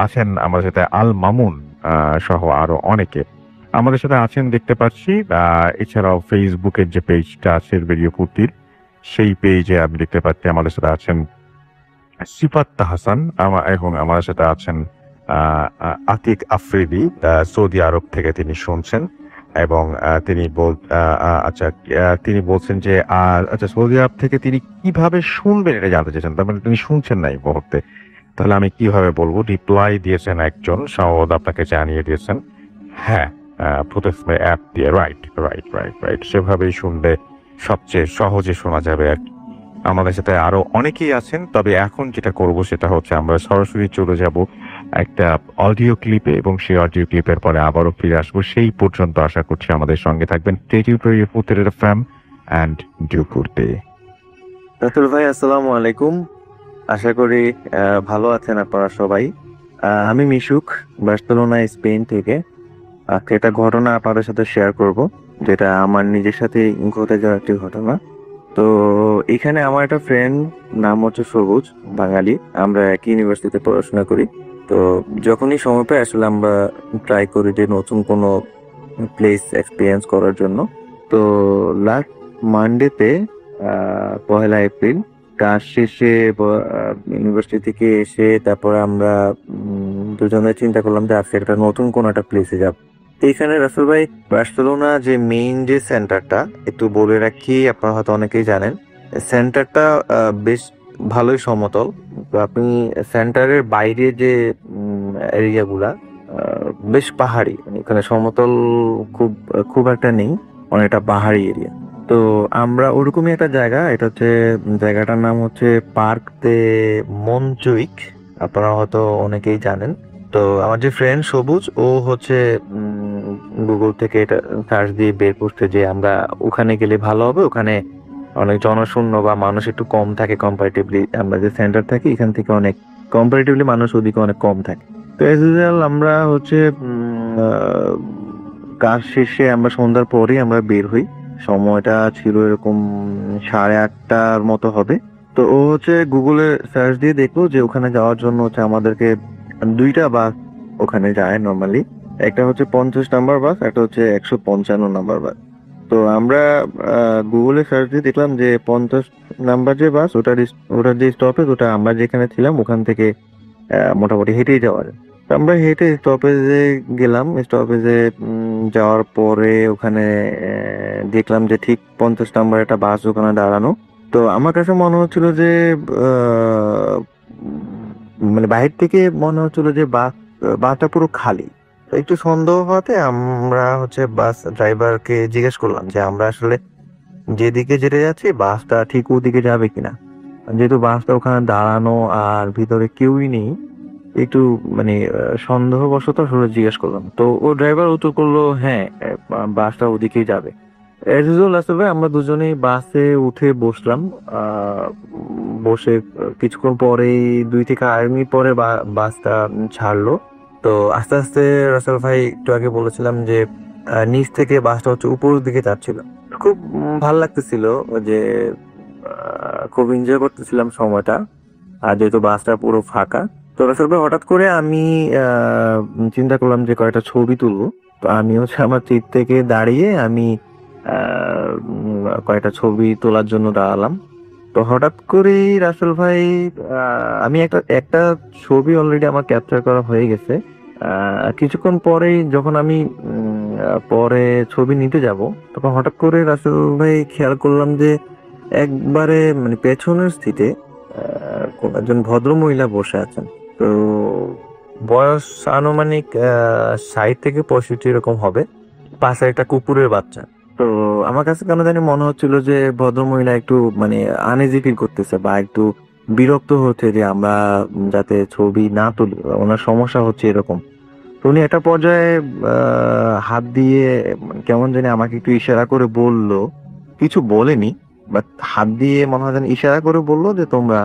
আছেন আমাদের সাথে আল মামুন সহ আরো অনেকে আমাদের সাথে আছেন দেখতে পাচ্ছি। এছাড়াও ফেসবুকের যে পেজটা আছে রেডিও ফুর্তির, সেই পেজে আমি দেখতে পাচ্ছি আমাদের সাথে আছেন সিফাত হাসান, এবং আমাদের সাথে আছেন আতিক আফ্রিদি, সৌদি আরব থেকে তিনি শুনছেন, এবং তিনি বলছেন যে আচ্ছা, সৌদি আরব থেকে তিনি কিভাবে শুনবেন এটা জানতে চেয়েছেন, তার মানে তিনি শুনছেন না এই মুহূর্তে। তাহলে আমি কিভাবে বলবো, রিপ্লাই দিয়েছেন একজন, সম্ভবত আপনাকে জানিয়ে দিয়েছেন, হ্যাঁ প্রথমে অ্যাপ দিয়ে, রাইট, সেভাবেই শুনলে সবচেয়ে সহজে শোনা যাবে আর কি। আমাদের সাথে আরো অনেকেই আছেন, তবে এখন যেটা করব সেটা হচ্ছে আমরা সরাসরি চলে যাব একটা অডিও ক্লিপে, এবং সেই অডিও ক্লিপের পরে আবারও ফিরে আসবো। সেই পর্যন্ত আশা করছি আমাদের সঙ্গে থাকবেন। ফ্যাম অ্যান্ড ডিউ ফুর্তি। রাতুল ভাই, আসসালামু আলাইকুম। আশা করি ভালো আছেন আপনারা সবাই। আমি মিশুক, বার্সেলোনা স্পেন থেকে। একটা ঘটনা আপনাদের সাথে শেয়ার করব, যেটা আমার নিজের সাথে ঘটে যাওয়া একটি ঘটনা। তো এখানে আমার একটা ফ্রেন্ড, নাম হচ্ছে সবুজ, বাঙালি। আমরা একই ইউনিভার্সিটিতে পড়াশোনা করি। তো যখনই সময় পাই আসলে আমরা ট্রাই করি যে নতুন কোনো প্লেস এক্সপিরিয়েন্স করার জন্য। তো লাস্ট মানডেতে 1 এপ্রিল কাজ শেষে ইউনিভার্সিটি থেকে এসে তারপরে আমরা দুজনে চিন্তা করলাম যে আজকে একটা নতুন কোনো একটা প্লেসে যাব। এইখানে রাসেল ভাই, বার্সেলোনা যে মেইন যে সেন্টারটা, একটু বলে রাখি, আপনারা হয়তো অনেকেই জানেন, সেন্টারটা বেশ ভালোই সমতল। তো আপনি সেন্টারের বাইরে যে এরিয়াগুলা বেশ পাহাড়ি, এখানে সমতল খুব একটা নেই, অনেকটা পাহাড়ি এরিয়া। তো আমরা ওরকমই একটা জায়গা, এটা হচ্ছে জায়গাটার নাম হচ্ছে পার্ক দে মনজুইক, আপনারা হয়তো অনেকেই জানেন। তো আমার যে ফ্রেন্ড সবুজ, ও হচ্ছে গুগল থেকে এটা সার্চ দিয়ে বের করতে যে আমরা ওখানে গেলে ভালো হবে, ওখানে অনেক জনশূন্য বা মানুষ একটু কম থাকে কম্পারেটিভলি আমরা যে সেন্টার থাকি এখান থেকে অনেক কম্পারেটিভলি মানুষ ওদিকে অনেক কম থাকে। তো এজ ইউজুয়াল আমরা হচ্ছে কাজ শেষে আমরা সন্ধ্যার পরেই আমরা বের হই। সময়টা ছিল এরকম 8:30টার মতো হবে। তো ও হচ্ছে গুগলে সার্চ দিয়ে দেখলো যে ওখানে যাওয়ার জন্য হচ্ছে আমাদেরকে 2টা বাস ওখানে যায় নর্মালি। একটা হচ্ছে 50 নাম্বার বাস, একটা হচ্ছে 155 নাম্বার বাস। তো আমরা গুগলে সার্চ দিয়ে দেখলাম যে 50 নাম্বার যে বাস ওটার যে স্টপেজ, ওটা আমরা যেখানে ছিলাম ওখান থেকে মোটামুটি হেঁটেই যাওয়া যায়। তো আমরা হেঁটে স্টপেজে গেলাম। স্টপেজে যাওয়ার পরে ওখানে দেখলাম যে ঠিক 50 নাম্বার একটা বাস ওখানে দাঁড়ানো। তো আমার কাছে মনে হচ্ছিল যে মানে বাহির থেকে মনে হচ্ছিল যে বাসটা পুরো খালি। তো একটু সন্দেহ হওয়াতে আমরা হচ্ছে বাস ড্রাইভারকে জিজ্ঞেস করলাম যে আমরা আসলে যেদিকে যেতে যাচ্ছি বাসটা ঠিক ওদিকে যাবে কিনা। যেহেতু বাসটা ওখানে দাঁড়ানো আর ভিতরে কেউই নেই, একটু মানে সন্দেহবশত আসলে জিজ্ঞেস করলাম। তো ও ড্রাইভার উত্তর করলো হ্যাঁ, বাসটা ওদিকেই যাবে। এজ ইউজুয়াল আসলে আমরা দুজনেই বাসে উঠে বসলাম। বসে কিছুক্ষণ পরেই 2 থেকে 2.5 মিনিট পরে বাসটা ছাড়লো। তো আস্তে আস্তে রাসেল ভাই একটু আগে বলেছিলাম যে নিচ থেকে বাসটা হচ্ছে উপরের দিকে যাচ্ছিল। খুব ভালো লাগতেছিল যে খুব এনজয় করতেছিলাম সময়টা, আর যেহেতু বাসটা পুরো ফাঁকা। তো রাসেল ভাই হঠাৎ করে আমি চিন্তা করলাম যে কয়েকটা ছবি তুলবো। তো আমি হচ্ছে আমার সিট থেকে দাঁড়িয়ে আমি কয়েকটা ছবি তোলার জন্য দাঁড়ালাম। তো হঠাৎ করেই রাসেল ভাই আমি একটা ছবি অলরেডি আমার ক্যাপচার করা হয়ে গেছে। কিছুক্ষণ পরেই যখন আমি পরে ছবি নিতে যাব, তখন হঠাৎ করে রাসেল ভাই খেয়াল করলাম যে একবারে মানে পেছনের সিটে একজন ভদ্র মহিলা বসে আছেন। তো বয়স আনুমানিক 60 থেকে 65 এরকম হবে। পাশে একটা কুকুরের বাচ্চা। তো আমার কাছে কেন জানি মনে হচ্ছিল যে ভদ্র মহিলা একটু মানে আনইজি ফিল করতেছে বা একটু বিরক্ত হচ্ছে যে আমরা যাতে ছবি না তুলি, ওনার সমস্যা হচ্ছে এরকম। তো উনি একটা পর্যায়ে হাত দিয়ে কেমন জানি আমাকে একটু ইশারা করে বললো, কিছু বলেনি, বাট হাত দিয়ে মনে হয় যেন ইশারা করে বললো যে তোমরা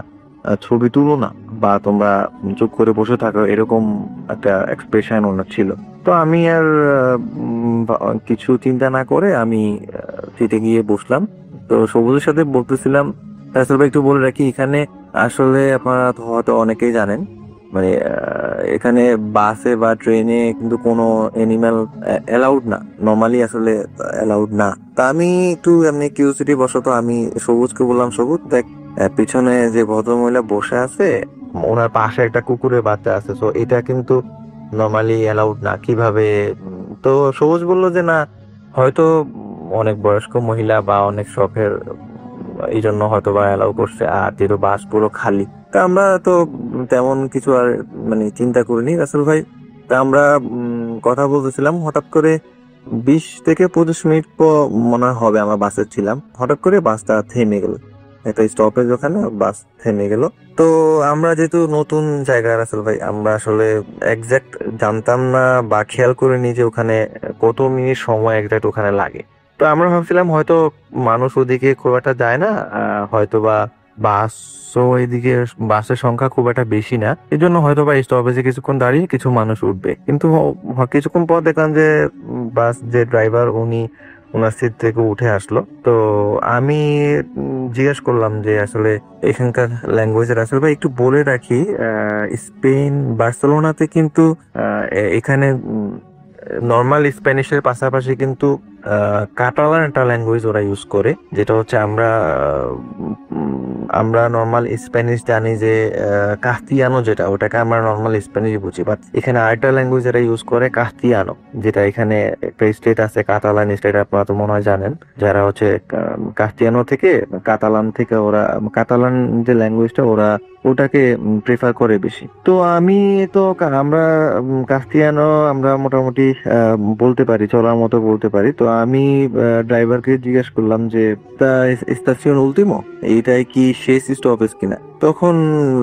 ছবি তুলো না বা তোমরা চুপ করে বসে থাকো, এরকম একটা এক্সপ্রেশন ওনার ছিল। তো আমি আর কিছু চিন্তা না করে আমি সিটে গিয়ে বসলাম। তো সবুজের সাথে বলতেছিলাম, রাসেল ভাই একটু বলে রাখি, এখানে আসলে আপনারা হয়তো অনেকেই জানেন মানে এখানে বাসে বা ট্রেনে কিন্তু কোনো অ্যানিমাল অ্যালাউড না, নর্মালি আসলে অ্যালাউড না। তা আমি একটু এমনি কিউরিওসিটি বশত আমি সবুজকে বললাম, সবুজ দেখ পিছনে যে ভদ্রমহিলা বসে আছে ওনার পাশে একটা কুকুরের বাচ্চা আছে, তো এটা কিন্তু নর্মালি অ্যালাউড না, কিভাবে? তো সবুজ বললো যে না, হয়তো অনেক বয়স্ক মহিলা বা অনেক শখের, এই জন্য হয়তো বা অ্যালাউ করছে, আর যেহেতু বাস পুরো খালি। তা আমরা তো তেমন কিছু আর মানে চিন্তা করিনি রাসেল ভাই। তা আমরা কথা বলতেছিলাম, হঠাৎ করে 20 থেকে 25 মিনিট পর মনে হবে আমরা বাসে ছিলাম, হঠাৎ করে বাসটা থেমে গেল। একটা স্টপেজ ওখানে বাস থেমে গেল। তো আমরা যেহেতু নতুন জায়গায় রাসেল ভাই, আমরা আসলে এক্সাক্ট জানতাম না বা খেয়াল করিনি যে ওখানে কত মিনিট সময় এক্সাক্ট ওখানে লাগে। তো আমরা ভাবছিলাম হয়তো মানুষ ওদিকে খুব একটা যায় না, হয়তো বা বাসও এদিকে বাসের সংখ্যা খুব একটা বেশি না, এই জন্য হয়তো বা স্টপেজে কিছুক্ষণ দাঁড়িয়ে কিছু মানুষ উঠবে। কিন্তু কিছুক্ষণ পর দেখলাম যে বাস যে ড্রাইভার উনি ওনার সিট থেকে উঠে আসলো। তো আমি জিজ্ঞেস করলাম যে আসলে এখানকার ল্যাঙ্গুয়েজের, আসলে ভাই একটু বলে রাখি স্পেন বার্সেলোনাতে কিন্তু এখানে নর্মাল স্প্যানিশের পাশাপাশি কিন্তু কাতালান একটা ল্যাঙ্গুয়েজ ওরা ইউজ করে, যেটা হচ্ছে আমরা নর্মাল স্প্যানিশ জানি যে কাস্তিয়ানো, যেটা ওটাকে আমরা নর্মাল স্প্যানিশ বুঝি, বাট এখানে আরেকটা ল্যাঙ্গুয়েজ এরা ইউজ করে কাস্তিয়ানো, যেটা এখানে একটা স্টেট আছে কাতালান স্টেট, আপনারা তো মনে হয় জানেন, যারা হচ্ছে কাস্তিয়ানো থেকে কাতালান থেকে ওরা কাতালান যে ল্যাঙ্গুয়েজটা ওরা ওটাকে প্রেফার করে বেশি। তো আমরা কাস্তিয়ানো আমরা মোটামুটি বলতে পারি, চলার মতো বলতে পারি। তো আমি ড্রাইভারকে জিজ্ঞেস করলাম যে তা স্টেশন উল্টিমো, এইটাই কি শেষ স্টপেজ কিনা? তখন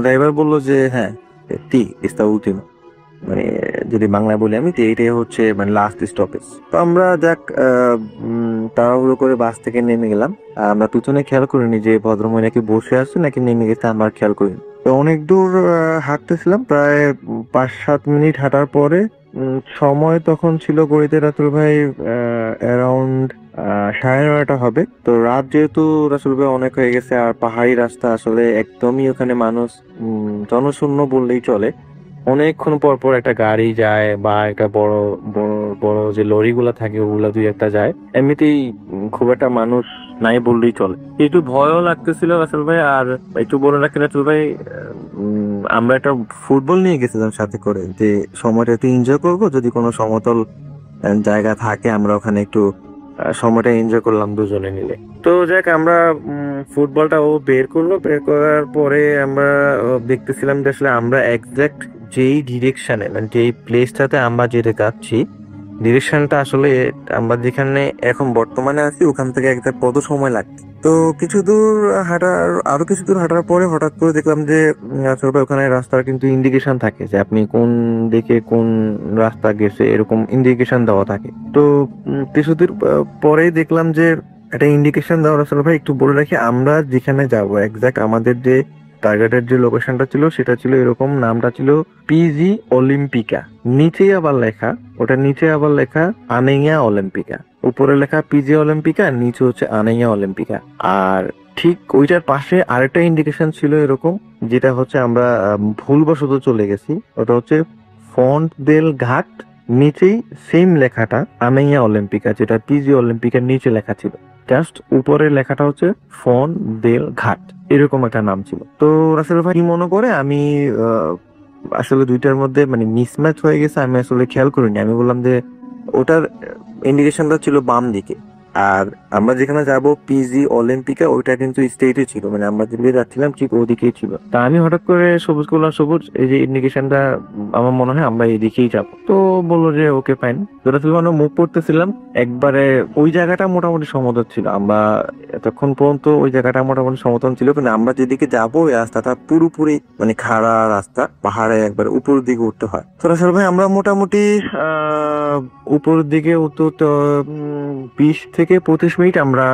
ড্রাইভার বললো যে হ্যাঁ, টি ইস্তা উল্টিমো, মানে যদি বাংলায় বলি আমি, এইটাই হচ্ছে মানে লাস্ট স্টপেজ। তো আমরা তাড়াহুড়ো করে বাস থেকে নেমে গেলাম। আমরা পিছনে খেয়াল করিনি যে ভদ্রমহিলা কি বসে আছে নাকি নেমে গেছে, আমরা খেয়াল করিনি। তো অনেক দূর হাঁটতেছিলাম, প্রায় 5-7 মিনিট হাঁটার পরে সময় তখন ছিল গড়িতে রাতুল ভাই অ্যারাউন্ড 9:30 হবে। তো রাত যেহেতু রাসুল ভাই অনেক হয়ে গেছে, আর পাহাড়ি রাস্তা আসলে একদমই ওখানে মানুষ জনশূন্য বললেই চলে। অনেকক্ষণ পর পর একটা গাড়ি যায় বা একটা বড় বড় বড় যে লরিগুলা থাকে ওগুলা দুই একটা যায়, এমনিতেই খুব একটা মানুষ নাই বললেই চলে। একটু ভয়ও লাগতেছিল রাসেল ভাই। আর একটু বলে রাখি রাসেল ভাই, আমরা একটা ফুটবল নিয়ে গেছিলাম সাথে করে, যে সময়টা একটু এনজয় করবো, যদি কোনো সমতল জায়গা থাকে আমরা ওখানে একটু সময়টা এনজয় করলাম দুজনে মিলে। তো যাক, আমরা ফুটবলটা ও বের করলো, বের করার পরে আমরা দেখতেছিলাম যে আসলে আমরা এক্সাক্ট যেই ডিরেকশনে, মানে যেই প্লেসটাতে আমরা যেতে যাচ্ছি, ডিরেকশনটা আসলে আমরা যেখানে এখন বর্তমানে আছি ওখান থেকে একটা কত সময় লাগছে। তো আরো কিছু দূর হাঁটার পরে হঠাৎ করে দেখলাম যে আসলে ওখানে রাস্তার কিন্তু ইন্ডিকেশন থাকে, যে আপনি কোন দিকে কোন রাস্তা গেছে এরকম ইন্ডিকেশন দেওয়া থাকে। তো কিছু দূর পরেই দেখলাম যে একটা ইন্ডিকেশন দেওয়া। আসলে ভাই একটু বলে রাখি, আমরা যেখানে যাবো এক্সাক্ট আমাদের যে টার্গেটের যে লোকেশনটা ছিল সেটা ছিল এরকম, নামটা ছিল পিজি অলিম্পিকা। নিচেই আবার লেখা, ওটা নিচে আবার লেখা আনেইয়া অলিম্পিকা। উপরে লেখা পিজি অলিম্পিকা, নিচে হচ্ছে আনেইয়া অলিম্পিকা। আর ঠিক ওইটার পাশে আরেকটা ইন্ডিকেশন ছিল এরকম, যেটা হচ্ছে আমরা ভুলবশত চলে গেছি। ওটা হচ্ছে ফন্ট দেল ঘাট, নিচেই সেম লেখাটা আনেইয়া অলিম্পিকা, যেটা পিজি অলিম্পিকার নিচে লেখা ছিল। জাস্ট উপরে লেখাটা হচ্ছে ফন দেল ঘাট, এরকম একটা নাম ছিল। তো রাসেল ভাই কি মনে করে আমি আসলে দুইটার মধ্যে মানে মিসম্যাচ হয়ে গেছে, আমি আসলে খেয়াল করিনি। আমি বললাম যে ওটার ইন্ডিকেশনটা ছিল বাম দিকে, আর আমরা যেখানে যাব পিজি অলিম্পিকা ওইটা কিন্তু স্টেটে ছিল, মানে আমরা যেদিকে যাচ্ছিলাম ঠিক ওদিকেই ছিল। তা আমি হঠাৎ করে সবুজ করলাম, সবুজ এই যে ইন্ডিকেশনটা, আমার মনে হয় আমরা এদিকেই যাব। তো বললো যে ওকে ফাইন। যেটা ছিল আমরা মুভ করতেছিলাম, একবারে ওই জায়গাটা মোটামুটি সমতল ছিল। আমরা এতক্ষণ পর্যন্ত ওই জায়গাটা মোটামুটি সমতল ছিল, কিন্তু আমরা যেদিকে যাবো ওই রাস্তাটা পুরোপুরি মানে খাড়া রাস্তা, পাহাড়ে একবার উপরের দিকে উঠতে হয়। তো রাসেল ভাই আমরা মোটামুটি উপরের দিকে উঠতে 20 থেকে 25 মিনিট আমরা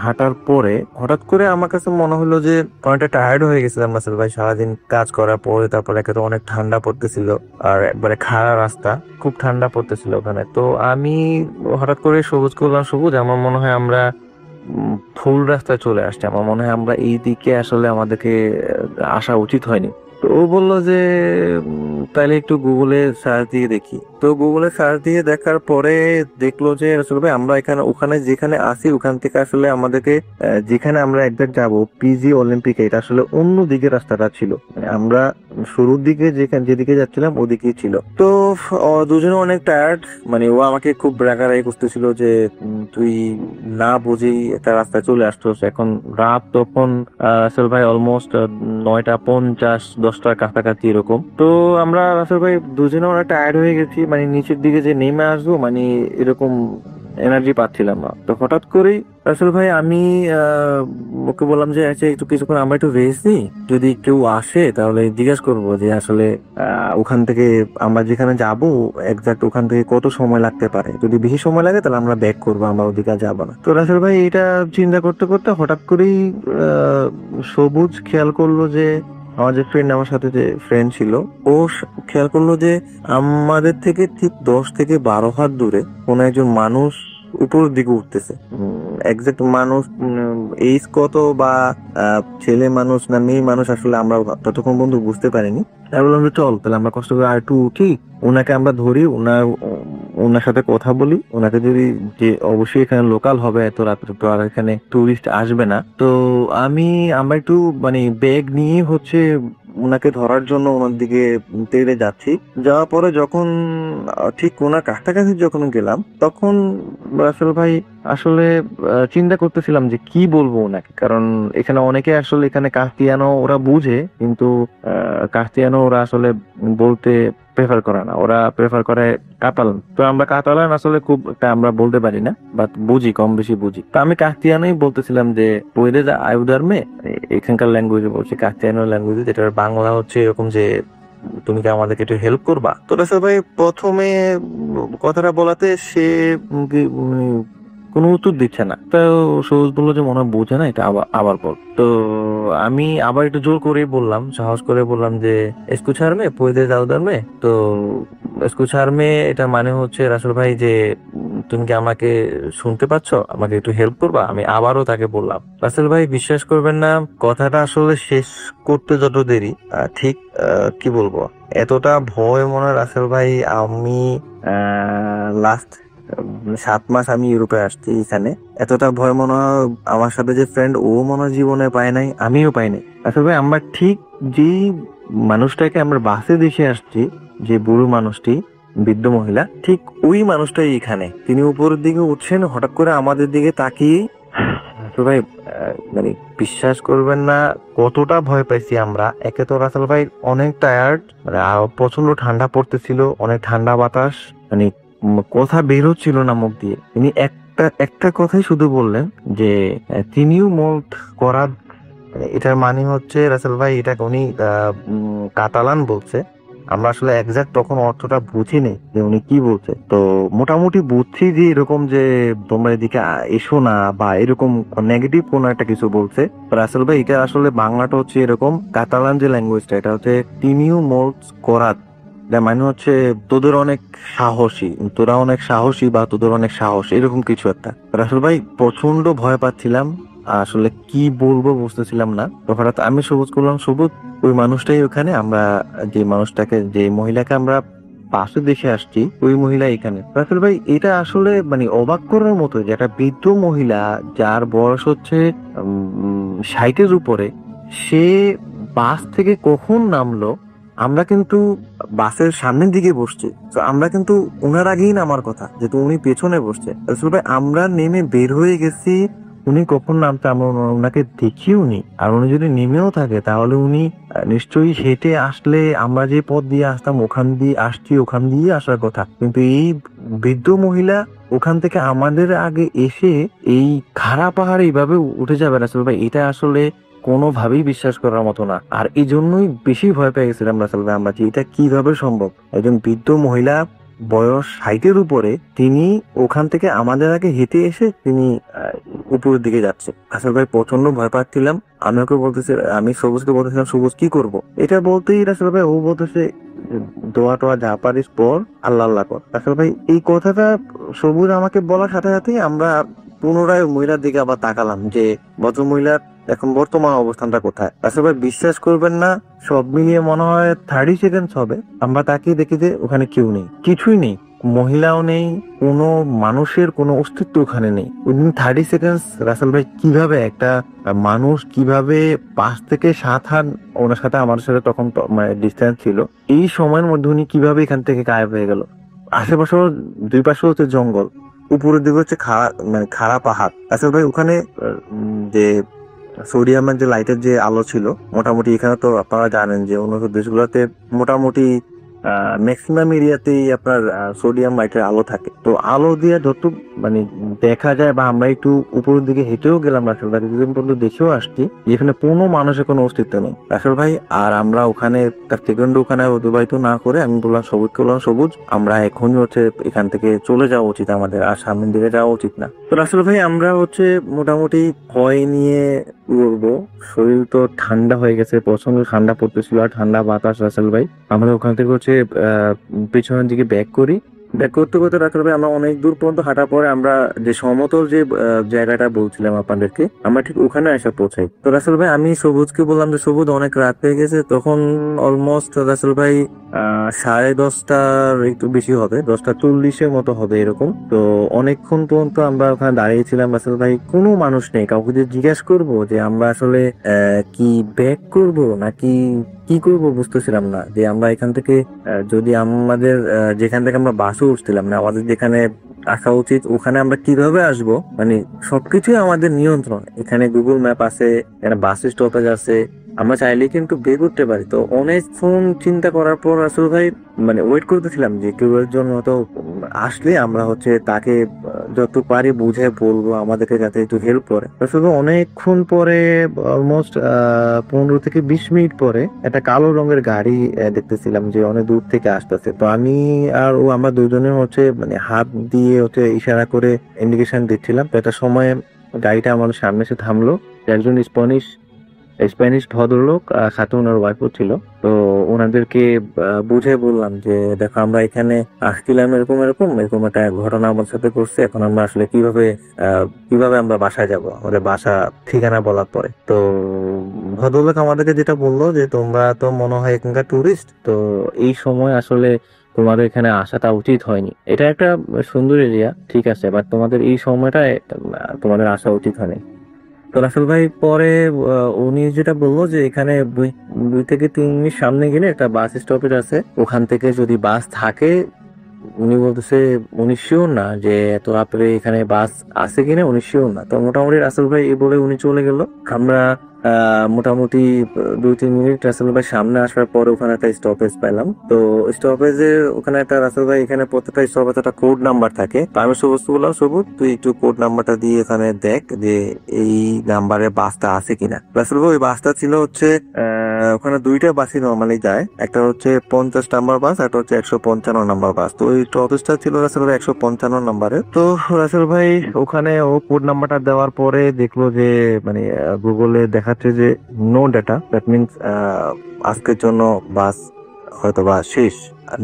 হাঁটার পরে হঠাৎ করে আমার কাছে মনে হলো যে অনেকটা টায়ার্ড হয়ে গেছিলাম রাসেল ভাই, সারাদিন কাজ করার পরে। তারপরে একে তো অনেক ঠান্ডা পড়তেছিল, আর একবারে খাড়া রাস্তা, খুব ঠান্ডা পড়তেছিল ওখানে। তো আমি হঠাৎ করে সবুজ করলাম, সবুজ আমার মনে হয় আমরা ভুল রাস্তায় চলে আসছি, আমার মনে হয় আমরা এই দিকে আসলে আমাদেরকে আসা উচিত হয়নি। তো ও বললো যে তাহলে একটু গুগলে সার্চ দিয়ে দেখি। তো গুগলে সার্চ দিয়ে দেখার পরে দেখলো যে আসলে ভাই আমরা ওখানে যেখানে আছি ওখান থেকে আসলে আমাদেরকে যেখানে আমরা একজাক্ট যাবো পিজি অলিম্পিক, এটা আসলে অন্য দিকে রাস্তাটা ছিল, মানে আমরা শুরুর দিকে যেদিকে যাচ্ছিলাম ওদিকেই ছিল। তো দুজনে অনেক টায়ার্ড, মানে ও আমাকে খুব রাগারাগি করতেছিল যে তুই না বুঝেই একটা রাস্তায় চলে আসছোস। এখন রাত তখন রাসেল ভাই অলমোস্ট 9:50, 10টার কাছাকাছি এরকম। তো আমরা রাসেল ভাই দুজনে অনেক টায়ার্ড হয়ে গেছি, মানে নিচের দিকে যে নেমে আসবো মানে এরকম এনার্জি পাচ্ছিলাম না। তো হঠাৎ করেই রাসেল ভাই আমি ওকে বললাম যে আচ্ছা একটু কিছুক্ষণ আমরা একটু রেস্ট নিই, যদি কেউ আসে তাহলে জিজ্ঞেস করবো যে আসলে ওখান থেকে আমরা যেখানে যাবো এক্সাক্ট ওখান থেকে কত সময় লাগতে পারে। যদি বেশি সময় লাগে তাহলে আমরা ব্যাক করবো, আমরা ওদিকে যাবো না। তো রাসেল ভাই এটা চিন্তা করতে করতে হঠাৎ করেই সবুজ খেয়াল করলো যে আমার যে ফ্রেন্ড, আমার সাথে যে ফ্রেন্ড ছিল, ও খেয়াল করলো যে আমাদের থেকে ঠিক 10 থেকে 12 হাত দূরে কোন একজন মানুষ উপরের দিকে উঠতেছে। এক্সাক্ট মানুষ এইজ কত বা ছেলে মানুষ না মেয়ে মানুষ আসলে আমরা ততক্ষণ বন্ধু বুঝতে পারিনি। তাই বললাম যে চল তাহলে আমরা কষ্ট করে আর একটু উঠি, ওনাকে আমরা ধরি, ওনার সাথে কথা বলি, ওনাকে যদি, যে অবশ্যই এখানে লোকাল হবে, এত রাত্রে তো আর এখানে টুরিস্ট আসবে না। তো আমরা একটু মানে ব্যাগ নিয়ে হচ্ছে ওনাকে ধরার জন্য ওনার দিকে তেড়ে যাচ্ছি। যাওয়ার পরে যখন ঠিক ওনার কাছাকাছি যখন গেলাম তখন রাসেল ভাই আসলে চিন্তা করতেছিলাম যে কি বলবো ওনাকে, কারণ এখানে অনেকে আসলে এখানে কাস্তিয়ানো ওরা বুঝে, কিন্তু কাস্তিয়ানো ওরা আসলে বলতে প্রেফার করে না, ওরা প্রেফার করে কাতালান। তো আমরা কাতালান আসলে খুব একটা আমরা বলতে পারি না, বাট বুঝি, কম বেশি বুঝি। তো আমি কাস্তিয়ানোই বলতেছিলাম যে পয়দে আয়ুদারমে, এখানকার ল্যাঙ্গুয়েজে বলছি, কাস্তিয়ানো ল্যাঙ্গুয়েজে, যেটার বাংলা হচ্ছে এরকম যে তুমি কি আমাদেরকে একটু হেল্প করবা। তো রাসেল ভাই প্রথমে কথাটা বলাতে সে কোনো উত্তর দিচ্ছে না। তো সবুজ বললো যে মনে হয় বোঝে না, এটা আবার আবার বল। তো আমি আবার একটু জোর করেই বললাম, সাহস করে বললাম যে এস্কুচারমে পুয়েদে দাউদারমে। তো এস্কুচারমে এটা মানে হচ্ছে রাসেল ভাই যে তুমি কি আমাকে শুনতে পাচ্ছ, আমাকে একটু হেল্প করবা। আমি আবারও তাকে বললাম। রাসেল ভাই বিশ্বাস করবেন না, কথাটা আসলে শেষ করতে যত দেরি ঠিক কি বলবো, এতটা ভয় মনে হয় রাসেল ভাই। আমি লাস্ট 7 মাস আমি ইউরোপে আসছি এখানে, এতটা ভয় মনে হয় আমার সাথে যে ফ্রেন্ড ও মনে হয় জীবনে পায় নাই, আমিও পাই নাই। আসলে ভাই আমরা ঠিক যে মানুষটাকে আমরা বাসে দেশে আসছি, যে বুড়ো মানুষটি, বৃদ্ধ মহিলা, ঠিক ওই মানুষটাই এখানে। তিনি উপরের দিকে উঠছেন, হঠাৎ করে আমাদের দিকে তাকিয়ে তো ভাই মানে বিশ্বাস করবেন না কতটা ভয় পাইছি আমরা। একে তো রাসেল ভাই অনেক টায়ার্ড, মানে প্রচন্ড ঠান্ডা পড়তেছিল, অনেক ঠান্ডা বাতাস, মানে কথা বের হচ্ছিল না মুখ দিয়ে। তিনি একটা কথাই শুধু বললেন যে তিনিও মল্ট করা। এটার মানে হচ্ছে রাসেল ভাই এটা উনি কাতালান বলছে। আমরা আসলে এক্সাক্ট তখন অর্থটা বুঝিনি যে উনি কি বলছে। তো মোটামুটি বুঝছি যে এরকম যে তোমরা এদিকে এসো না বা এরকম নেগেটিভ কোন একটা কিছু বলছে। রাসেল ভাই এটা আসলে বাংলাটা হচ্ছে এরকম, কাতালান যে ল্যাঙ্গুয়েজটা এটা হচ্ছে তিনিও মোলস করাত, যার মানে হচ্ছে তোদের অনেক সাহসী, তোরা অনেক সাহসী বা তোদের অনেক সাহস, এরকম কিছু একটা। রাসেল ভাই প্রচন্ড ভয় পাচ্ছিলাম, আসলে কি বলবো বুঝতেছিলাম না। তো হঠাৎ আমি সবুজ করলাম, সবুজ ওই মানুষটাই ওখানে, আমরা যে মানুষটাকে, যে মহিলাকে আমরা পাশে দেখে আসছি, ওই মহিলা এখানে। রাসেল ভাই এটা আসলে মানে অবাক করার মতো যে একটা বৃদ্ধ মহিলা যার বয়স হচ্ছে 60-এর উপরে, সে বাস থেকে কখন নামলো। আমরা কিন্তু বাসের সামনের দিকে বসছি, তো আমরা কিন্তু ওনার আগেই নামার কথা, যেহেতু উনি পেছনে বসছে। রাসেল ভাই আমরা নেমে বের হয়ে গেছি, উনি কখন নামতে আমরা ওনাকে দেখিও নি। আর উনি যদি নেমেও থাকে তাহলে উনি নিশ্চয়ই হেঁটে আসলে, আমরা যে পথ দিয়ে আসতাম ওখান দিয়ে আসছি, ওখান দিয়ে আসার কথা। কিন্তু এই বৃদ্ধ মহিলা ওখান থেকে আমাদের আগে এসে এই খাড়া পাহাড়ে এইভাবে উঠে যাবে রাসেল ভাই, এটা আসলে কোনোভাবেই বিশ্বাস করার মতো না। আর এই জন্যই বেশি ভয় পেয়ে গেছিলাম রাসেল ভাই আমরা, যে এটা কিভাবে সম্ভব। একজন বৃদ্ধ মহিলা বয়স 60-এর উপরে, তিনি ওখান থেকে আমাদের আগে হেঁটে এসে তিনি উপরের দিকে যাচ্ছে। রাসেল ভাই প্রচন্ড ভয় পাচ্ছিলাম। আমি ওকে বলতেছি, আমি সবুজকে বলতেছিলাম সবুজ কি করব। এটা বলতেই রাসেল ভাই ও বলতেছে দোয়া টোয়া যা পারিস পর, আল্লাহ আল্লাহ কর। রাসেল ভাই এই কথাটা সবুজ আমাকে বলার সাথে সাথেই আমরা পুনরায় মহিলার দিকে আবার তাকালাম যে ভদ্র মহিলার এখন বর্তমান অবস্থানটা কোথায়। রাসেল ভাই বিশ্বাস করবেন না, সব মিলিয়ে মনে হয় 30 সেকেন্ড হবে, আমরা তাকিয়ে দেখি যে ওখানে কেউ নেই, কিছুই নেই, মহিলাও নেই, কোনো মানুষের কোনো অস্তিত্ব ওখানে নেই। উইদিন 30 সেকেন্ড রাসেল ভাই কিভাবে একটা মানুষ, কিভাবে 5 থেকে 7 হাত ওনার সাথে আমাদের সাথে তখন মানে ডিস্টেন্স ছিল, এই সময়ের মধ্যে উনি কিভাবে এখান থেকে গায়েব হয়ে গেল। আশেপাশে দুই পাশে হচ্ছে জঙ্গল, উপরের দিকে হচ্ছে মানে খাড়া পাহাড়। রাসেল ভাই ওখানে যে সোডিয়ামের যে লাইটের যে আলো ছিল, মোটামুটি এখানে তো আপনারা জানেন যে অন্য দেশগুলোতে মোটামুটি ম্যাক্সিমাম এরিয়াতেই আপনার সোডিয়াম লাইটের আলো থাকে। তো আলো দিয়ে যত মানে দেখা যায়, বা আমরা একটু উপরের দিকে হেঁটেও গেলাম রাসেল ভাই, কিছুদিন পর্যন্ত দেখেও আসছি যেখানে কোনো মানুষের কোনো অস্তিত্ব নেই রাসেল ভাই। আর আমরা ওখানে তার সেকেন্ড ওখানে অতিবাহিত না করে আমি বললাম সবুজকে, বললাম সবুজ আমরা এখনই হচ্ছে এখান থেকে চলে যাওয়া উচিত আমাদের, আর সামনের দিকে যাওয়া উচিত না। তো রাসেল ভাই আমরা হচ্ছে মোটামুটি ভয় নিয়ে উড়বো, শরীর তো ঠান্ডা হয়ে গেছে, প্রচন্ড ঠান্ডা পড়তেছিল আর ঠান্ডা বাতাস। রাসেল ভাই আমরা ওখান থেকে হচ্ছে পেছনের দিকে ব্যাক করতে করতে রাসেল ভাই আমরা অনেক দূর পর্যন্ত হাঁটার পরে আমরা যে সমতল যে জায়গাটা বলছিলাম আপনাদেরকে, আমরা ঠিক ওখানে এসে পৌঁছাই। তো রাসেল ভাই আমি সবুজকে বললাম যে সবুজ অনেক রাত হয়ে গেছে, তখন অলমোস্ট রাসেল ভাই 10:30 একটু বেশি হবে, 10:40 মতো হবে এরকম। তো অনেকক্ষণ পর্যন্ত আমরা ওখানে দাঁড়িয়েছিলাম রাসেল ভাই, কোনো মানুষ নেই। কাউকে যে জিজ্ঞেস করবো যে আমরা আসলে কি ব্যাক করব নাকি কি করব বুঝতেছিলাম না, যে আমরা এখান থেকে যদি আমাদের যেখান থেকে আমরা বাসে উঠছিলাম না, আমাদের যেখানে আসা উচিত ওখানে আমরা কিভাবে আসব। মানে সবকিছুই আমাদের নিয়ন্ত্রণ, এখানে গুগল ম্যাপ আছে, এখানে বাস স্টপেজ আছে, আমরা চাইলে কিন্তু বের করতে পারি। তো অনেক ফোন চিন্তা করার পর আসলে ভাই মানে ওয়েট করতেছিলাম যে কেউ একজন হয়তো আসলে আমরা হচ্ছে তাকে যত পারি বুঝে বলবো, আমাদেরকে যাতে একটু হেল্প করে। শুধু অনেকক্ষণ পরে, অলমোস্ট 15 থেকে 20 মিনিট পরে একটা কালো রঙের গাড়ি দেখতেছিলাম যে অনেক দূর থেকে আসতেছে। তো আমি আর ও আমরা দুজনে হচ্ছে মানে হাত দিয়ে হচ্ছে ইশারা করে ইন্ডিকেশন দিচ্ছিলাম। তো একটা সময় গাড়িটা আমাদের সামনে এসে থামলো। একজন স্প্যানিশ ভদ্রলোক, সাথে ওনার ওয়াইফও ছিল। তো ওনাদেরকে বুঝে বললাম যে দেখো, আমরা এখানে আসছিলাম এরকম এরকম এরকম একটা ঘটনা আমাদের সাথে করছে। এখন আমরা আসলে কিভাবে আমরা বাসায় যাব, আমাদের বাসা ঠিকানা বলার পরে। তো ভদ্রলোক আমাদেরকে যেটা বললো যে তোমরা তো মনে হয় এখানকার টুরিস্ট, তো এই সময় আসলে তোমাদের এখানে আসাটা উচিত হয়নি। এটা একটা সুন্দর এরিয়া, ঠিক আছে, বাট তোমাদের এই সময়টা তোমাদের আসা উচিত হয়নি। তো রাসেল ভাই পরে উনি যেটা বললো যে এখানে 2 থেকে 3 মিনিট সামনে গেলে একটা বাস স্টপেজ আছে, ওখান থেকে যদি বাস থাকে, উনি বলতেছে উনি শিওর না যে এত রাত্রে এখানে বাস আছে কিনা, উনি শিওর না। তো মোটামুটি রাসেল ভাই এই বলে উনি চলে গেল। আমরা মোটামুটি 2-3 মিনিট রাসেল ভাই সামনে আসার পরে ওখানে একটা স্টপেজ পেলাম। তো স্টপেজে ওখানে একটা রাসেল ভাই, এখানে প্রত্যেকটা স্টপেজে একটা কোড নাম্বার থাকে। তো আমি সবুজ বললাম, সবুজ তুই একটু কোড নাম্বারটা দিয়ে এখানে দেখ যে এই নাম্বারে বাসটা আছে কিনা। রাসেল ভাই ওই বাসটা ছিল হচ্ছে ওখানে 2টা বাসই নর্মালি যায়, একটা হচ্ছে 50 নাম্বার বাস, একটা হচ্ছে 155 নাম্বার বাস। তো ওই টপিসটা ছিল রাসেল ভাই 155 নাম্বারে। তো রাসেল ভাই ওখানে ও কোড নাম্বারটা দেওয়ার পরে দেখলো যে মানে গুগলে দেখাচ্ছে যে নো ডাটা, দ্যাট মিনস আজকের জন্য বাস হয়তোবা শেষ,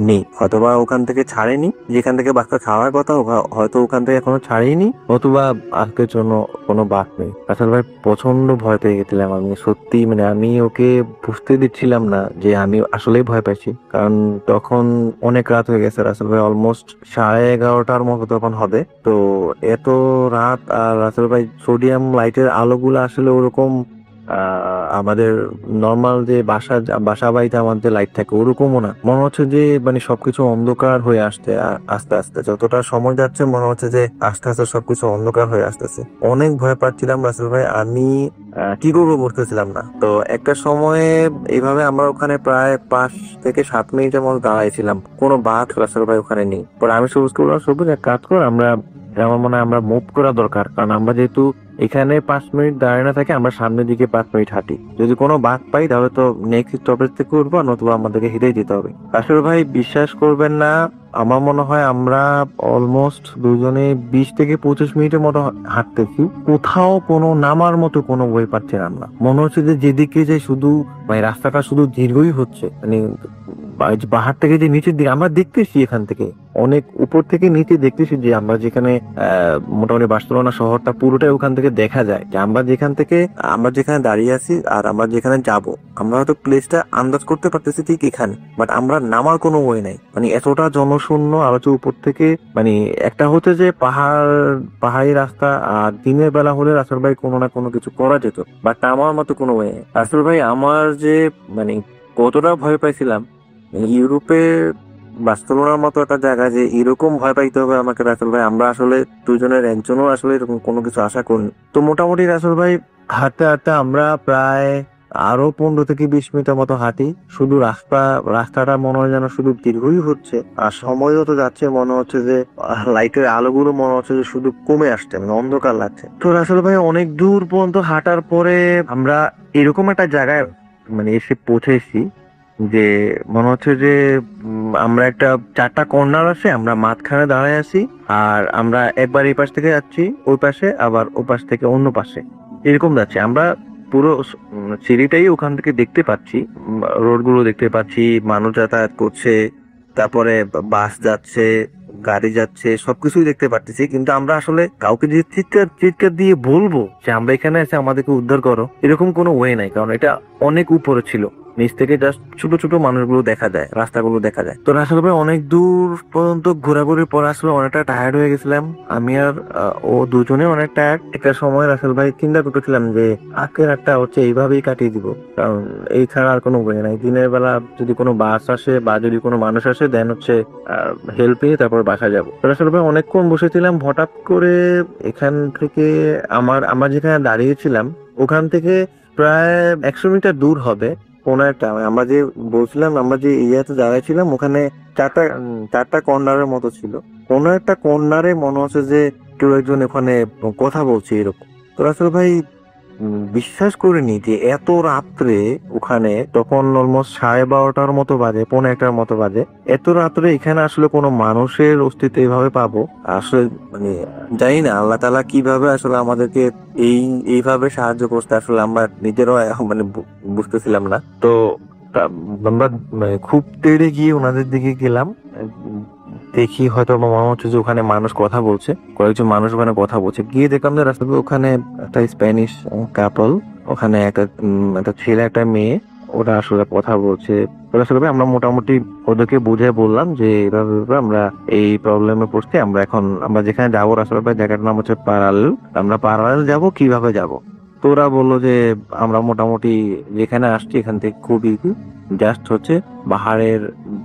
নেই, হয়তোবা ওখান থেকে ছাড়েনি, যেখান থেকে বাসটা ছাড়ার কথা হয়তো ওখান থেকে এখনো ছাড়েনি, অথবা আজকের জন্য কোনো বাস নেই। রাসেল ভাই প্রচন্ড ভয় পেয়ে গেছিলাম আমি, সত্যি মানে আমি ওকে বুঝতে দিচ্ছিলাম না যে আমি আসলেই ভয় পাইছি, কারণ তখন অনেক রাত হয়ে গেছে। রাসেল ভাই অলমোস্ট 11:30টার মতো তখন হবে। তো এত রাত, আর রাসেল ভাই সোডিয়াম লাইটের আলোগুলো আসলে ওরকম আমাদের নর্মাল যে বাসা বাড়িতে আমাদের লাইট থাকে ওরকমও না, মনে হচ্ছে যে মানে সবকিছু অন্ধকার হয়ে আসছে আস্তে আস্তে, যতটা সময় যাচ্ছে মনে হচ্ছে যে আস্তে আস্তে সবকিছু অন্ধকার হয়ে আসতেছে। অনেক ভয় পাচ্ছিলাম রাসেল ভাই, আমি কি করবো বুঝতেছিলাম না। তো একটা সময়ে এইভাবে আমরা ওখানে প্রায় 5 থেকে 7 মিনিটের মতো দাঁড়াইছিলাম, কোনো বাস রাসেল ভাই ওখানে নেই। পরে আমি সবুজকে বললাম, সবুজ এক কাজ কর, আমার মনে হয় আমরা মুভ করা দরকার, কারণ আমরা যেহেতু এখানে 5 মিনিট দাঁড়িয়ে না থাকে, আমরা সামনের দিকে 5 মিনিট হাঁটি, যদি কোনো বাঘ পাই তাহলে তো নেক্সট স্টপেজ থেকে উঠবো, নতুবা আমাদেরকে হেঁটেই যেতে হবে। আসলে ভাই বিশ্বাস করবেন না, আমার মনে হয় আমরা অলমোস্ট দুজনে 20 থেকে 25 মিনিটের মতো হাঁটতেছি, কোথাও কোনো নামার মতো কোনো ওয়ে পাচ্ছিলাম না। মনে হচ্ছে যে যেদিকে যে শুধু মানে রাস্তাটা শুধু দীর্ঘই হচ্ছে, মানে পাহাড় থেকে যে নিচের দিকে আমরা দেখতেছি, এখান থেকে অনেক উপর থেকে নিচে দেখতেছি যে আমরা যেখানে মোটামুটি বার্সেলোনা শহরটা পুরোটাই ওখান থেকে দেখা যায়, যে আমরা যেখানে দাঁড়িয়ে আছি আর আমরা যেখানে যাব, আমরা হয়তো প্লেসটা আন্দাজ করতে পারতেছি ঠিক এখানে, বাট আমরা নামার কোনো ওয়ে নাই, মানে এতটা জনশূন্য। আর হচ্ছে উপর থেকে মানে একটা হচ্ছে যে পাহাড়ি রাস্তা, আর দিনের বেলা হলে রাসেল ভাই কোনো না কোনো কিছু করা যেত, বাট নামার মতো কোনো ওয়ে নেই। রাসেল ভাই আমার যে মানে কতটা ভয় পাইছিলাম, ইউরোপে বার্সেলোনার মতো একটা জায়গা যে এরকম ভয় পাইতে হবে আমাকে, রাসেল ভাই আমরা আসলে দুজনের একজনও আসলে এরকম কোনো কিছু আশা করিনি। তো মোটামুটি রাসেল ভাই হাঁটতে হাঁটতে আমরা প্রায় আরো 15 থেকে 20 মিনিটের মতো হাঁটি, শুধু রাস্তাটা মনে হয় যেন শুধু দীর্ঘই হচ্ছে, আর সময় যত যাচ্ছে মনে হচ্ছে যে লাইটের আলোগুলো মনে হচ্ছে যে শুধু কমে আসছে, মানে অন্ধকার লাগছে। তো রাসেল ভাই অনেক দূর পর্যন্ত হাঁটার পরে আমরা এরকম একটা জায়গায় মানে এসে পৌঁছেছি যে মনে হচ্ছে যে আমরা একটা 4টা কর্নার আছে, আমরা মাঝখানে দাঁড়ায় আছি, আর আমরা একবার এই পাশ থেকে যাচ্ছি ওই পাশে, আবার ও পাশ থেকে অন্য পাশে, এরকম যাচ্ছি। আমরা পুরো সিঁড়িটাই ওখান থেকে দেখতে পাচ্ছি, রোড গুলো দেখতে পাচ্ছি, মানুষ যাতায়াত করছে, তারপরে বাস যাচ্ছে, গাড়ি যাচ্ছে, সবকিছুই দেখতে পাচ্ছি, কিন্তু আমরা আসলে কাউকে যে চিৎকার দিয়ে বলবো যে আমরা এখানে এসে আমাদেরকে উদ্ধার করো, এরকম কোনো ওয়ে নাই, কারণ এটা অনেক উপরে ছিল, নিচ থেকে জাস্ট ছোট ছোট মানুষগুলো দেখা যায়, রাস্তাগুলো দেখা যায়। তো রাসেল ভাই অনেক দূর পর্যন্ত ঘোরাঘুরির পর আসলে অনেকটা টায়ার্ড হয়ে গেছিলাম, আমি আর ও দুজনে অনেক টায়ার্ড। একটা সময় রাসেল ভাই চিন্তা করতেছিলাম যে আজকের রাতটা হচ্ছে এইভাবেই কাটিয়ে দিব, কারণ এই ছাড়া আর কোনো ওয়ে নাই। দিনের বেলা যদি কোনো বাস আসে বা যদি কোনো মানুষ আসে, দেন হচ্ছে হেল্প নিয়ে তারপর বাসা যাবো। রাসেল ভাই অনেকক্ষণ বসেছিলাম, হঠাৎ করে এখান থেকে আমরা যেখানে দাঁড়িয়েছিলাম ওখান থেকে প্রায় 100 মিটার দূর হবে কোনো একটা, আমরা যে বলছিলাম আমরা যে এরিয়াতে দাঁড়াইছিলাম ওখানে 4টা কর্নারের মতো ছিল, কোনো একটা কর্নারে মনে হচ্ছে যে কেউ একজন ওখানে কথা বলছে এরকম। তো রাসেল ভাই বিশ্বাস করিনি যে এত রাত্রে ওখানে, তখন অলমোস্ট 12:30 মতো বাজে, 1:45 মতো বাজে, এত রাত্রে এখানে আসলে কোনো মানুষের অস্তিত্ব এইভাবে পাবো আসলে মানে জানি না আল্লাহ তাআলা কিভাবে আসলে আমাদেরকে এইভাবে সাহায্য করতে, আসলে আমরা নিজেরাও মানে বুঝতেছিলাম না। তো আমরা খুব তেড়ে গিয়ে ওনাদের দিকে গেলাম, দেখি হয়তো আমার মনে হচ্ছে যে ওখানে মানুষ কথা বলছে, কয়েকজন মানুষ ওখানে কথা বলছে। গিয়ে দেখলাম যে রাস্তাতে ওখানে একটা স্প্যানিশ কাপল, ওখানে একটা ছেলে একটা মেয়ে, ওরা আসলে কথা বলছে। ওরা আসলে আমরা মোটামুটি ওদেরকে বুঝে বললাম যে এভাবে আমরা এই প্রবলেমে পড়ছি, আমরা যেখানে যাবো আসলে জায়গাটার নাম হচ্ছে পারালেল, আমরা পারালেল যাব, কিভাবে যাব। তো ওরা বললো যে আমরা মোটামুটি যেখানে আসছি এখান থেকে খুবই জাস্ট হচ্ছে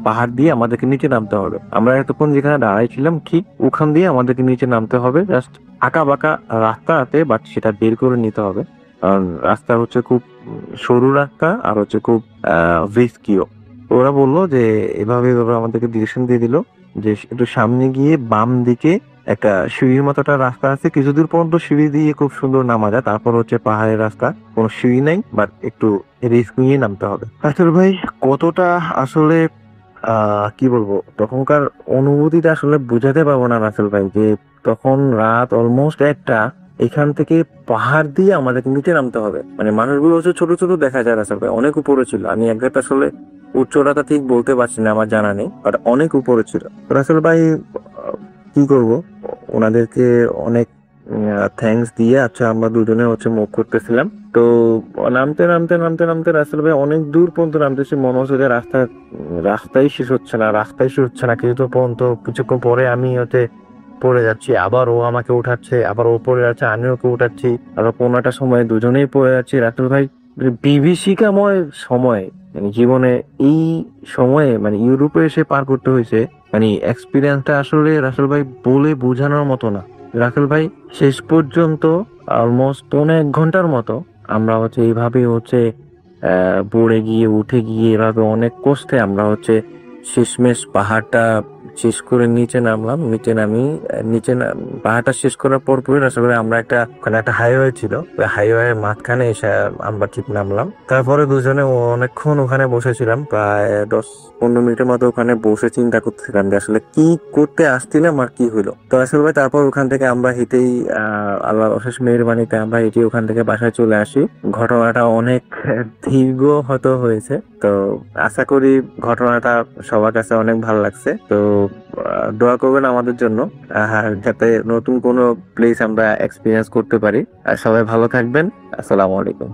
পাহাড় দিয়ে আমাদেরকে নিচে নামতে হবে। আমরা এতক্ষণ যেখানে দাঁড়াইছিলাম ঠিক ওখান দিয়ে আমাদেরকে নিচে নামতে হবে, জাস্ট আঁকা বাঁকা রাস্তা আছে, বাট সেটা বের করে নিতে হবে, কারণ রাস্তা হচ্ছে খুব সরু রাস্তা আর হচ্ছে খুব রিস্কিও। ওরা বললো যে এভাবে আমাদেরকে ডিরেকশন দিয়ে দিল যে একটু সামনে গিয়ে বাম দিকে একটা সিঁড়ির মতো একটা রাস্তা আছে, কিছু দূর পর্যন্ত সিঁড়ি দিয়ে খুব সুন্দর নামা যায়, তারপর হচ্ছে পাহাড়ের রাস্তা, কোনো সিঁড়ি নাই, বাট একটু রিস্ক নিয়ে নামতে হবে। আসলে ভাই কতটা আসলে কি বলবো, তখনকার অনুভূতিটা আসলে বুঝাতে পারবো না রাসেল ভাই, যে তখন রাত অলমোস্ট 1টা, এখান থেকে পাহাড় দিয়ে আমাদেরকে নিচে নামতে হবে। মানে মানুষগুলো হচ্ছে ছোট ছোট দেখা যায় রাসেল ভাই, অনেক উপরে ছিল। আমি একদম আসলে উচ্চতাটা ঠিক বলতে পারছি না, আমার জানা নেই, বাট অনেক উপরে ছিল। রাসেল ভাই কি করব, ওনাদেরকে অনেক থ্যাঙ্কস দিয়ে আচ্ছা আমরা দুজনে হচ্ছে মুভ করতেছিলাম। তো নামতে নামতে নামতে নামতে রাসেল ভাই অনেক দূর পর্যন্ত নামতেছি, মনে হচ্ছে যে রাস্তাই শেষ হচ্ছে না কিছু পর্যন্ত। কিছুক্ষণ পরে আমি পড়ে যাচ্ছি, আবার ও আমাকে উঠাচ্ছে, আবার ও পড়ে যাচ্ছে, আমি ওকে উঠাচ্ছি, আবার কোনোটা সময় দুজনেই পড়ে যাচ্ছি। রাসেল ভাই বিভীষিকাময় সময়, মানে জীবনে এই সময়ে মানে ইউরোপে এসে পার করতে হয়েছে, মানে এক্সপিরিয়েন্সটা আসলে রাসেল ভাই বলে বোঝানোর মতো না। রাসেল ভাই শেষ পর্যন্ত অলমোস্ট 1 ঘন্টার মতো আমরা এইভাবে পড়ে গিয়ে উঠে গিয়ে এভাবে অনেক কষ্টে আমরা শেষমেশ পাহাড়টা শেষ করে নিচে নামলাম। পাহাড়টা শেষ করার পরই আসলে আমরা ওখানে একটা হাইওয়ে ছিল, ওই হাইওয়ের মাঝখানে এসে আমরা ঠিক নামলাম। তারপরে দুজনে অনেকক্ষণ ওখানে বসেছিলাম, প্রায় 10-15 মিনিটের মতো ওখানে বসে চিন্তা করতেছিলাম যে আসলে কি করতে আসছিলাম আর কি হলো। তো আসলে তারপর ওখান থেকে আমরা হেঁটেই আল্লাহ অশেষ মেহেরবানিতে আমরা হেঁটে ওখান থেকে বাসায় চলে আসি। ঘটনাটা অনেক দীর্ঘ হয়তো হয়েছে, তো আশা করি ঘটনাটা সবার কাছে অনেক ভালো লাগছে। তো দোয়া করবেন আমাদের জন্য, যাতে নতুন কোনো প্লেস আমরা এক্সপিরিয়েন্স করতে পারি। আর সবাই ভালো থাকবেন। আসসালামু আলাইকুম।